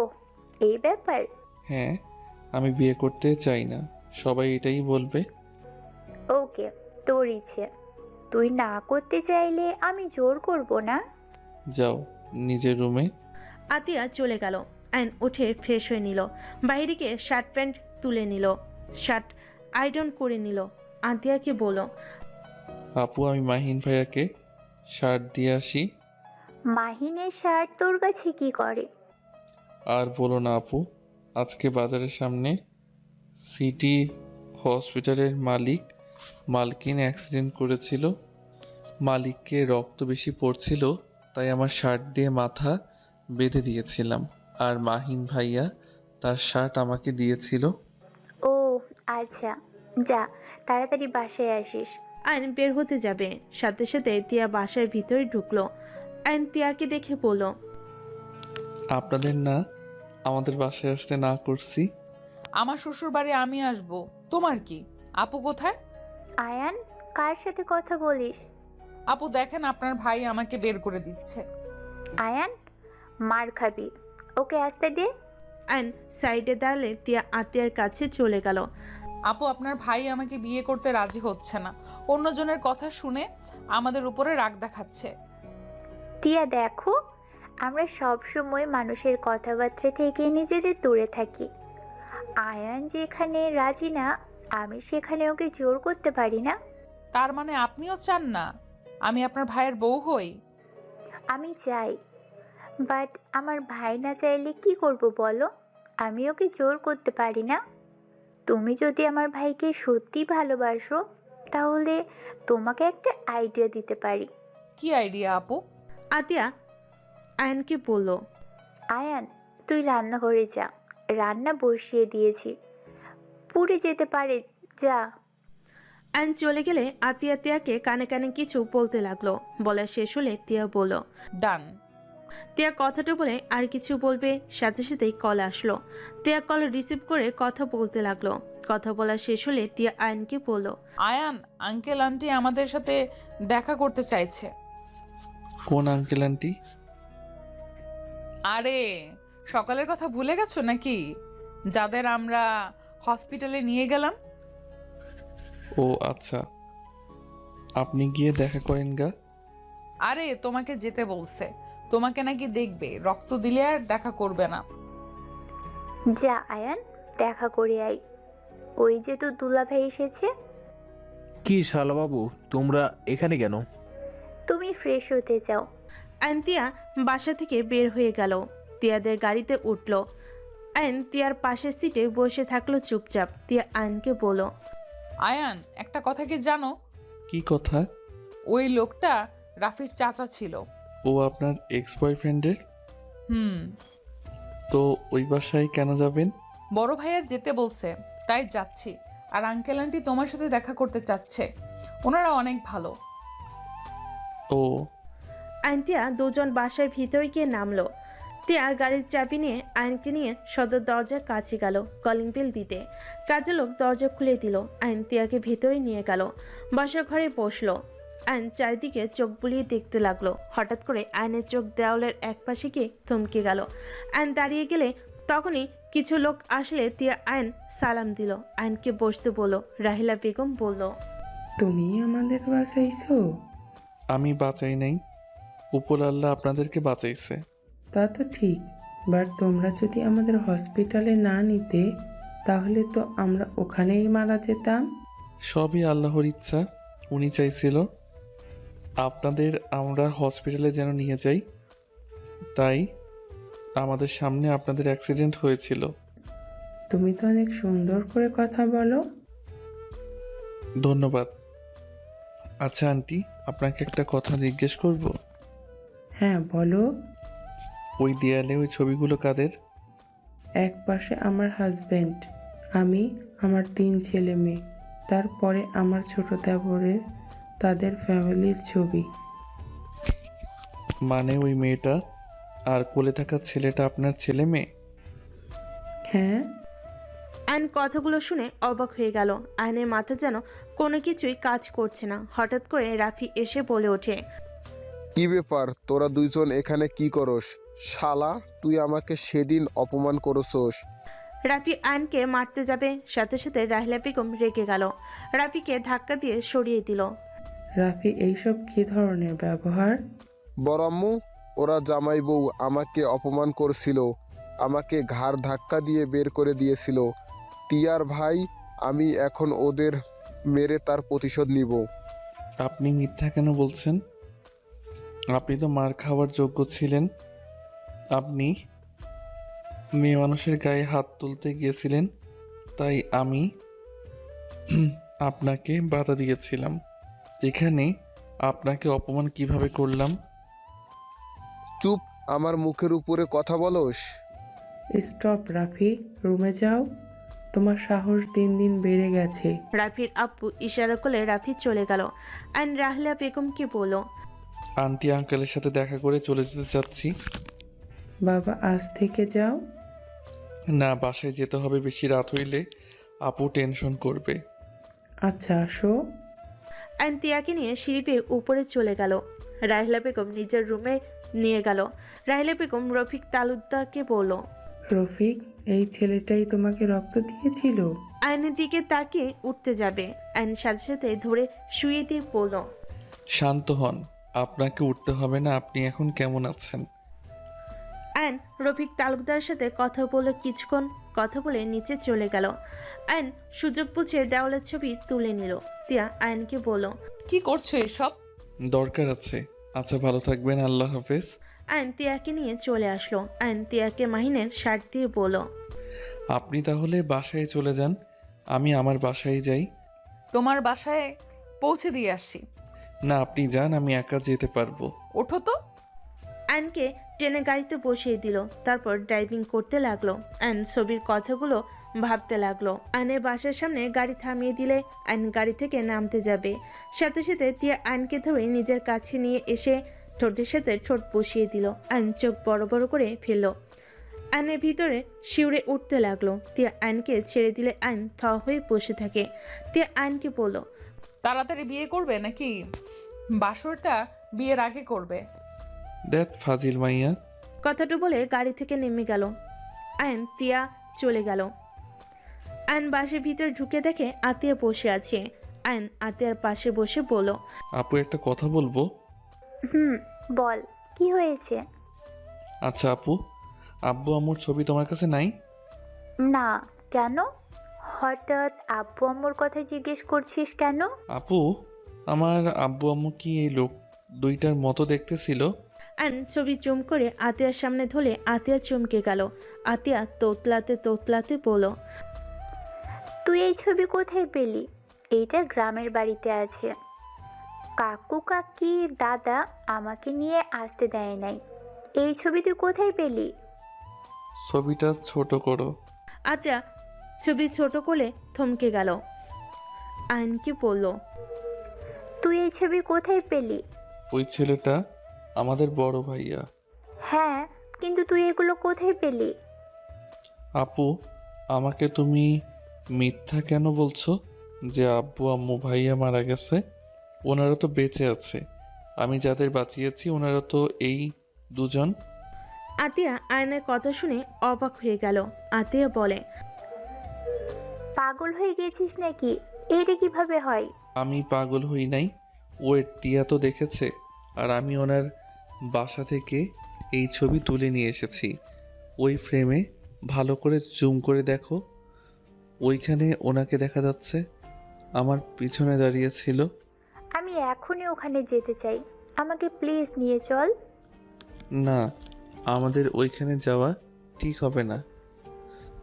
এই ব্যাপার। হ্যাঁ, আমি বিয়ে করতে চাই না, সবাই এটাই বলবে। ওকে, তোর ইচ্ছে। তুই না করতে চাইলে আমি জোর করব না। যাও নিজের রুমে। আতিয়া চলে গেল। আয়ন উঠে ফ্রেশ হয়ে নিল। বাইরে গিয়ে শার্ট প্যান্ট তুলে নিল, শার্ট আয়রন করে নিল। আতিয়াকে বলল, আপু, আমি মাহিন ভাইয়াকে শার্ট দিয়ে আসি। মাহিনের শার্ট তোর কাছে কি করে? আর বলো না আপু, আজকে বাজারের সামনে সিটি হসপিটালের মালকিন অ্যাক্সিডেন্ট করেছিল। মালিককে রক্ত বেশি পড়ছিল, তাই আমার শার্ট দিয়ে মাথা বেঁধে দিয়েছিলাম, আর মাহিন ভাইয়া তার শার্ট আমাকে দিয়েছিল। ও আচ্ছা, যা তাড়াতাড়ি বাসায় আসিস। আয়ন বের হতে যাবে, সাথে সাথে তিয়া বাসার ভিতরে ঢুকলো। আয়ন তিয়াকে দেখে বলল, আপনাদের না আমাদের বাসায় আসতে না করছি? আমার শ্বশুর বাড়ি আমি আসবো, তোমার কি? আপু কোথায়? আয়ান, কার সাথে কথা বলিস? আপু দেখেন, আপনার ভাই আমাকে বের করে দিচ্ছে। আয়ান, মার খাবি, ওকে আসতে দে। আয়ন সাইডে দাঁড়ালে তিয়া আতিয়ার কাছে চলে গেল। আপু, আপনার ভাই আমাকে বিয়ে করতে রাজি হচ্ছে না, অন্যজনের কথা শুনে আমাদের উপরে রাগ দেখাচ্ছে। তিয়া দেখো, আমরা সব সময় মানুষের কথাবার্তা থেকে নিজেদের দূরে থাকি। আয়ান যেখানে রাজি না, আমি সেখানে ওকে জোর করতে পারি না। তার মানে আপনিও চান না? আমি আপনার ভাইয়ের বউ হই? আমি চাই, বাট আমার ভাই না চাইলে কি করব বলো? আমি ওকে জোর করতে পারি না। তুমি যদি আমার ভাইকে সত্যি ভালোবাসো তাহলে তোমাকে একটা আইডিয়া দিতে পারি। কি আইডিয়া আপু? আতিয়া আয়ানকে বলল। আয়ান, তুই রান্নাঘরে যা, রান্না বসিয়ে দিয়েছি, পুড়ে যেতে পারে, যা। আয়ান চলে গেলে আতিয়া তিয়াকে কানে কানে কিছু বলতে লাগলো। বলা শেষ হলে তিয়া বলল, ডান। তিয়া কথাটা বলে আর কিছু বলবে, সাথে সাথেই কল আসলো। তিয়া কল রিসিভ করে কথা বলতে লাগলো। কথা বলা শেষ হলে তিয়া আয়ানকে বলল, আয়ান, আঙ্কেল আন্টি আমাদের সাথে দেখা করতে চাইছে। কোন আঙ্কেল আন্টি? আরে সকালের কথা ভুলে গেছো নাকি? যাদের আমরা হসপিটালে নিয়ে গেলাম। ও আচ্ছা, আপনি গিয়ে দেখা করেন গা। আরে তোমাকে যেতে বলছে, তোমাকে নাকি দেখবে, রক্ত দিলে আর দেখা করবে না। যা আয়ান, দেখা করে আই। ওই যে তোর দুলাভাই এসেছে। কি শালাবাবু, তোমরা এখানে কেন? তুমি ফ্রেশ হতে যাও। আয়ন তিয়া বাসা থেকে বের হয়ে গেল। তিয়াদের গাড়িতে উঠল। আয়ন তিয়ার পাশের সিটে বসে থাকলো চুপচাপ। তিয়া আয়নকে বলল, আয়ান, একটা কথা কি জানো? কি কথা? ওই লোকটা রাফির চাচা ছিল। ও আপনার এক্স বয়ফ্রেন্ডের? হুম। তো ওই বাসায় কেন যাবেন? বড় ভাইয়া যেতে বলছে, তাই যাচ্ছি। আর আঙ্কেল আন্টি তোমার সাথে দেখা করতে চাচ্ছে, ওনারা অনেক ভালো। ও। আয়ন তিয়া দুজন বাসার ভিতরে গিয়ে নামলো। তিয়া গাড়ির চাবি নিয়ে আয়নকে নিয়ে সদর দরজার কাছে গেল কলিং বেল দিতে। কাজের লোক দরজা খুলে দিল। আয়ন তিয়াকে ভেতরে নিয়ে গেল, বাসার ঘরে বসলো। আয়ন চারিদিকে চোখ বুলিয়ে দেখতে লাগলো। হঠাৎ করে আয়নের চোখ দেওয়ালের এক পাশে গিয়ে থমকে গেল। আয়ন দাঁড়িয়ে গেলে তখনই কিছু লোক আসলে তিয়া আয়ন সালাম দিল। আয়নকে বসতে বলল। রাহিলা বেগম বলল, তুমি আমাদের বাঁচাইছো? আমি বাঁচাই নাই, উপর আল্লাহ আপনাদেরকে বাঁচাইছে। তা তো ঠিক, বাট তোমরা যদি আমাদের হসপিটালে না নিতে তাহলে তো আমরা ওখানেই মারা যেতাম। সবই আল্লাহর ইচ্ছা, উনি চাইছিল আপনাদের আমরা হসপিটালে যেন নিয়ে যাই, তাই আমাদের সামনে আপনাদের অ্যাক্সিডেন্ট হয়েছিল। তুমি তো অনেক সুন্দর করে কথা বলো। ধন্যবাদ। আচ্ছা আন্টি, আপনাকে একটা কথা জিজ্ঞেস করব? হ্যাঁ বলো। ওই দেয়ালে ওই ছবিগুলো কাদের? এক পাশে আমার হাজবেন্ড, আমি, আমার 3 ছেলে মেয়ে, তারপরে আমার ছোট দেবরের, তাদের ফ্যামিলির ছবি। মানে ওই মেয়েটা আর কোলে থাকা ছেলেটা আপনার ছেলে মেয়ে? হ্যাঁ। আয়ন কথাগুলো শুনে অবাক হয়ে গেল। আয়নের মাথা যেন কোনো কিছুই কাজ করছে না। হঠাৎ করে রাফি এসে বলে ওঠে, কি ব্যাপার, তোরা দুইজন এখানে কি করস? শালা, তুই আমাকে সেদিন অপমান করছস। রাফি আয়নকে মারতে যাবে, সাথে সাথে রাহিলা বেগম রেগে গেল। রাফিকে ধাক্কা দিয়ে সরিয়ে দিল। রাফি, এইসব কি ধরনের ব্যবহার? বড় আম্মু, ওরা জামাই বউ আমাকে অপমান করছিল, আমাকে ঘাড় ধাক্কা দিয়ে বের করে দিয়েছিল। তিয়ার ভাই, আমি এখন ওদের মেরে তার প্রতিশোধ নিব। আপনি মিথ্যা কেন বলছেন? আপনি তো মার খাওয়ার যোগ্য ছিলেন। আপনি মেয়ে মানুষের গায়ে হাত তুলতে গিয়েছিলেন, তাই আমি আপনাকে বাধা দিয়েছিলাম। এখানে আপনাকে অপমান কিভাবে করলাম? চুপ, আমার মুখের উপরে কথা বলস? স্টপ রাফি, রুমে যাও, তোমার সাহস দিন দিন বেড়ে গেছে। রাফির আব্বু ইশারা করলে রাফি চলে গেল। আয়ন রাহিলা বেগমকে বলল, আন্টি আঙ্কেলের সাথে দেখা করে চলে যেতে চাচ্ছি। বাবা, আজ থেকে যাও। না, বাসায় যেতে হবে, বেশি রাত হইলে আপু টেনশন করবে। আচ্ছা আসো। আয়ন তিয়াকে নিয়ে সিঁড়ি বেয়ে উপরে চলে গেল। রাহিলা বেগম নিজের রুমে নিয়ে গেল। রাহিলা বেগম রফিক তালুকদারকে বলল, রফিক, এই ছেলেটাই তোমাকে রক্ত দিয়েছিল? আয়নের দিকে তাকিয়ে উঠতে যাবে, আয়ন সাথে সাথে ধরে শুয়ে দিয়ে বলল, শান্ত হন, আপনাকে উঠতে হবে না। আপনি এখন কেমন আছেন? আয়ন রফিক তালুকদারের সাথে কথা বলে কিছুক্ষণ কথা বলে নিচে চলে গেল। আয়ন সুযোগ বুঝে দেওয়ালের ছবি তুলে নিল। তিয়া আয়নকে বলল, কি করছো এসব? দরকার আছে। আচ্ছা, ভালো থাকবেন, আল্লাহ হাফেজ। আয়ন তিয়াকে নিয়ে চলে আসলো। আয়ন তিয়াকে মাহিনের শার্ট দিয়ে বলল, আপনি তাহলে বাসায় চলে যান, আমি আমার বাসায় যাই। তোমার বাসায় পৌঁছে দিয়ে আসি। না, আপনি যান, আমি একা যেতে পারবো। ওঠো তো। আয়নকে ট্রেনে গাড়িতে বসিয়ে দিল, তারপর ড্রাইভিং করতে লাগলো। আয়ন ছবির কথাগুলো ভাবতে লাগলো। আয়নের বাসার সামনে গাড়ি থামিয়ে দিলে আয়ন গাড়ি থেকে নামতে যাবে, সাথে সাথে তিয়া আয়নকে ধরে নিজের কাছে নিয়ে এসে ঠোঁটের সাথে ঠোঁট বসিয়ে দিল। আয়ন চোখ বড় বড় করে ফেলল। আয়নের ভিতরে শিউরে উঠতে লাগলো। তিয়া আয়নকে ছেড়ে দিলে আয়ন থ হয়ে বসে থাকে। তিয়া আয়নকে বলল, তাড়াতাড়ি বিয়ে করবে নাকি বাসরটা বিয়ের আগে করবে? দেখ ফাজিল মাইয়া। কথাটা বলে গাড়ি থেকে নেমে গেল। আয়ন তিয়া চলে গেল। আয়ন বাসের ভিতরে ঢুকে দেখে আতিয়া বসে আছে। আয়ন আতিয়ার পাশে বসে বলল, আপু, একটা কথা বলবো? বল, কি হয়েছে? আচ্ছা আপু, আব্বু আম্মুর ছবি তোমার কাছে নাই? না, কেন? হঠাৎ আব্বু আম্মুর কথা জিজ্ঞেস করছিস কেন? আপু, আমার আব্বু আম্মু কি এই লোক দুইটার মতো দেখতে ছিল? আয়ন ছবি জুম করে আতিয়ার সামনে ধরে আতিয়া চমকে গেল। আতিয়া তোতলাতে তোতলাতে বলল, তুই এই ছবি কোথায় পেলি? এইটা গ্রামের বাড়িতে আছে। কাকু কাকি দাদা আমাকে নিয়ে আসতে দেয় নাই। এই ছবি তুই কোথায় পেলি? ছবিটা ছোট করো। আতিয়া ছবি ছোট করে থমকে গেল। আয়নকে বলল, তুই এই ছবি কোথায় পেলি? ওই ছেলেটা আমাদের বড় ভাইয়া। হ্যাঁ, কিন্তু তুই এগুলো কোথায় পেলি? আপু, আমাকে তুমি মিথ্যা কেন বলছো যে আব্বু আম্মু ভাইয়া মারা গেছে? ওনারা তো বেঁচে আছে। আমি যাদের বাঁচিয়েছি ওনারা তো এই দুজন। আতিয়া আয়নের কথা শুনে অবাক হয়ে গেল। আতিয়া বলে, পাগল হয়ে গেছিস নাকি? এটা কিভাবে হয়? আমি পাগল হই নাই। ওর টিয়া তো দেখেছে, আর আমি ওনার বাসা থেকে এই ছবি তুলে নিয়ে এসেছি। ওই ফ্রেমে ভালো করে জুম করে দেখো, ওইখানে ওনাকে দেখা যাচ্ছে, আমার পিছনে দাঁড়িয়ে ছিল। আমি এখনই ওখানে যেতে চাই, আমাকে প্লিজ নিয়ে চল। না, আমাদের ওইখানে যাওয়া ঠিক হবে না।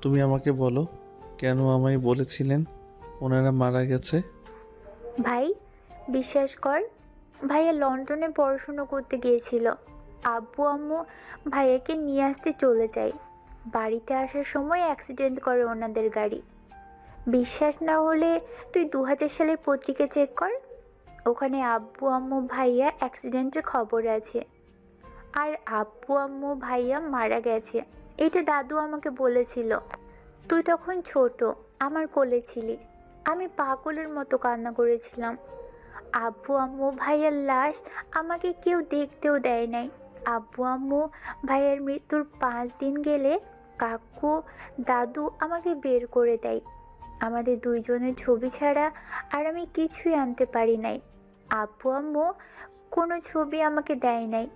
তুমি আমাকে বলো, কেন আমায় বলেছিলেন ওনারা মারা গেছে? ভাই, বিশ্বাস কর, ভাইয়া লন্ডনে পড়াশুনো করতে গিয়েছিল। আব্বু আম্মু ভাইয়াকে নিয়ে আসতে চলে যায়। বাড়িতে আসার সময় অ্যাক্সিডেন্ট করে ওনাদের গাড়ি। বিশ্বাস না হলে তুই 2000 সালের পত্রিকা চেক কর, ওখানে আব্বু আম্মু ভাইয়া অ্যাক্সিডেন্টের খবর আছে। আর আব্বু আম্মু ভাইয়া মারা গেছে, এটা দাদু আমাকে বলেছিল। তুই তখন ছোট, আমার কোলে ছিলি। আমি পাগলের মতো কান্না করেছিলাম। আব্বু আম্মু ভাইয়ার লাশ আমাকে কেউ দেখতেও দেয় নাই। আব্বু আম্মু ভাইয়ার মৃত্যুর 5 দিন গেলে কাকু দাদু আমাকে বের করে দেয়। আমাদের দুইজনের ছবি ছাড়া আর আমি কিছুই আনতে পারি নাই। আব্বু আম্মু কোনো ছবি আমাকে দেয় নাই।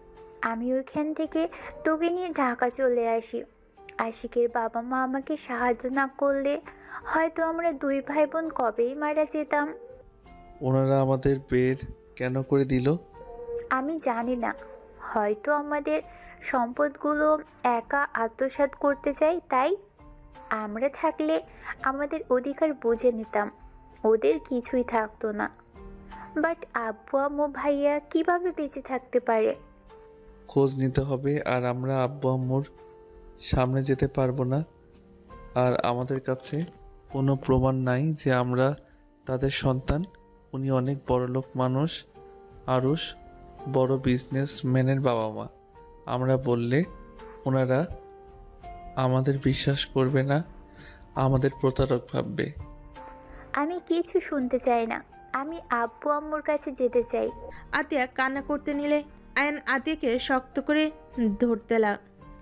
আমি ওইখান থেকে তোকে নিয়ে ঢাকা চলে আসি। আশিকের বাবা মা আমাকে সাহায্য না করলে হয়তো আমরা 2 ভাই বোন কবেই মারা যেতাম। ওনারা আমাদের বের কেন করে দিল? আমি জানি না, হয়তো আমাদের সম্পদগুলো একা আত্মসাৎ করতে চাই, তাই। আমরা থাকলে আমাদের অধিকার বুঝে নিতাম, ওদের কিছুই থাকতো না। বাট আব্বু আম্মু ভাইয়া কিভাবে বেঁচে থাকতে পারে? খোঁজ নিতে হবে, আর আমরা আব্বু আম্মুর সামনে যেতে পারবো না। আর আমাদের কাছে কোনো প্রমাণ নাই যে আমরা তাদের সন্তান। উনি অনেক বড়লোক মানুষ, আরুষ বড় বিজনেসম্যানের বাবা মা। আমরা বললে ওনারা আমাদের বিশ্বাস করবে না, আমাদের প্রতারক ভাববে। আমি কিছু শুনতে চাই না, আমি আব্বু আম্মুর কাছে যেতে চাই। আতিয়া কান্না করতে নিলে আয়ন আতিয়াকে শক্ত করে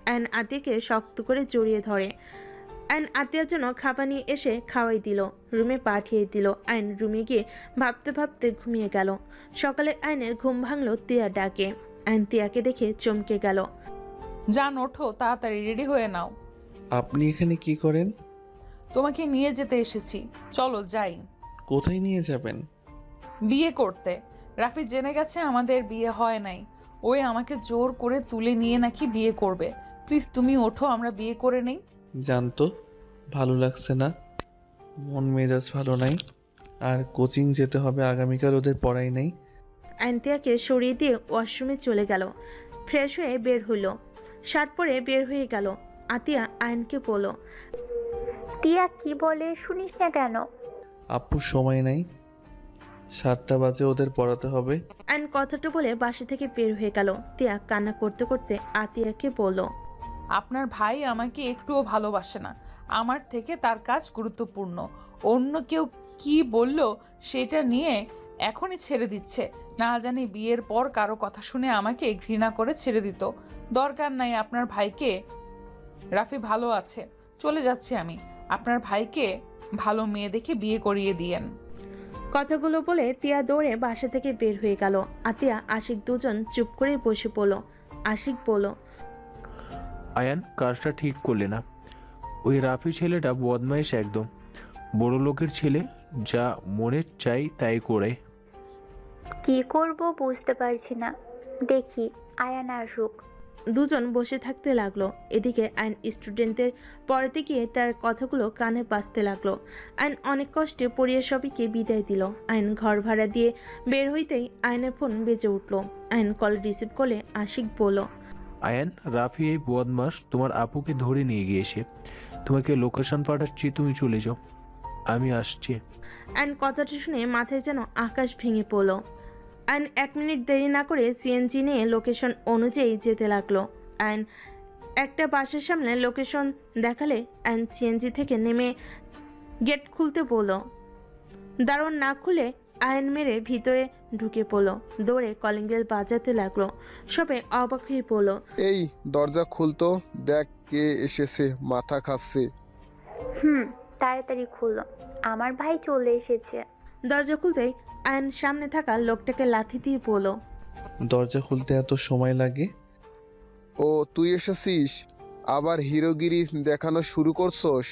আয়ন আতিয়াকে শক্ত করে জড়িয়ে ধরে। আয়ন আতিয়ার জন্য খাবার নিয়ে এসে খাওয়াই দিল, রুমে পাঠিয়ে দিল। আয়ন রুমে গিয়ে ভাবতে ভাবতে ঘুমিয়ে গেল। সকালে আয়নের ঘুম ভাঙলো তিয়ার ডাকে। আয়ন তিয়াকে দেখে চমকে গেল। যান, ওঠো, তাড়াতাড়ি রেডি হয়ে নাও। আপনি এখানে কি করেন? তোমাকে নিয়ে যেতে এসেছি, চলো যাই। কোথায় নিয়ে যাবেন? বিয়ে করতে। রাফি জেনে গেছে আমাদের বিয়ে হয় নাই। ওই আমাকে জোর করে তুলে নিয়ে নাকি বিয়ে করবে। প্লিজ তুমি ওঠো, আমরা বিয়ে করে নেই। জানতো ভালো লাগছে না, মন মেজাজ ভালো নাই, আর কোচিং যেতে হবে আগামীকাল, ওদের পড়াই নেই। আয়নতিয়াকে সরিয়ে দিয়ে ওয়াশরুমে চলে গেল। ফ্রেশ হয়ে বের হইল, শার্ট পরে বের হয়ে গেল। আতিয়া আয়নকে বলল, টিয়া কি বলে শুনিস না কেন? আপুর সময় নাই, 7টা বাজে ওদের পড়াতে হবে। আয়ন কথাটা বলে বাসা থেকে বের হয়ে গেল। তিয়া কান্না করতে করতে আতিয়াকে বলল, আপনার ভাই আমাকে একটুও ভালোবাসে না। আমার থেকে তার কাজ গুরুত্বপূর্ণ। অন্য কেউ কি বলল সেটা নিয়ে এখনই ছেড়ে দিচ্ছে। না জানি বিয়ের পর কারো কথা শুনে আমাকে ঘৃণা করে ছেড়ে দিত। দরকার নাই আপনার ভাইকে। রাফি ভালো আছে, চলে যাচ্ছি আমি। আপনার ভাইকে ভালো মেয়ে দেখে বিয়ে করিয়ে দিয়েন। কথাগুলো বলে তিয়া দৌড়ে বাসা থেকে বের হয়ে গেল। আতিয়া আশিক দুজন চুপ করে বসে পড়ল। আশিক বলল, আয়ান, কাজটা ঠিক করলে না। ওই রাফি ছেলেটা বদমাইশ একদম, বড় লোকের ছেলে, যা মনে চাই তাই করে। কি করব বুঝতে পারছি না, দেখি আয়ান আসুক। দুজন বসে থাকতে লাগলো। এদিকে আইন স্টুডেন্টদের পড়াতে গিয়ে তার কথাগুলো কানে বাজতে লাগলো। আইন অনেক কষ্টে পড়িয়ে সবাইকে বিদায় দিল। আইন ঘর ভাড়া দিয়ে বের হইতেই আইনের ফোন বেজে উঠল। আইন কল রিসিভ করলে আশিক বলল, আয়ান, রাফি এই বদমাস তোমার আপুকে ধরে নিয়ে গিয়েছে। তোমাকে লোকেশন পাঠাচ্ছি, তুমি চলে যাও, আমি আসছি। আইন কথাটা শুনে মাথায় যেন আকাশ ভেঙে পড়ল। আইন 1 মিনিট দেরি না করে সিএনজি নিয়ে লোকেশন অনুযায়ী যেতে লাগলো। আইন একটা বাসার সামনে লোকেশন দেখালে আইন সিএনজি থেকে নেমে গেট খুলতে বলল। দারোয়ান না খুলে আইন মেরে ভিতরে ঢুকে পড়লো। দৌড়ে কলিং বেল বাজাতে লাগলো। সবে অবাক হয়ে পড়লো। এই দরজা খুলতো, দেখ কে এসেছে, মাথা খাচ্ছে। তাড়াতাড়ি খুললো, আমার ভাই চলে এসেছে। দরজা খুলতেই আইন সামনে থাকা লোকটাকে লাথি দিয়ে বলল, দরজা খুলতে এত সময় লাগে? ও তুই এসেছিস, আবার হিরোগিরি দেখানো শুরু করছস?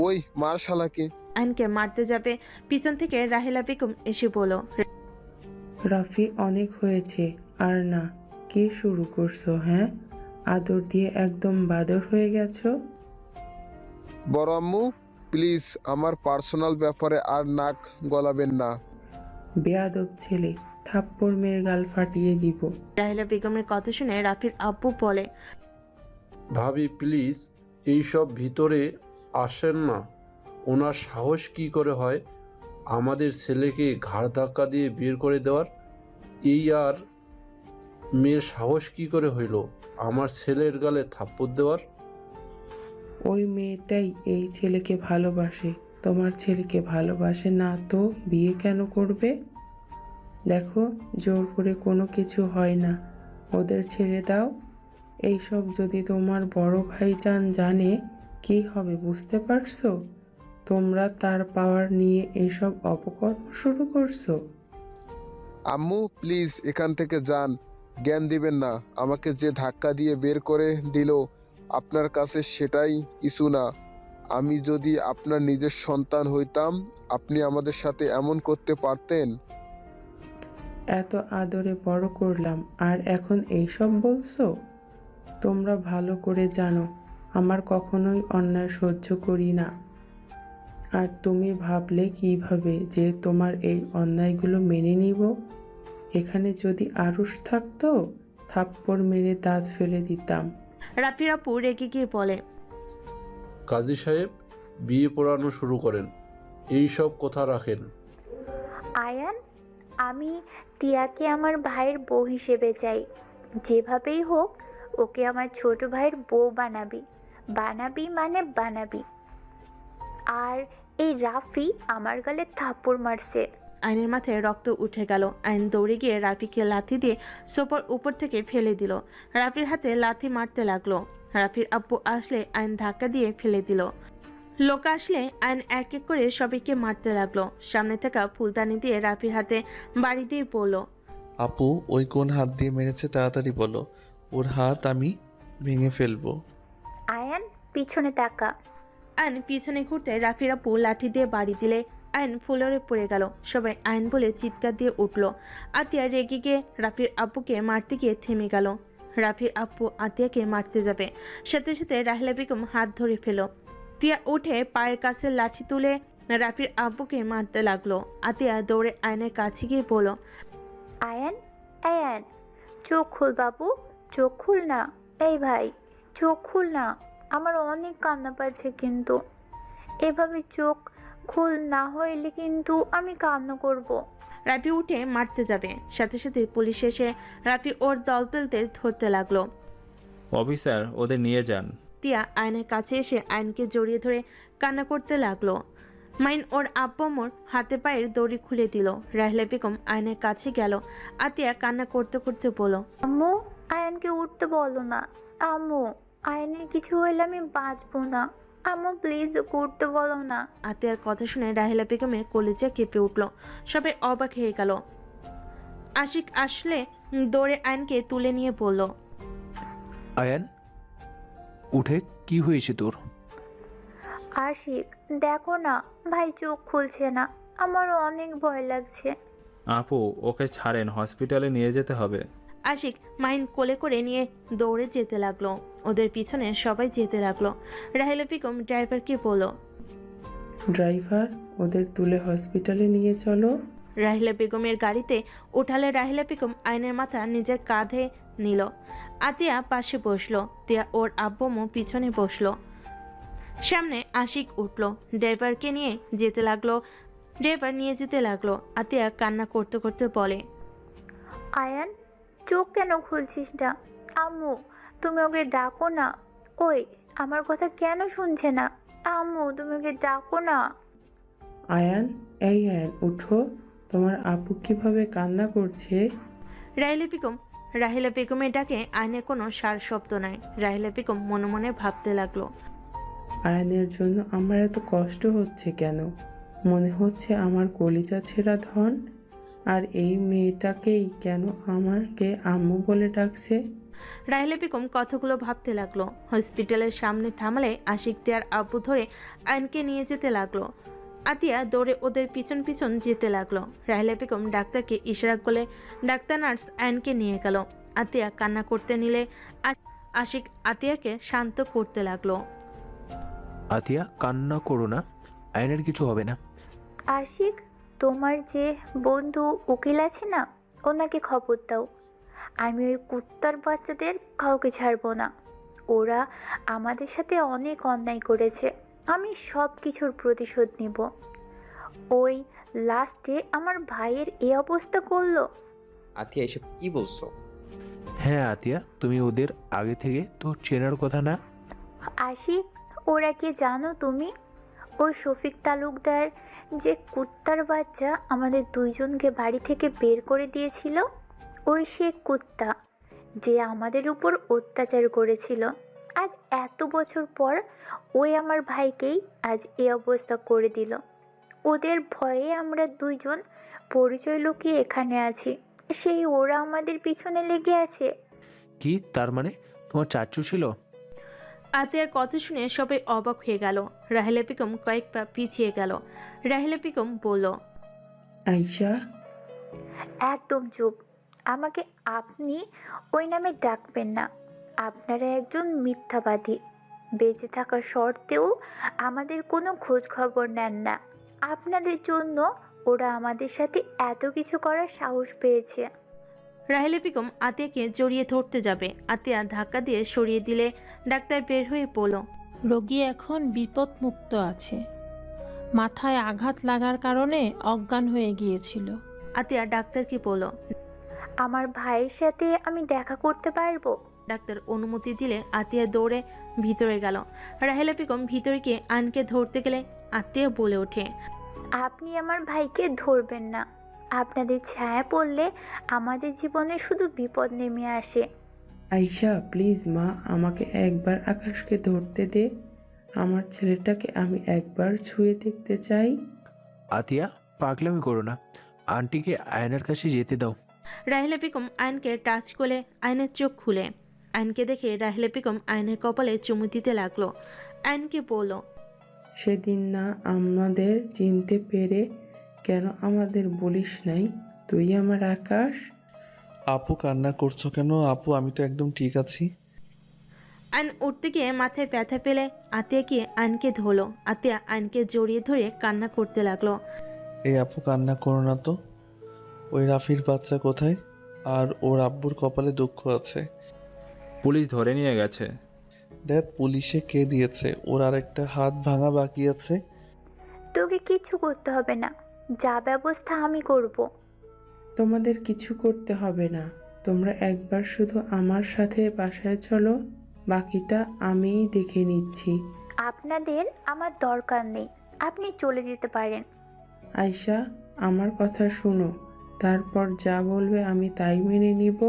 ওই মার শালাকে। আইনকে মারতে যাবে, পিছন থেকে রাহেলা বেগম এসে বলল, রাফি, অনেক হয়েছে আর না। কি শুরু করছো? হ্যাঁ, আদর দিয়ে একদম বাদর হয়ে গেছো। বড় আম্মু প্লিজ, আমার পার্সোনাল ব্যাপারে আর নাক গলাবেন না। বেয়াদব ছেলে, থাপ্পড় মেরে গাল ফাটিয়ে দিব। রাহেলা বেগমের কথা শুনে রাফির আব্বু বলে, ভাবি প্লিজ এইসব ভিতরে আসেন না। ওনার সাহস কি করে হয় আমাদের ছেলেকে ঘাড় ধাক্কা দিয়ে বের করে দেওয়ার? এই আর মেয়ের সাহস কি করে হইল আমার ছেলের গালে থাপ্পড় দেওয়ার? ওই মেয়েটাই এই ছেলেকে ভালোবাসে, তোমার ছেলেকে ভালোবাসে না তো বিয়ে কেন করবে? দেখো, জোর করে কোনো কিছু হয় না, ওদের ছেড়ে দাও। এইসব যদি তোমার বড় ভাইজান জানে কি হবে বুঝতে পারছো? তোমরা তার পাওয়ার নিয়ে এইসব অপকর্ম শুরু করছো। আম্মু প্লিজ এখান থেকে যান, জ্ঞান দিবেন না। আমাকে যে ধাক্কা দিয়ে বের করে দিল আপনার কাছে সেটাই কিছু না। আমি যদি আপনার নিজের সন্তান হইতাম আপনি আমাদের সাথে এমন করতে পারতেন? এত আদরে বড় করলাম আর এখন এইসব বলছো? তোমরা ভালো করে জানো আমার কখনোই অন্যায় সহ্য করি না। আর তুমি ভাবলে কিভাবে যে তোমার এই অন্যায়গুলো মেনে নিব? এখানে যদি আরুষ থাকতো থাপ্পড় মেরে দাঁত ফেলে দিতাম। রাফির আপু রেগে গিয়ে বলে, কাজী সাহেব, বিয়ে পড়ানো শুরু করেন, এই সব কথা রাখেন। আয়ান, আমি টিয়াকে আমার ভাইয়ের বউ হিসেবে চাই। যেভাবেই হোক ওকে আমার ছোট ভাইয়ের বউ বানাবি, বানাবি মানে বানাবি। আর এই রাফি আমার গালে থাপ্পড় মারছে। আইনের মাথায় রক্ত উঠে গেল। আইন দৌড়ে গিয়ে রাফিকে লাথি দিয়ে সোফার উপর থেকে ফেলে দিল। রাফির হাতে লাথি মারতে লাগলো। রাফির আব্বু আসলে আইন ধাক্কা দিয়ে ফেলে দিল। লোক আসলে আইন এক এক করে সবাইকে মারতে লাগলো। সামনে থাকা ফুলদানি দিয়ে রাফির হাতে বাড়ি দিয়ে পড়ল। আপু, ওই কোন হাত দিয়ে মেরেছে তাড়াতাড়ি বলো, ওর হাত আমি ভেঙে ফেলবো। আয়ান, পিছনে তাকা। আইন পিছনে ঘুরতে রাফির আপু লাঠি দিয়ে বাড়ি দিলে আয়ন ফ্লোরে পড়ে গেল। সবাই আয়ন বলে চিৎকার দিয়ে উঠল। আতিয়া রেগে গিয়ে রাফির আব্বুকে মারতে গিয়ে থেমে গেল। রাফির আব্বু আতিয়াকে মারতে যাবে, সাথে সাথে রাহেলা বেগম হাত ধরে ফেল। তিয়া উঠে পায়ের কাছে লাঠি তুলে রাফির আব্বুকে মারতে লাগলো। আতিয়া দৌড়ে আয়নের কাছে গিয়ে বলল, আয়ান, আয়ান, চোখ খুল বাবু, চোখ খুল না। এই ভাই, চোখ খুল না। আমার অনেক কান্না পাচ্ছে, কিন্তু এভাবে চোখ খুল না হইলে কিন্তু আমি কান্না করব। রাফি উঠে মারতে যাবে, সাথে সাথে পুলিশ এসে রাফি ওর দলবেলদের ধরতে লাগলো। অফিসার, ওদের নিয়ে যান। টিয়া আয়নের কাছে এসে আয়নকে জড়িয়ে ধরে কান্না করতে লাগলো। মাইন ওর আব্বুমোর হাতে পায়ের দড়ি খুলে দিল। রাহেলা বেগম আয়নের কাছে গেল। আতিয়া কান্না করতে করতে বলল, আম্মু, আয়ানকে উঠতে বলো না। আম্মু, আয়ানের কিছু হইলে আমি বাঁচবো না। আম্মু প্লিজ, উঠতে বলো না। আতিয়ার কথা শুনে রাহেলা বেগমের কলিজা কেঁপে উঠল। সবাই অবাক হয়ে গেল। আশিক আসলে দৌড়ে আয়নকে তুলে নিয়ে বলল, আয়ান, উঠে কি হয়েছে তোর? আশিক, দেখো না, ভাই চোখ খুলছে না। আমার অনেক ভয় লাগছে। আপু, ওকে ছাড়েন, হসপিটালে নিয়ে যেতে হবে। আশিক মাইন কোলে করে নিয়ে দৌড়ে যেতে লাগলো। ওদের পিছনে সবাই যেতে লাগলো। রাহেলা বেগম ড্রাইভারকে বলল, ড্রাইভার, ওদের তুলে হসপিটালে নিয়ে চলো। রাহিলা বেগমের গাড়িতে উঠালে রাহিলা বেগম আয়নের মাথা নিজের কাঁধে নিল। আতিয়া পাশে বসলো। তিয়া ওর আব্বুমও পিছনে বসলো। সামনে আশিক উঠল, ড্রাইভারকে নিয়ে যেতে লাগলো। ড্রাইভার নিয়ে যেতে লাগলো। আতিয়া কান্না করতে করতে বলে, আয়ান, চোখ কেন খুলছিস না? আম্মু, তুমি ওকে ডাকো না। ওই, আমার কথা কেন শুনছে না? আম্মু, তুমি ওকে ডাকো না। আয়ান, এই আয়ান, উঠো। তোমার আপু কিভাবে কান্না করছে। রাহিলা বেগমের ডাকে আয়নের কোনো সার শব্দ নাই। রাহিলা বেগম মনে মনে ভাবতে লাগলো, আয়ানের জন্য আমার এত কষ্ট হচ্ছে কেন? মনে হচ্ছে আমার কলিজা ছেঁড়া ধন। আর এই মেয়েটাকেই কেন আমাকে আম্মু বলে ডাকছে? রাহিলা বেগম কথাগুলো ভাবতে লাগলো। হসপিটালের সামনে থামালে আশিক তিয়ার আব্বু ধরে আয়নকে নিয়ে যেতে লাগলো। আতিয়া দৌড়ে ওদের পিছন পিছন যেতে লাগলো। রাহিলা বেগম ডাক্তারকে ইশারা করলে ডাক্তার নার্স আয়নকে নিয়ে গেল। আতিয়া কান্না করতে নিলে আশিক আতিয়াকে শান্ত করতে লাগলো। আতিয়া, কান্না করো না, আয়নের কিছু হবে না। আশিক, তোমার যে বন্ধু উকিল আছে না, ওনাকে খবর দাও। আমি ওই কুত্তার বাচ্চাদের কাউকে ছাড়বো না। ওরা আমাদের সাথে অনেক অন্যায় করেছে। আমি সব কিছুর প্রতিশোধ নিব। ওই লাস্টে আমার ভাইয়ের এই অবস্থা করলো। আতিয়া, এসব কি বলছো? হ্যাঁ আতিয়া, তুমি ওদের আগে থেকে তো চেনার কথা না? আশিক, ওরা কে জানো তুমি? ওই শফিক তালুকদার যে কুত্তার বাচ্চা আমাদের দুইজনকে বাড়ি থেকে বের করে দিয়েছিল, ওই সে কুত্তা যে আমাদের উপর অত্যাচার করেছিল। আজ এত বছর পর ওই আমার ভাইকেই আজ এই অবস্থা করে দিল। ওদের ভয়ে আমরা দুইজন পরিচয় লুকিয়ে এখানে আছি, সেই ওরা আমাদের পিছনে লেগে আছে। কি তার মানে তোমার চাচু ছিল? আতিয়ার কথা শুনে সবাই অবাক হয়ে গেল। রাহেলা বেগম কয়েক পা পিছিয়ে গেল। রাহেলা বেগম বলল, আয়শা, একদম চুপ। আমাকে আপনি ওই নামে ডাকবেন না। আপনারা একজন মিথ্যাবাদী। বেঁচে থাকা সত্ত্বেও আমাদের কোনো খোঁজ খবর নেন না। আপনাদের জন্য ওরা আমাদের সাথে এত কিছু করার সাহস পেয়েছে। রাহেলা বেগম আতিয়াকে জড়িয়ে ধরতে যাবে। আতিয়া ধাক্কা দিয়ে সরিয়ে দিলে ডাক্তার বের হয়ে পড়ল, রোগী এখন বিপদমুক্ত আছে। মাথায় আঘাত লাগার কারণে অজ্ঞান হয়ে গিয়েছিল। আতিয়া ডাক্তারকে বলল, আমার ভাইয়ের সাথে আমি দেখা করতে পারবো? ডাক্তার অনুমতি দিলে আতিয়া দৌড়ে ভিতরে গেল। রাহেলা বেগম ভিতরে গিয়ে আয়নকে ধরতে গেলে আতিয়া বলে ওঠে, আপনি আমার ভাইকে ধরবেন না। আপনাদের ছায়া পড়লে আমাদের জীবনে শুধু বিপদ নেমে আসে। আয়শা প্লিজ মা, আমাকে একবার আকাশকে ধরতে দে। আমার ছেলেটাকে আমি একবার ছুঁয়ে দেখতে চাই। আতিয়া, পাগলামি করো না, আন্টিকে আয়নার কাছে যেতে দাও। রাহেলা বেগম আয়নকে টাচ করে আয়নের চোখ খুলে। আয়নকে দেখে রাহেলা বেগম আয়নের কপালে চুমু দিতে লাগলো। আয়নকে বলল, সেদিন না আমাদের চিনতে পেরে কেন আমাদের বলিস নাই তুই আমার আকাশ? আপু কান্না করছো কেন? আপু আমি তো একদম ঠিক আছি। আয়ন উঠতে গিয়ে মাথায় ব্যথা পেলে আতিয়া গিয়ে আয়নকে ধরলো। আতিয়া আয়নকে জড়িয়ে ধরে কান্না করতে লাগলো। এই আপু কান্না করো না তো। ওই রাফির বাচ্চা কোথায়? আর ওর আব্বুর কপালে দুঃখ আছে। পুলিশ ধরে নিয়ে গেছে। দেখ পুলিশে কে দিয়েছে, ওর আর একটা হাত ভাঙা বাকি আছে। তোকে কিচ্ছু করতে হবে না, যা ব্যবস্থা আমি করব। তোমাদের কিছু করতে হবে না, তোমরা একবার শুধু আমার সাথে বাসায় চলো, বাকিটা আমিই দেখে নিচ্ছি। আপনাদের আমার দরকার নেই, আপনি চলে যেতে পারেন। আয়শা, আমার কথা শুনো, তারপর যা বলবে আমি তাই মেনে নিব।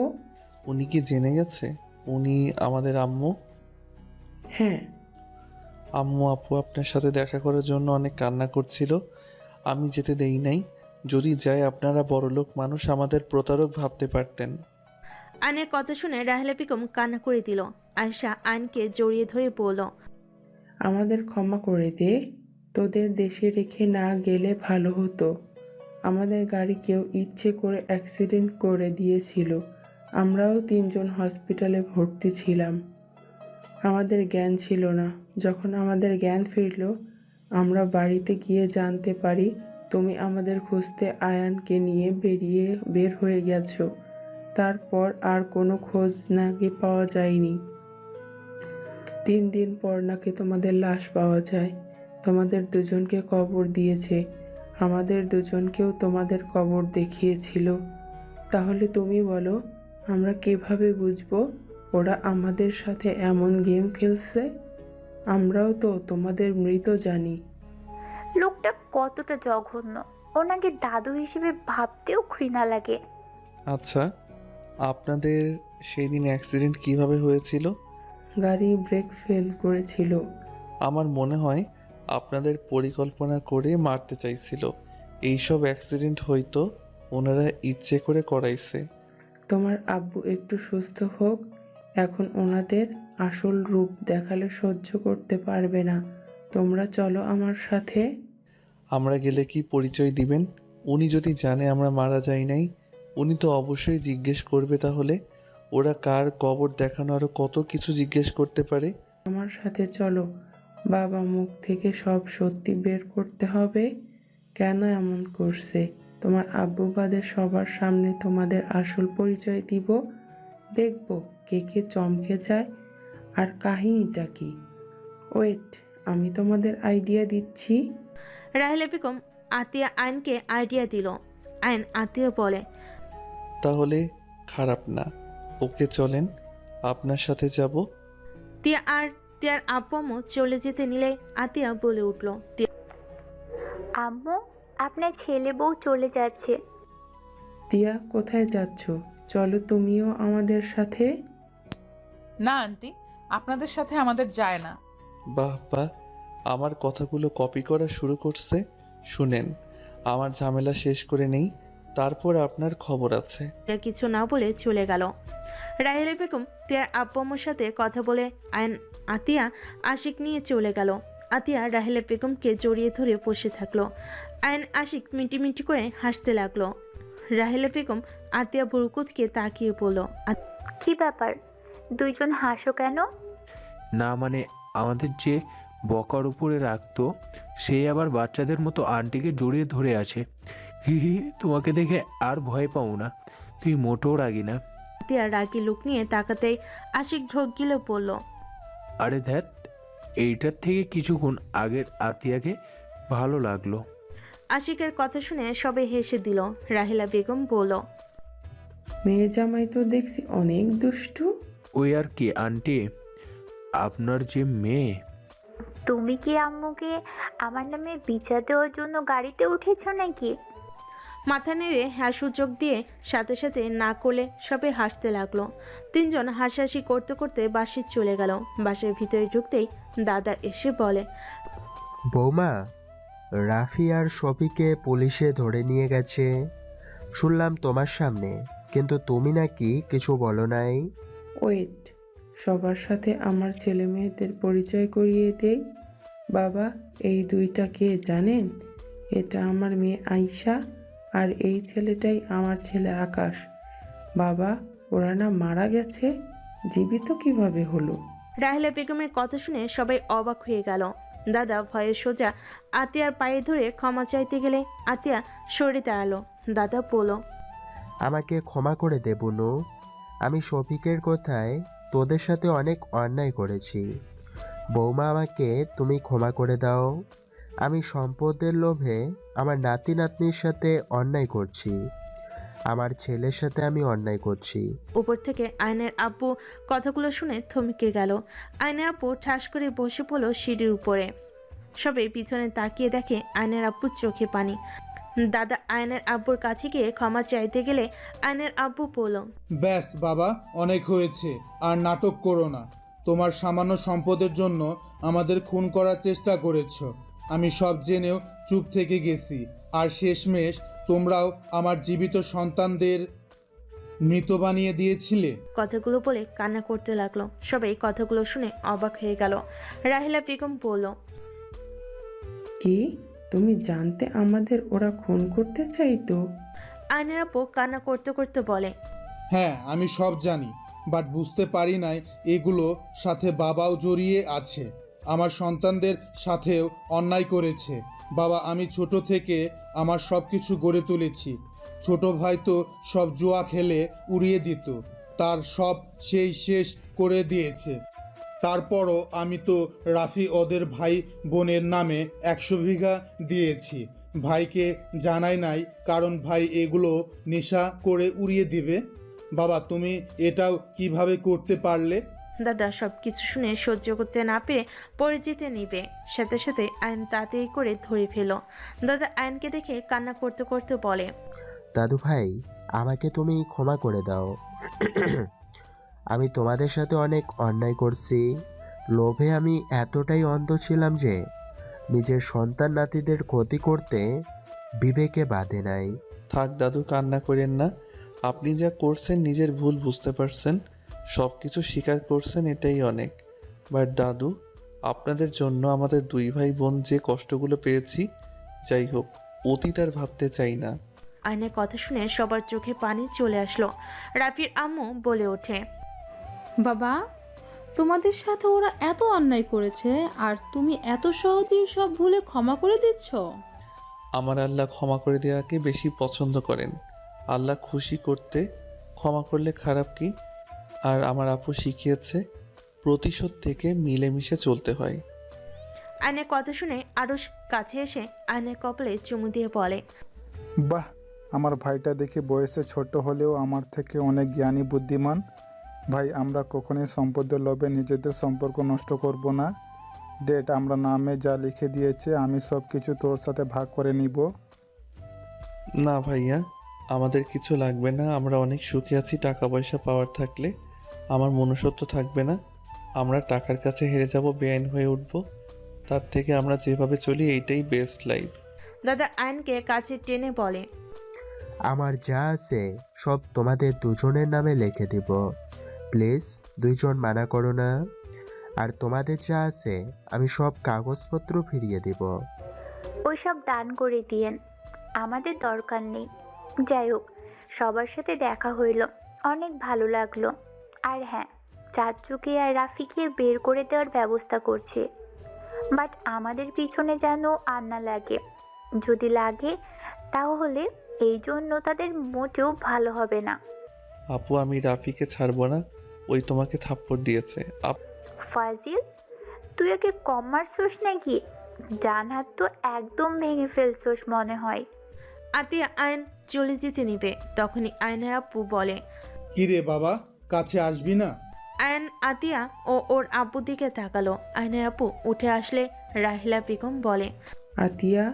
উনি কি জেনে গেছে উনি আমাদের আম্মু? হ্যাঁ। আম্মু আপু আপনার সাথে দেখা করার জন্য অনেক কান্না করছিল, আমি যেতে দেই নাই। যদি যাই আপনারা বড়লোক মানুষ, আমাদের প্রতারক ভাবতে পারতেন। আয়নের কথা শুনে রাহেলা বেগম কান্না করে দিল। আয়শা আয়নকে জড়িয়ে ধরে বলল, আমাদের ক্ষমা করে দে, তোদের দেশে রেখে না গেলে ভালো হতো। আমাদের গাড়ি কেউ ইচ্ছে করে অ্যাক্সিডেন্ট করে দিয়েছিল, আমরাও 3 জন হসপিটালে ভর্তি ছিলাম। আমাদের জ্ঞান ছিল না, যখন আমাদের জ্ঞান ফিরল আমরা বাড়িতে গিয়ে জানতে পারি তুমি আমাদের খুঁজতে আয়ানকে নিয়ে বের হয়ে গেছো। তারপর আর কোনো খোঁজ নাকি পাওয়া যায়নি। 3 দিন পর নাকি তোমাদের লাশ পাওয়া যায়। তোমাদের দুজনকে কবর দিয়েছে, আমাদের দুজনকেও তোমাদের কবর দেখিয়েছিল। তাহলে তুমি বলো আমরা কিভাবে বুঝবো ওরা আমাদের সাথে এমন গেম খেলছে? আমরাও তো তোমাদের মৃত জানি। লোকটা কতটা জঘন্য, ওনাকে দাদু হিসেবে ভাবতেও ঘৃণা লাগে। আচ্ছা আপনাদের সেই দিন অ্যাক্সিডেন্ট কিভাবে হয়েছিল? গাড়ি ব্রেক ফেল করেছিল। আমার মনে হয় আপনাদের পরিকল্পনা করে মারতে চাইছিল। এইসব অ্যাক্সিডেন্ট হয়তো ওনারা ইচ্ছে করে করাইছে। তোমার আব্বু একটু সুস্থ হোক, এখন ওনাদের আসল রূপ দেখালে সহ্য করতে পারবে না। তোমরা চলো আমার সাথে। আমরা গেলে কি পরিচয় দিবেন? উনি যদি জানে আমরা মারা যাই নাই, উনি তো অবশ্যই জিজ্ঞেস করবে। তাহলে ওরা কার কবর দেখানো, আরো কত কিছু জিজ্ঞেস করতে পারে। আমার সাথে চলো, বাবা মুখ থেকে সব সত্যি বের করতে হবে। কেন এমন করছে? তোমার আব্বু বাদে সবার সামনে তোমাদের আসল পরিচয় দিব। দেখব কে কে চমকে যায় আর কাহিনীটা কি। ওয়েট, আমি তোমাদের আইডিয়া দিচ্ছি। রাহেলা বেগম আতিয়া আয়নকে আইডিয়া দিল। আয়ন আতিয়া বলে, তাহলে খারাপ না, ওকে চলেন, আপনার সাথে যাব। তিয়ার আব্বু আম্মু চলে যেতে নিলে আতিয়া বলে উঠল, আম্মু, আপনার ছেলে বউ চলে যাচ্ছে। তিয়া, কোথায় যাচ্ছ? চলো তুমিও আমাদের সাথে। না আন্টি, আপনাদের সাথে আমাদের যায় না। বাহ বাহ, আমার কথাগুলো কপি করা শুরু করছে। শুনেন, আমার ঝামেলা শেষ করে নেই, তারপর আপনার খবর আছে। কিছু না বলে চলে গেল। রাহেলা বেগম তিয়ার আব্বু আম্মুর সাথে কথা বলে আয়ন আতিয়া আশিক নিয়ে চলে গেল। আতিয়া রাহেলা বেগমকে জড়িয়ে ধরে বসে থাকলো। আয়ন আশিক মিটি করে হাসতে লাগলো। রাহেলা বেগম আতিয়া বুরুকুচকে তাকিয়ে বলল, কি ব্যাপার, দুইজন হাসো কেন? না মানে আমাদের যে বকার উপরে রাখতো সে আবার বাচ্চাদের মতো আন্টিকে জড়িয়ে ধরে আছে। হি হি, তোমাকে দেখে আর ভয় পাও না, তুই মোটেও রাগি না। আতিয়া রাগি লুক নিয়ে তাকাতেই আশিক ঢোক গিলে বলল, আরে ধ্যাত, এইটার থেকে কিছুক্ষণ আগের আতিয়াকে ভালো লাগলো। আশিকের কথা শুনে সবাই হেসে দিল। রাহেলা বেগম বলল, মেয়ে জামাই তো দেখছি অনেক দুষ্টু। ওই আর কি আন্টি, আপনার যে মেয়ে। তুমি কি আম্মুকে আমার নামে বিচার দেওয়ার জন্য গাড়িতে উঠেছ নাকি? মাথা নেড়ে হ্যাঁ সূচক দিয়ে সাথে সাথে না করলে সবাই হাসতে লাগলো। 3 জন হাসাহাসি করতে করতে বাসে চলে গেল। বাসের ভিতরে ঢুকতেই দাদা এসে বলে, বৌমা, রাফি আর শফিকে পুলিশে ধরে নিয়ে গেছে শুনলাম তোমার সামনে, কিন্তু তুমি নাকি কিছু বলো নাই। ওয়েট, সবার সাথে আমার ছেলে মেয়েদের পরিচয় করিয়ে দেই। বাবা, এই দুইটা কে জানেন? এটা আমার মেয়ে আয়শা, আর এই ছেলেটাই আমার ছেলে আকাশ। বাবা, ওরা না মারা গেছে, জীবিত কিভাবে হলো? রাহেলা বেগমের কথা শুনে সবাই অবাক হয়ে গেল। দাদা ভয়ে সোজা আতিয়ার পায়ে ধরে ক্ষমা চাইতে গেলে আতিয়া সরে দাঁড়ালো। দাদা বলল, আমাকে ক্ষমা করে দে বুনু। আমি শফিকের কথায় তোদের সাথে অনেক অন্যায় করেছি। বৌমা, আমাকে তুমি ক্ষমা করে দাও। আমি সম্পদের লোভে আমার নাতি নাতনির সাথে অন্যায় করছি। আমার ছেলের সাথে আমি অন্যায় করছি। উপর থেকে আয়নের আব্বু কথাগুলো শুনে থমকে গেল। আয়নের আব্বু ঠাস করে বসে পড়ল সিঁড়ির উপরে। সবাই পিছনে তাকিয়ে দেখে আয়নের আব্বুর চোখে পানি। দাদা আয়নের আব্বুর কাছে গিয়ে ক্ষমা চাইতে গেলে আয়নের আব্বু বলল, ব্যাস বাবা, অনেক হয়েছে, আর নাটক করো না। তোমার সামান্য সম্পদের জন্য আমাদের খুন করার চেষ্টা করেছো। আমি সব জেনেও চুপ থেকে গেছি, আর শেষমেশ তোমরাও আমার জীবিত সন্তানদের মৃত বানিয়ে দিয়েছিলে। কথাগুলো বলে কান্না করতে লাগলো। সবাই কথাগুলো শুনে অবাক হয়ে গেল। রাহেলা বেগম বলল, কি তুমি জানতে আমাদের ওরা খুন করতে চাইতো? আয়নের আব্বু কান্না করতে করতে বলে, হ্যাঁ, আমি সব জানি, বাট বুঝতে পারি নাই এগুলো সাথে বাবাও জড়িয়ে আছে। আমার সন্তানদের সাথেও অন্যায় করেছে। বাবা, আমি ছোট থেকে আমার সব কিছু গড়ে তুলেছি। ছোট ভাই তো সব জুয়া খেলে উড়িয়ে দিত, তার সব সেই শেষ করে দিয়েছে। তারপরও আমি তো রাফি ওদের ভাই বোনের নামে 100 বিঘা দিয়েছি। ভাইকে জানাই নাই, কারণ ভাই এগুলো নেশা করে উড়িয়ে দিবে। বাবা, তুমি এটাও কিভাবে করতে পারলে? দাদা সব কিছু শুনে সহ্য করতে না পেরে পড়ে যেতে নিবে, সাথে সাথে আইন তাড়াতাড়ি করে ধরে ফেলো। দাদা আইনকে দেখে কান্না করতে করতে বলে, দাদু ভাই, আমাকে তুমি ক্ষমা করে দাও। আমি তোমাদের সাথে অনেক অন্যায় করছি। লোভে আমি এতটাই অন্ধ ছিলাম যে নিজের সন্তান নাতিদের ক্ষতি করতে বিবেকে বাধে নাই। থাক দাদু, কান্না করেন না। আপনি যা করছেন নিজের ভুল বুঝতে পারছেন, সব কিছু স্বীকার করছেন, এটাই অনেক। বাট দাদু, আপনাদের জন্য আমাদের 2 ভাই বোন যে কষ্টগুলো পেয়েছি, যাই হোক, অতীত আর ভাবতে চাই না। আইনের কথা শুনে সবার চোখে পানি চলে আসলো। রাফির আম্মু বলে ওঠে, বাবা, তোমাদের সাথে ওরা এত অন্যায় করেছে আর তুমি এত সহজেই সব ভুলে ক্ষমা করে দিচ্ছ? আমার আল্লাহ ক্ষমা করে দেওয়াকে বেশি পছন্দ করেন। আল্লাহ খুশি করতে ক্ষমা করলে খারাপ কি? আর আমার আপু শিখিয়েছে প্রতিশোধ থেকে মিলেমিশে চলতে হয়। আইনের কথা শুনে আরুষ কাছে এসে আইনের কপালে চুমু দিয়ে বলে, বাহ, আমার ভাইটা দেখে বয়সে ছোট হলেও আমার থেকে অনেক জ্ঞানী বুদ্ধিমান। ভাই, আমরা কখনোই সম্পদের লোভে নিজেদের সম্পর্ক নষ্ট করব না। ডেট আমরা নামে যা লিখে দিয়েছে আমি সব কিছু তোর সাথে ভাগ করে নিব। না ভাইয়া, আমাদের কিছু লাগবে না। আমরা অনেক সুখে আছি। টাকা পয়সা পাওয়ার থাকলে আমার মনুষ্যত্ব থাকবে না। আমরা টাকার কাছে হেরে যাব, বেআইন হয়ে উঠব। তার থেকে আমরা যেভাবে চলি এইটাই বেস্ট লাইফ। দাদা আইনকে কাছে টেনে বলে, আমার যা আছে সব তোমাদের দুজনের নামে লিখে দিব। প্লিজ, 2 জন মানা করো না। আর তোমাদের যা আছে আমি সব কাগজপত্র ফিরিয়ে দিব। ওইসব দান করে দিয়েন, আমাদের দরকার নেই। যাই হোক, সবার সাথে দেখা হইল, অনেক ভালো লাগলো। আর হ্যাঁ, চাচুকে আর রাফিকে বের করে দেওয়ার ব্যবস্থা করছি। বাট আমাদের পিছনে যেন আর না লাগে। যদি লাগে তাহলে এই জন্য তাদের মোটেও ভালো হবে না। আপু, আমি রাফিকে ছাড়বো না। ওই তোমাকে থাপ্পড় দিয়েছে। ফাজিল, তুই ওকে কম মারছোস নাকি? ডান হাত তো একদম ভেঙে ফেলছোস মনে হয়। আতিয়া আইন চলে যেতে নিবে, তখনই আইনের আব্বু বলে, কি রে বাবা, কাছে আসবি না? আয়ন আতিয়া ও ওর আব্বুর দিকে তাকালো। আয়নের আব্বু উঠে আসলে রাহিলা বেগম বলে, আতিয়া,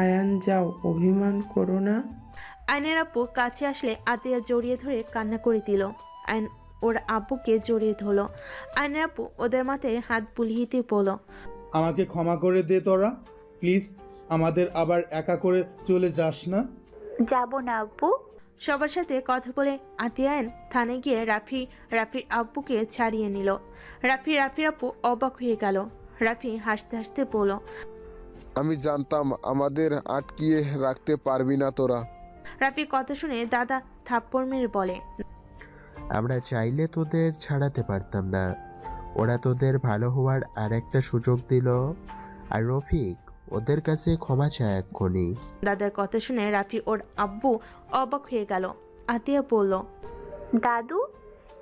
আয়ান যাও, অভিমান করো না। আয়নের আব্বু কাছে আসলে আতিয়া জড়িয়ে ধরে কান্না করে দিল। আয়ন ওর আব্বুকে জড়িয়ে ধরলো। আয়নের আব্বু ওদের মাথায় হাত বুলিয়ে দিয়ে বলল, আমাকে ক্ষমা করে দে তোরা, প্লিজ। আমাদের আবার একা করে চলে যাস না। যাব না আব্বু। সবার সাথে কথা বলে আতিয়া আয়ন থানায় গিয়ে রাফির আব্বুকে ছাড়িয়ে নিল। রাফির আব্বু অবাক হয়ে গেল। রাফি হাসতে হাসতে বলল, আমি জানতাম আমাদের আটকিয়ে রাখতে পারবি না তোরা। রাফি কথা শুনে দাদা থাপ্পড় মেরে বলে, আমরা চাইলে তোদের ছাড়াতে পারতাম না, ওরা তোদের ভালো হওয়ার আর একটা সুযোগ দিল। আর রফিক, ওদের কাছে ক্ষমা চায় এক্ষুনি। দাদার কথা শুনে রাফি ওর আব্বু অবাক হয়ে গেল। আতিয়া বলল, দাদু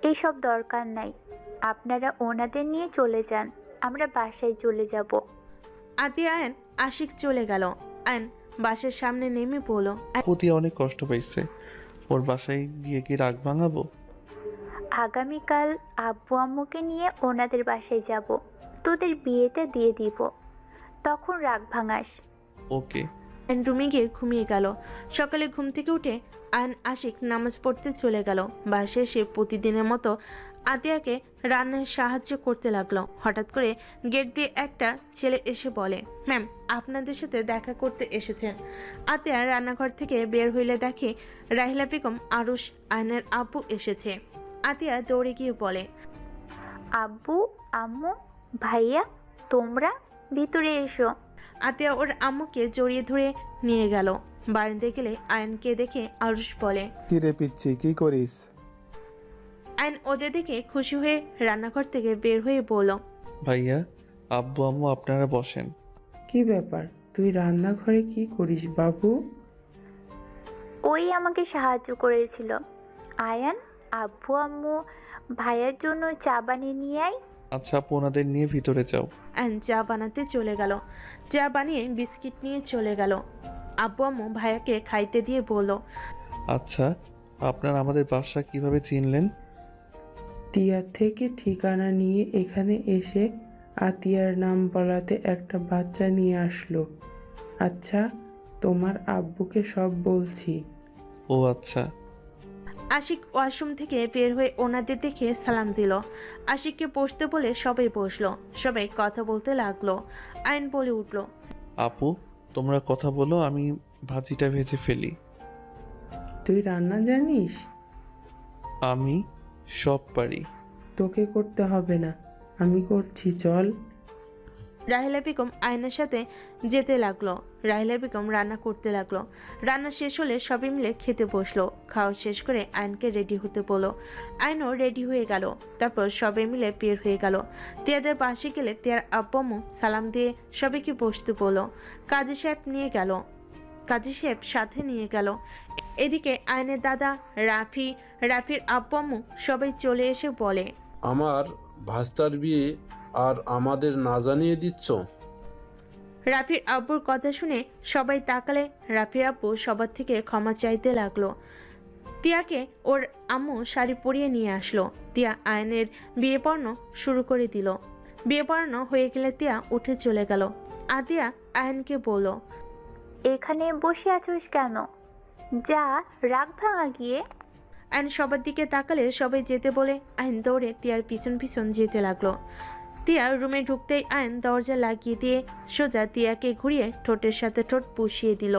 এইসব দরকার নাই, আপনারা ওনাদের নিয়ে চলে যান, আমরা বাসায় চলে যাব। আতিয়া আয়ন আশিক চলে গেল। আয়ন বাসার সামনে নেমে পড়ল। প্রতি অনেক কষ্ট পাইছে, ওর বাসায় গিয়ে কি রাগ ভাঙাবো? আগামীকাল আব্বু আম্মুকে নিয়ে ওনাদের বাসায় যাব, তোদের বিয়েটা দিয়ে দিব, তখন রাগ ভাঙাস। ওকে। আয়ন রুমে গিয়ে ঘুমিয়ে গেল। সকালে ঘুম থেকে উঠে আয়ন আশিক নামাজ পড়তে চলে গেল। বাসায় এসে প্রতিদিনের মতো আতিয়াকে রান্নায় সাহায্য করতে লাগলো। হঠাৎ করে গেট দিয়ে একটা ছেলে এসে বলে, ম্যাম আপনাদের সাথে দেখা করতে এসেছেন। আতিয়া রান্নাঘর থেকে বের হইলে দেখে রাহিলা বেগম আরুষ আয়নের আব্বু এসেছে। আতিয়া দৌড়ে গিয়ে বলে, আব্বু আম্মু ভাইয়া তোমরা ভিতরে এসো। আতিয়া ওর আম্মুকে জড়িয়ে ধরে নিয়ে গেল। বারান্দায় গেলে আয়নকে দেখে আরুষ বলে, কি রে পিচ্ছি, কি করিস? আয়ন ওদের দেখে খুশি হয়ে রান্নাঘর থেকে বের হয়ে বলল, ভাইয়া আব্বু আম্মু আপনারা বসেন। কি ব্যাপার, তুই রান্নাঘরে কি করিস বাবু? ওই আমাকে সাহায্য করেছিল। আয়ান আব্বু আম্মু ভাইয়ার জন্য চা বানিয়ে নিয়ে আয়। আচ্ছা আপু, ওনাদের নিয়ে ভিতরে যাও। আয়ন চা বানাতে চলে গেল। চা বানিয়ে বিস্কিট নিয়ে চলে গেল। আব্বু আম্মু ভাইয়াকে খাইতে দিয়ে বলল, আচ্ছা আপনারা আমাদের বাসা কিভাবে চিনলেন? টিয়া থেকে ঠিকানা নিয়ে এখানে এসে আতিয়ার নাম বলাতে একটা বাচ্চা নিয়ে আসলো। আচ্ছা তোমার আব্বুকে সব বলছি। ও আচ্ছা। আশিক ওয়াশরুম থেকে বের হয়ে ওনাদের দেখে সালাম দিল। আশিককে বসতে বলে সবাই বসলো। সবাই কথা বলতে লাগলো। আয়ন বলে উঠল, আপু তোমরা কথা বলো, আমি ভাজিটা ভেজে ফেলি। তুই রান্না জানিস? আমি সব পারি। তোকে করতে হবে না, আমি করছি, চল। রাহিলা বেগম আয়নের সাথে যেতে লাগলো। রাহিলা বেগম রান্না করতে লাগলো। রান্না শেষ হলে সবাই মিলে খেতে বসলো। খাওয়া শেষ করে আয়নকে রেডি হতে বললো। আয়নও রেডি হয়ে গেল। তারপর সবাই মিলে বের হয়ে গেল। তিয়াদের পাশে গেলে তিয়ার আব্বু সালাম দিয়ে সবাইকে বসতে বললো। কাজী সাহেব সাথে নিয়ে গেল। এদিকে আয়নের দাদা রাফির আব্বু সবাই চলে এসে বলে, আমার ভাস্তার বিয়ে আর আমাদের না জানিয়ে দিচ্ছ? রাফির আব্বুর কথা শুনে সবাই তাকালে রাফির আব্বু সবার থেকে ক্ষমা চাইতে লাগলো। তিয়াকে ওর আম্মু শাড়ি পরিয়ে নিয়ে আসলো। তিয়া আয়নের বিয়ে পড়ানো শুরু করে দিল। বিয়ে পড়ানো হয়ে গেলে তিয়া উঠে চলে গেল। আতিয়া আয়নকে বলল, এখানে বসে আছোস কেন? যা রাগ ভাঙা গিয়ে। আয়ন সবার দিকে তাকালে সবাই যেতে বলে আয়ন দৌড়ে তিয়ার পিছন পিছন যেতে লাগলো। তিয়ার রুমে ঢুকতেই আয়ন দরজা লাগিয়ে দিয়ে সোজা তিয়াকে ঘুরিয়ে ঠোঁটের সাথে ঠোঁট পুষিয়ে দিল।